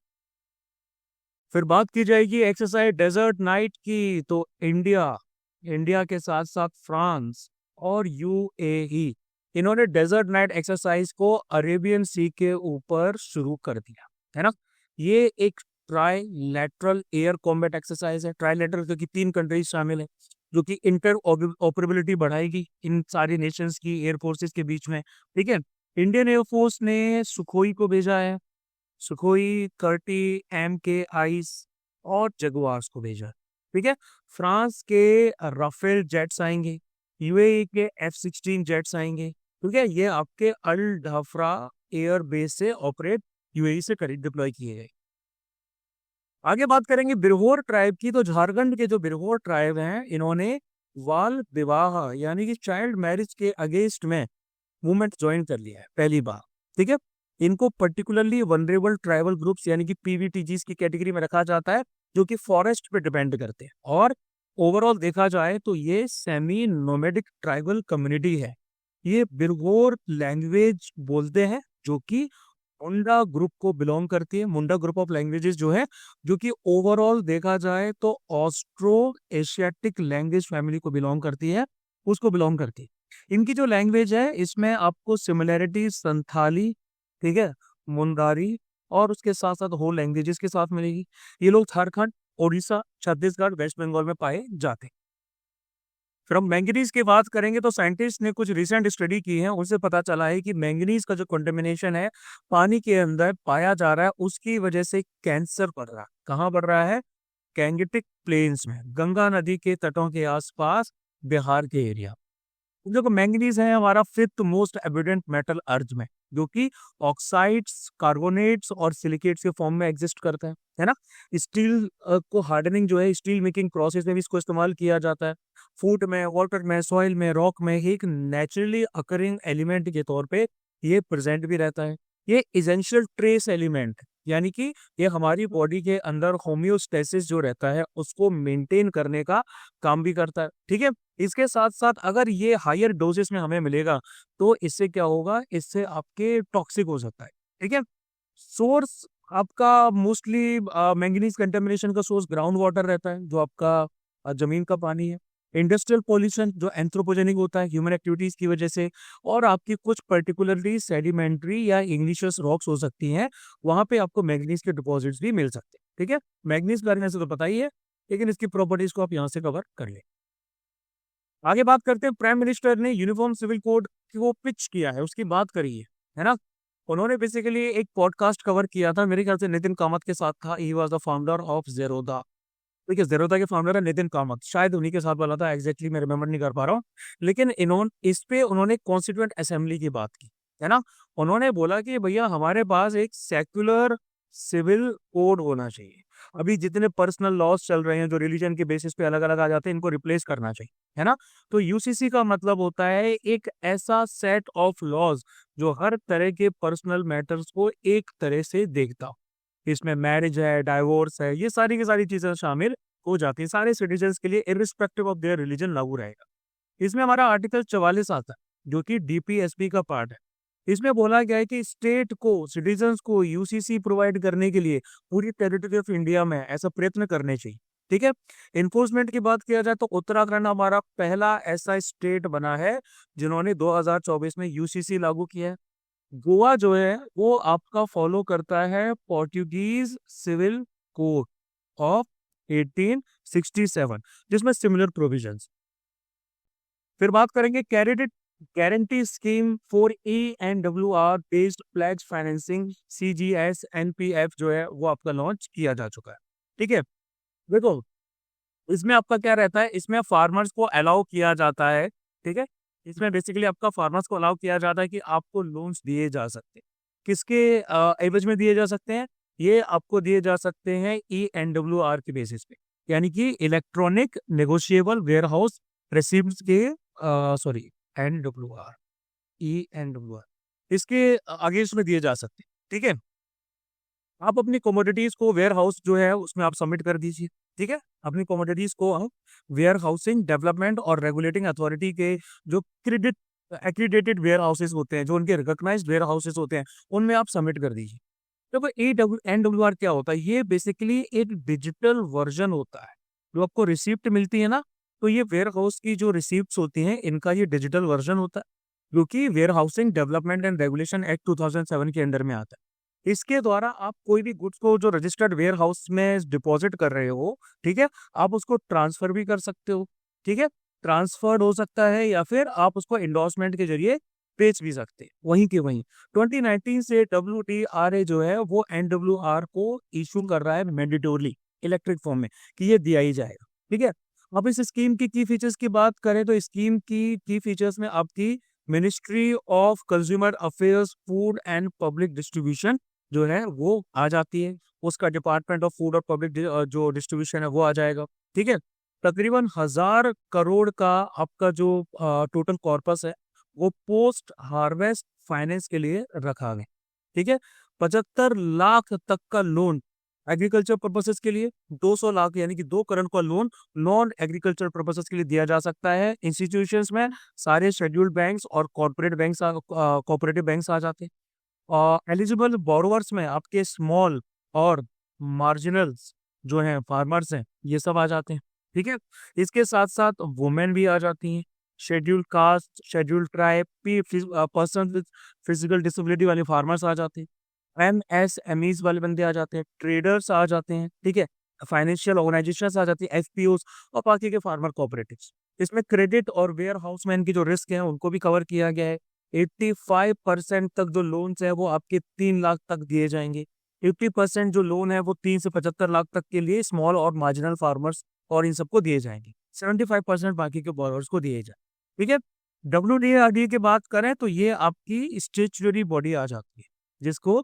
फिर बात की जाएगी एक्सरसाइज डेजर्ट नाइट की, तो इंडिया इंडिया के साथ साथ फ्रांस और यूएई, इन्होंने डेजर्ट नाइट एक्सरसाइज को अरेबियन सी के ऊपर शुरू कर दिया, है ना। ये एक ट्राइलेटरल एयर कॉम्बैट एक्सरसाइज है। ट्राइलेटरल क्योंकि 3 कंट्रीज शामिल है, जो कि इंटर ऑपरेबिलिटी बढ़ाएगी इन सारी नेशंस की एयर फोर्सेस के बीच में। ठीक है। इंडियन एयरफोर्स ने सुखोई को भेजा है, सुखोई 30 MKIs और जगुआर्स को भेजा। ठीक है। फ्रांस के राफेल जेट्स आएंगे, यूएई के F-16 जेट्स आएंगे। ठीक है। ये आपके अल ढाफरा एयर बेस से ऑपरेट यूएई से करीब डिप्लॉय किए गए। आगे बात करेंगे बिरहोर ट्राइब की, तो झारखंड के जो बिरहोर ट्राइब हैं, इन्होंने बाल विवाह यानी कि चाइल्ड मैरिज के अगेंस्ट में मूवमेंट ज्वाइन कर लिया है पहली बार। ठीक है। इनको पर्टिकुलरली वनरेबल ट्राइबल ग्रुप्स यानी कि पीवीटीजीज की कैटेगरी में रखा जाता है, जो कि फॉरेस्ट पे डिपेंड करते हैं। और ओवरऑल देखा जाए तो ये सेमी नोमेडिक ट्राइबल कम्युनिटी है। ये बिरगोर लैंग्वेज बोलते हैं, जो कि मुंडा ग्रुप को बिलोंग करती है। मुंडा ग्रुप ऑफ लैंग्वेजेस जो है, जो कि ओवरऑल देखा जाए तो ऑस्ट्रो एशियाटिक लैंग्वेज फैमिली को बिलोंग करती है, उसको बिलोंग करती है। इनकी जो लैंग्वेज है, इसमें आपको सिमिलैरिटी संथाली, ठीक है, मुंडारी और उसके साथ साथ हो लैंग्वेजेस के साथ मिलेगी। ये लोग झारखंड, उड़ीसा, छत्तीसगढ़, वेस्ट बंगाल में पाए जाते हैं। फिर हम मैंगनीज की बात करेंगे तो साइंटिस्ट ने कुछ रिसेंट स्टडी की है, उनसे पता चला है कि मैंगनीज का जो कंटेमिनेशन है पानी के अंदर पाया जा रहा है, उसकी वजह से कैंसर बढ़ रहा है। कहाँ बढ़ रहा है? गैंगेटिक प्लेन्स में, गंगा नदी के तटों के आसपास, बिहार के एरिया। देखो मैंगनीज है हमारा 5th मोस्ट एबिडेंट मेटल अर्थ में, जो कि ऑक्साइड्स, कार्बोनेट्स और सिलिकेट्स के फॉर्म में एग्जिस्ट करता है ना। स्टील को हार्डनिंग जो है, स्टील मेकिंग प्रोसेस में भी इसको इस्तेमाल किया जाता है। फूड में, वाटर में, सॉइल में, रॉक में एक नेचुरली अकरिंग एलिमेंट के तौर पे ये प्रेजेंट भी रहता है। ये इसेंशियल ट्रेस एलिमेंट, यानी कि ये हमारी बॉडी के अंदर होम्योस्टेसिस जो रहता है उसको मेंटेन करने का काम भी करता है। ठीक है। इसके साथ साथ अगर ये हायर डोजेस में हमें मिलेगा तो इससे क्या होगा, इससे आपके टॉक्सिक हो सकता है। ठीक है। सोर्स आपका मोस्टली मैंगनीज कंटेमिनेशन का सोर्स ग्राउंड वाटर रहता है, जो आपका जमीन का पानी है। इंडस्ट्रियल पॉल्यूशन जो एंथ्रोपोजेनिक होता है ह्यूमन एक्टिविटीज की वजह से, और आपकी कुछ पर्टिकुलरली सेडिमेंट्री या इग्निशियस रॉक्स हो सकती हैं, वहां पे आपको मैंगनीज के डिपॉजिट्स भी मिल सकते हैं। ठीक है। मैंगनीज करने से तो पता ही है, लेकिन इसकी प्रॉपर्टीज को आप यहाँ से कवर कर ले। आगे बात करते हैं, प्राइम मिनिस्टर ने यूनिफॉर्म सिविल कोड को पिच किया है, उसकी बात करी है ना। उन्होंने बेसिकली एक पॉडकास्ट कवर किया था, मेरे ख्याल से नितिन कामत के साथ था। He was the founder of Zerodha. देखिए जेरोदा के फाउंडर है नितिन कामत, शायद उन्हीं के साथ वाला था, एग्जैक्टली मैं रिमेम्बर नहीं कर पा रहा हूँ। लेकिन उन्होंने कॉन्स्टिट्यूएंट असेंबली की बात की, है ना। उन्होंने बोला कि भैया हमारे पास एक सेक्युलर सिविल कोड होना चाहिए। अभी जितने पर्सनल लॉज चल रहे हैं जो रिलीजन के बेसिस पे अलग अलग आ जाते हैं, इनको रिप्लेस करना चाहिए, है ना। तो यूसीसी का मतलब होता है एक ऐसा सेट ऑफ लॉज जो हर तरह के पर्सनल मैटर्स को एक तरह से देखता हो। इसमें मैरिज है, डाइवोर्स है, ये सारी की सारी चीजें शामिल हो जाती है, सारे सिटीजन के लिए इरिस्पेक्टिव ऑफ देयर रिलीजन लागू रहेगा। इसमें हमारा आर्टिकल 44 आता है, जो कि डीपीएसपी का पार्ट है। इसमें बोला गया है कि स्टेट को, सिटीजन्स को यूसीसी प्रोवाइड करने के लिए पूरी टेरिटरी ऑफ इंडिया में ऐसा प्रयत्न करने चाहिए। ठीक है। इन्फोर्समेंट की बात किया जाए तो उत्तराखंड हमारा पहला ऐसा स्टेट बना है जिन्होंने 2024 में यूसीसी लागू किया है। गोवा जो है वो आपका फॉलो करता है पोर्टुगीज सिविल कोड ऑफ 1867, जिसमें सिमिलर प्रोविजंस। फिर बात करेंगे credit guarantee scheme for ENWR based flex financing CGS NPF जो है वो आपका लॉन्च किया जा चुका है। ठीक है, देखो इसमें आपका क्या रहता है, इसमें फार्मर्स को अलाउ किया जाता है। ठीक है, इसमें बेसिकली आपका फार्मर्स को अलाउ किया जाता है कि आपको लोन्स दिए जा सकते हैं। किसके एवज में दिए जा सकते हैं? ये आपको दिए जा सकते हैं ENWR के बेसिस पे, यानी कि electronic negotiable warehouse receipt के, सॉरी, NWR, ENWR इसके आगे इसमें दिए जा सकते हैं। ठीक है, आप अपनी कमोडिटीज को वेयर हाउस जो है उसमें आप सबमिट कर दीजिए। ठीक है, अपनी कमोडिटीज को आप वेयर हाउसिंग डेवलपमेंट और रेगुलेटिंग अथॉरिटी के जो क्रेडिट एक्रीडेटेड वेयर हाउसेस होते हैं, जो उनके रिकॉग्नाइज्ड वेयर हाउसेस होते हैं, उनमें आप सबमिट कर दीजिए। तो ENWR क्या होता है? ये बेसिकली एक डिजिटल वर्जन होता है। जो आपको रिसिप्ट मिलती है ना, तो ये वेयर हाउस की जो रिसिप्ट होती हैं, इनका ये डिजिटल वर्जन होता है, जो कि warehousing development and regulation act 2007 के अंडर में आता है। इसके द्वारा आप कोई भी गुड्स को जो रजिस्टर्ड वेयर हाउस में डिपॉजिट कर रहे हो, ठीक है, आप उसको ट्रांसफर भी कर सकते हो। ठीक है, ट्रांसफर्ड हो सकता है या फिर आप उसको इंडोर्समेंट के जरिए बेच भी सकते हैं वहीं के वहीं। 2019 से WTRA जो है वो NWR को इशू कर रहा है मैंडेटोरली इलेक्ट्रिक फॉर्म में, कि ये दिया ही जाएगा। ठीक है, अब इस स्कीम की फीचर्स की बात करें तो स्कीम की फीचर्स में आपकी ministry of consumer affairs, food and public distribution जो है वो आ जाती है। उसका डिपार्टमेंट ऑफ फूड और पब्लिक जो डिस्ट्रीब्यूशन है वो आ जाएगा। ठीक है, तकरीबन 1000 करोड़ का आपका जो टोटल कॉर्पस है वो पोस्ट हार्वेस्ट फाइनेंस के लिए रखा गया। ठीक है, 75 लाख तक का लोन एग्रीकल्चर पर्पसेस के लिए, 200 लाख यानी कि 2 करोड़ का लोन नॉन एग्रीकल्चर पर्पसेस के लिए दिया जा सकता है। इंस्टीट्यूशंस में सारे शेड्यूल्ड बैंक्स और कोऑपरेटिव बैंक्स आ जाते हैं। एलिजिबल बोरोवर्स में आपके स्मॉल और मार्जिनल्स जो हैं, फार्मर्स हैं, ये सब आ जाते हैं। ठीक है, इसके साथ साथ वुमेन भी आ जाती हैं, scheduled caste, scheduled tribe, person with physical disability वाले फार्मर्स आ जाते हैं, MSMEs वाले बंदे आ जाते हैं, ट्रेडर्स आ जाते हैं। ठीक है, फाइनेंशियल ऑर्गेनाइजेशन आ जाती है, FPOs, और बाकी के फार्मर कोऑपरेटिव्स। इसमें क्रेडिट और वेयर हाउसमैन की जो रिस्क है उनको भी कवर किया गया है। 85% तक जो लोन्स है वो आपके 3 लाख तक दिए जाएंगे। 80% जो लोन है वो 3 से 75 लाख तक के लिए स्मॉल और मार्जिनल फार्मर्स और इन सबको दिए जाएंगे। 75% बाकी के बोरोवर्स को दिए जाए। ठीक है, WDRD की बात करें तो ये आपकी स्टेचुटरी बॉडी आ जाती है, जिसको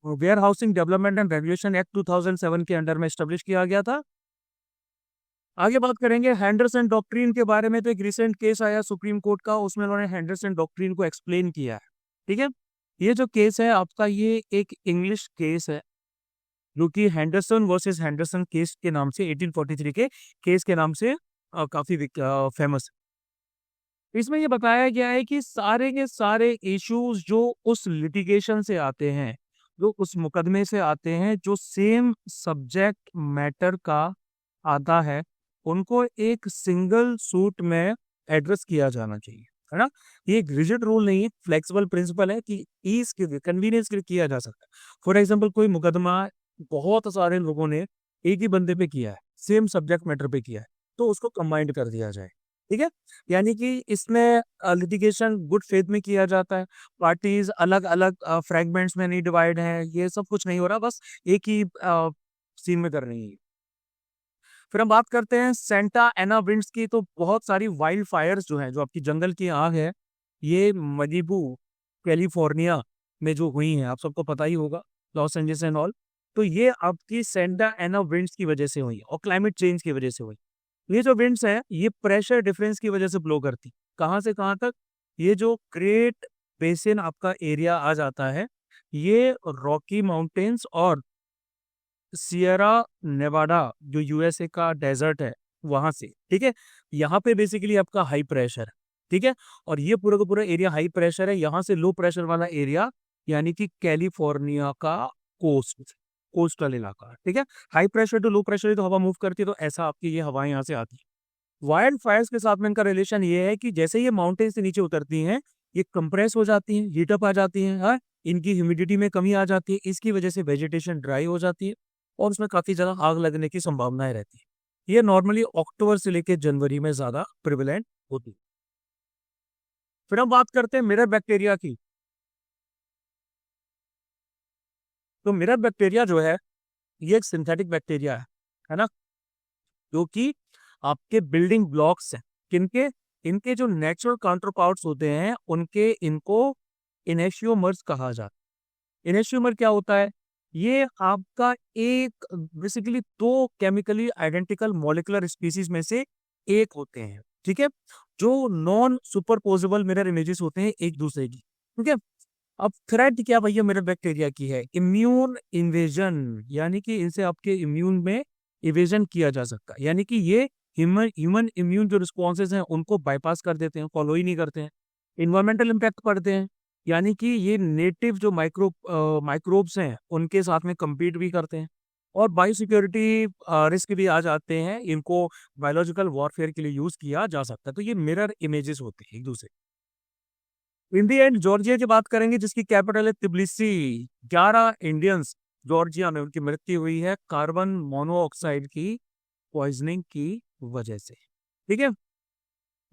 warehousing development and regulation act 2007 के अंडर में स्टेब्लिश किया गया था। आगे बात करेंगे हैंडरसन डॉक्ट्रिन के बारे में। तो एक रिसेंट केस आया सुप्रीम कोर्ट का, उसमें उन्होंने हैंडरसन डॉक्ट्रिन को एक्सप्लेन किया है। ठीक है, ये जो केस है आपका, ये एक इंग्लिश केस है, जो कि हैंडरसन वर्सेस हैंडरसन केस के नाम से, 1843 के केस के नाम से काफी फेमस है। इसमें ये बताया गया है कि सारे के सारे इश्यूज जो उस लिटिगेशन से आते हैं, जो उस मुकदमे से आते हैं, जो सेम सब्जेक्ट मैटर का आता है, उनको एक सिंगल सूट में एड्रेस किया जाना चाहिए, है ना। ये एक रिजिड रूल नहीं है, फ्लेक्सिबल प्रिंसिपल है कि ईज के लिए, कन्वीनियंस के लिए किया जा सकता है। फॉर एग्जांपल, कोई मुकदमा बहुत सारे लोगों ने एक ही बंदे पे किया है, सेम सब्जेक्ट मैटर पे किया है, तो उसको कंबाइंड कर दिया जाए। ठीक है, यानी कि इसमें लिटिगेशन गुड फेथ में किया जाता है, पार्टीज अलग अलग फ्रैगमेंट्स में नहीं डिवाइड है, ये सब कुछ नहीं हो रहा, बस एक ही सीन में कर रही है। फिर हम बात करते हैं सेंटा एना विंड्स की। तो बहुत सारी वाइल्ड फायर्स जो हैं, जो आपकी जंगल की आग है, ये मलीबू कैलिफोर्निया में जो हुई हैं, आप सबको पता ही होगा, लॉस एंजल्स एंड ऑल। तो ये आपकी सेंटा एना विंड्स की वजह से हुई और क्लाइमेट चेंज की वजह से हुई। ये जो विंड्स है ये प्रेशर डिफरेंस की वजह से ब्लो करती, कहाँ से कहाँ तक? ये जो ग्रेट बेसिन आपका एरिया आ जाता है, ये रॉकी माउंटेन्स और सियरा नेवाडा जो USA का डेजर्ट है वहां से, ठीक है, यहाँ पे बेसिकली आपका हाई प्रेशर है। ठीक है, और ये पूरा का पूरा एरिया हाई प्रेशर है। यहाँ से लो प्रेशर वाला एरिया, यानी कि कैलिफोर्निया का कोस्टल इलाका। ठीक है, high pressure to low pressure तो हवा मूव करती है, तो ऐसा आपकी ये हवाएं यहाँ से आती है। वाइल्ड फायर्स के साथ में इनका रिलेशन ये है कि जैसे ये माउंटेन से नीचे उतरती हैं, ये कंप्रेस हो जाती हैं, हीटअप आ जाती हैं, हाँ, इनकी ह्यूमिडिटी में कमी आ जाती है, इसकी वजह से वेजिटेशन ड्राई हो जाती है और उसमें काफी ज्यादा आग लगने की संभावनाएं रहती है। ये नॉर्मली अक्टूबर से लेकर जनवरी में ज्यादा प्रिवेलेंट होती है। फिर हम बात करते हैं मिरर बैक्टीरिया की। तो मिरर बैक्टीरिया जो है ये एक सिंथेटिक बैक्टीरिया है ना, जो कि आपके बिल्डिंग ब्लॉक्स हैं किनके, इनके जो नेचुरल काउंटर पार्ट्स होते हैं उनके, इनको इनेशियोमर्स कहा जाता है। इनेशियोमर क्या होता है? ये आपका एक बेसिकली दो केमिकली आइडेंटिकल मॉलिक्यूलर स्पीसीज में से एक होते हैं, ठीक है, जो नॉन सुपरपोजेबल मिरर इमेजेस होते हैं एक दूसरे की, ठीक है। अब थ्रेट क्या भैया मिरर बैक्टीरिया की है? इम्यून इन्वेजन, यानी कि इनसे आपके इम्यून में इवेजन किया जा सकता है, यानी कि ये ह्यूमन ह्यूमन इम्यून जो रिस्पॉन्सेज हैं उनको बाईपास कर देते हैं, फॉलो ही नहीं करते हैं। इन्वायरमेंटल इम्पैक्ट पड़ते हैं, यानी कि ये नेटिव जो माइक्रोब्स हैं उनके साथ में compete भी करते हैं, और बायोसिक्योरिटी रिस्क भी आ जाते हैं, इनको बायोलॉजिकल वॉरफेयर के लिए यूज किया जा सकता है। तो ये मिरर इमेजेस होते हैं एक दूसरे। इन दी एंड जॉर्जिया की बात करेंगे जिसकी कैपिटल है तिब्लिसी। 11 इंडियंस जॉर्जिया में उनकी मृत्यु हुई है कार्बन मोनोऑक्साइड की पॉइजनिंग की वजह से, ठीक है।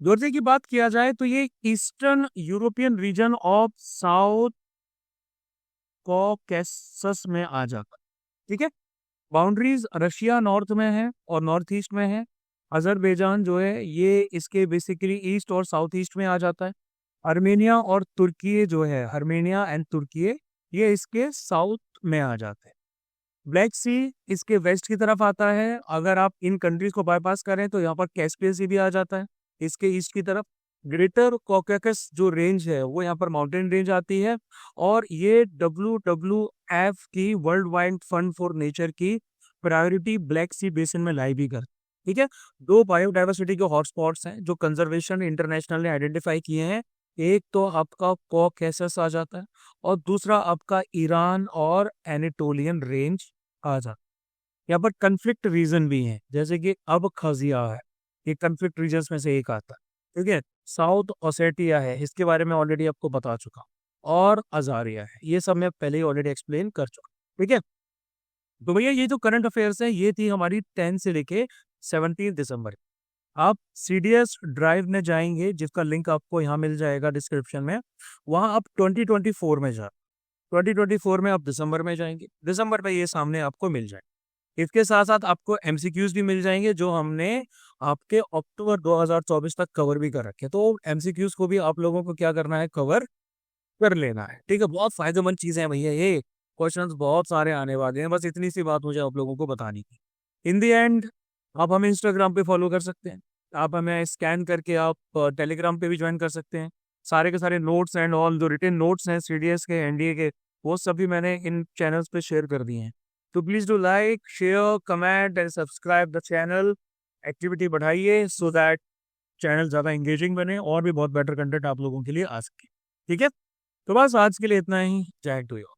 जॉर्जिया की बात किया जाए तो ये eastern European region of south Caucasus में आ जाता है, ठीक है। बाउंड्रीज रशिया नॉर्थ में है और नॉर्थ ईस्ट में है। अजरबैजान जो है ये इसके बेसिकली ईस्ट और साउथ ईस्ट में आ जाता है। अर्मेनिया और तुर्की जो है, अर्मेनिया एंड तुर्की, ये इसके साउथ में आ जाते हैं। ब्लैक सी इसके वेस्ट की तरफ आता है। अगर आप इन कंट्रीज को बाईपास करें तो यहाँ पर कैस्पियन सी भी आ जाता है इसके ईस्ट की तरफ। ग्रेटर कॉकेकस जो रेंज है वो यहाँ पर माउंटेन रेंज आती है, और ये WWF की world wide fund for nature की प्रायोरिटी ब्लैक सी बेसिन में लाई भी कर, ठीक है। दो बायोडाइवर्सिटी के हॉटस्पॉट्स हैं जो कंजर्वेशन इंटरनेशनल ने आइडेंटिफाई किए हैं। एक तो आपका कॉकेसस आ जाता है, और दूसरा आपका ईरान और एनेटोलियन रेंज आ जाता है। यहाँ पर कंफ्लिक्ट रीजन भी हैं, जैसे कि अब खजिया है, ये कंफ्लिक्ट रीजन में से एक आता है, ठीक है। साउथ ओसेटिया है, इसके बारे में ऑलरेडी आपको बता चुका हूं, और अजारिया है, ये सब मैं पहले ही ऑलरेडी एक्सप्लेन कर चुका, ठीक है। तो भैया ये जो करंट अफेयर्स है ये थी हमारी 10 से लेके 17 दिसंबर। आप CDS ड्राइव में जाएंगे जिसका लिंक आपको यहाँ मिल जाएगा डिस्क्रिप्शन में, वहां आप 2024 में जा, 2024 में आप दिसंबर में जाएंगे, दिसंबर में ये सामने आपको मिल जाए। इसके साथ साथ आपको MCQs भी मिल जाएंगे जो हमने आपके अक्टूबर 2024 तक कवर भी कर रखे हैं। तो MCQs को भी आप लोगों को क्या करना है, कवर कर लेना है, ठीक है। बहुत फायदेमंद चीजें हैं भैया, ये क्वेश्चंस बहुत सारे आने वाले हैं, बस इतनी सी बात मुझे आप लोगों को बतानी थी। इन दी एंड आप हमें इंस्टाग्राम पे फॉलो कर सकते हैं, आप हमें स्कैन करके आप टेलीग्राम पे भी ज्वाइन कर सकते हैं। सारे के सारे नोट्स एंड ऑल जो रिटन नोट्स हैं CDS के, NDA के, वो सभी मैंने इन चैनल्स पे शेयर कर दिए हैं। तो please do like share comment and subscribe the channel. Activity बढ़ाइए सो दैट चैनल ज़्यादा इंगेजिंग बने और भी बहुत बेटर कंटेंट आप लोगों के लिए आ सके, ठीक है। तो बस आज के लिए इतना ही। जय हिंद टू यू।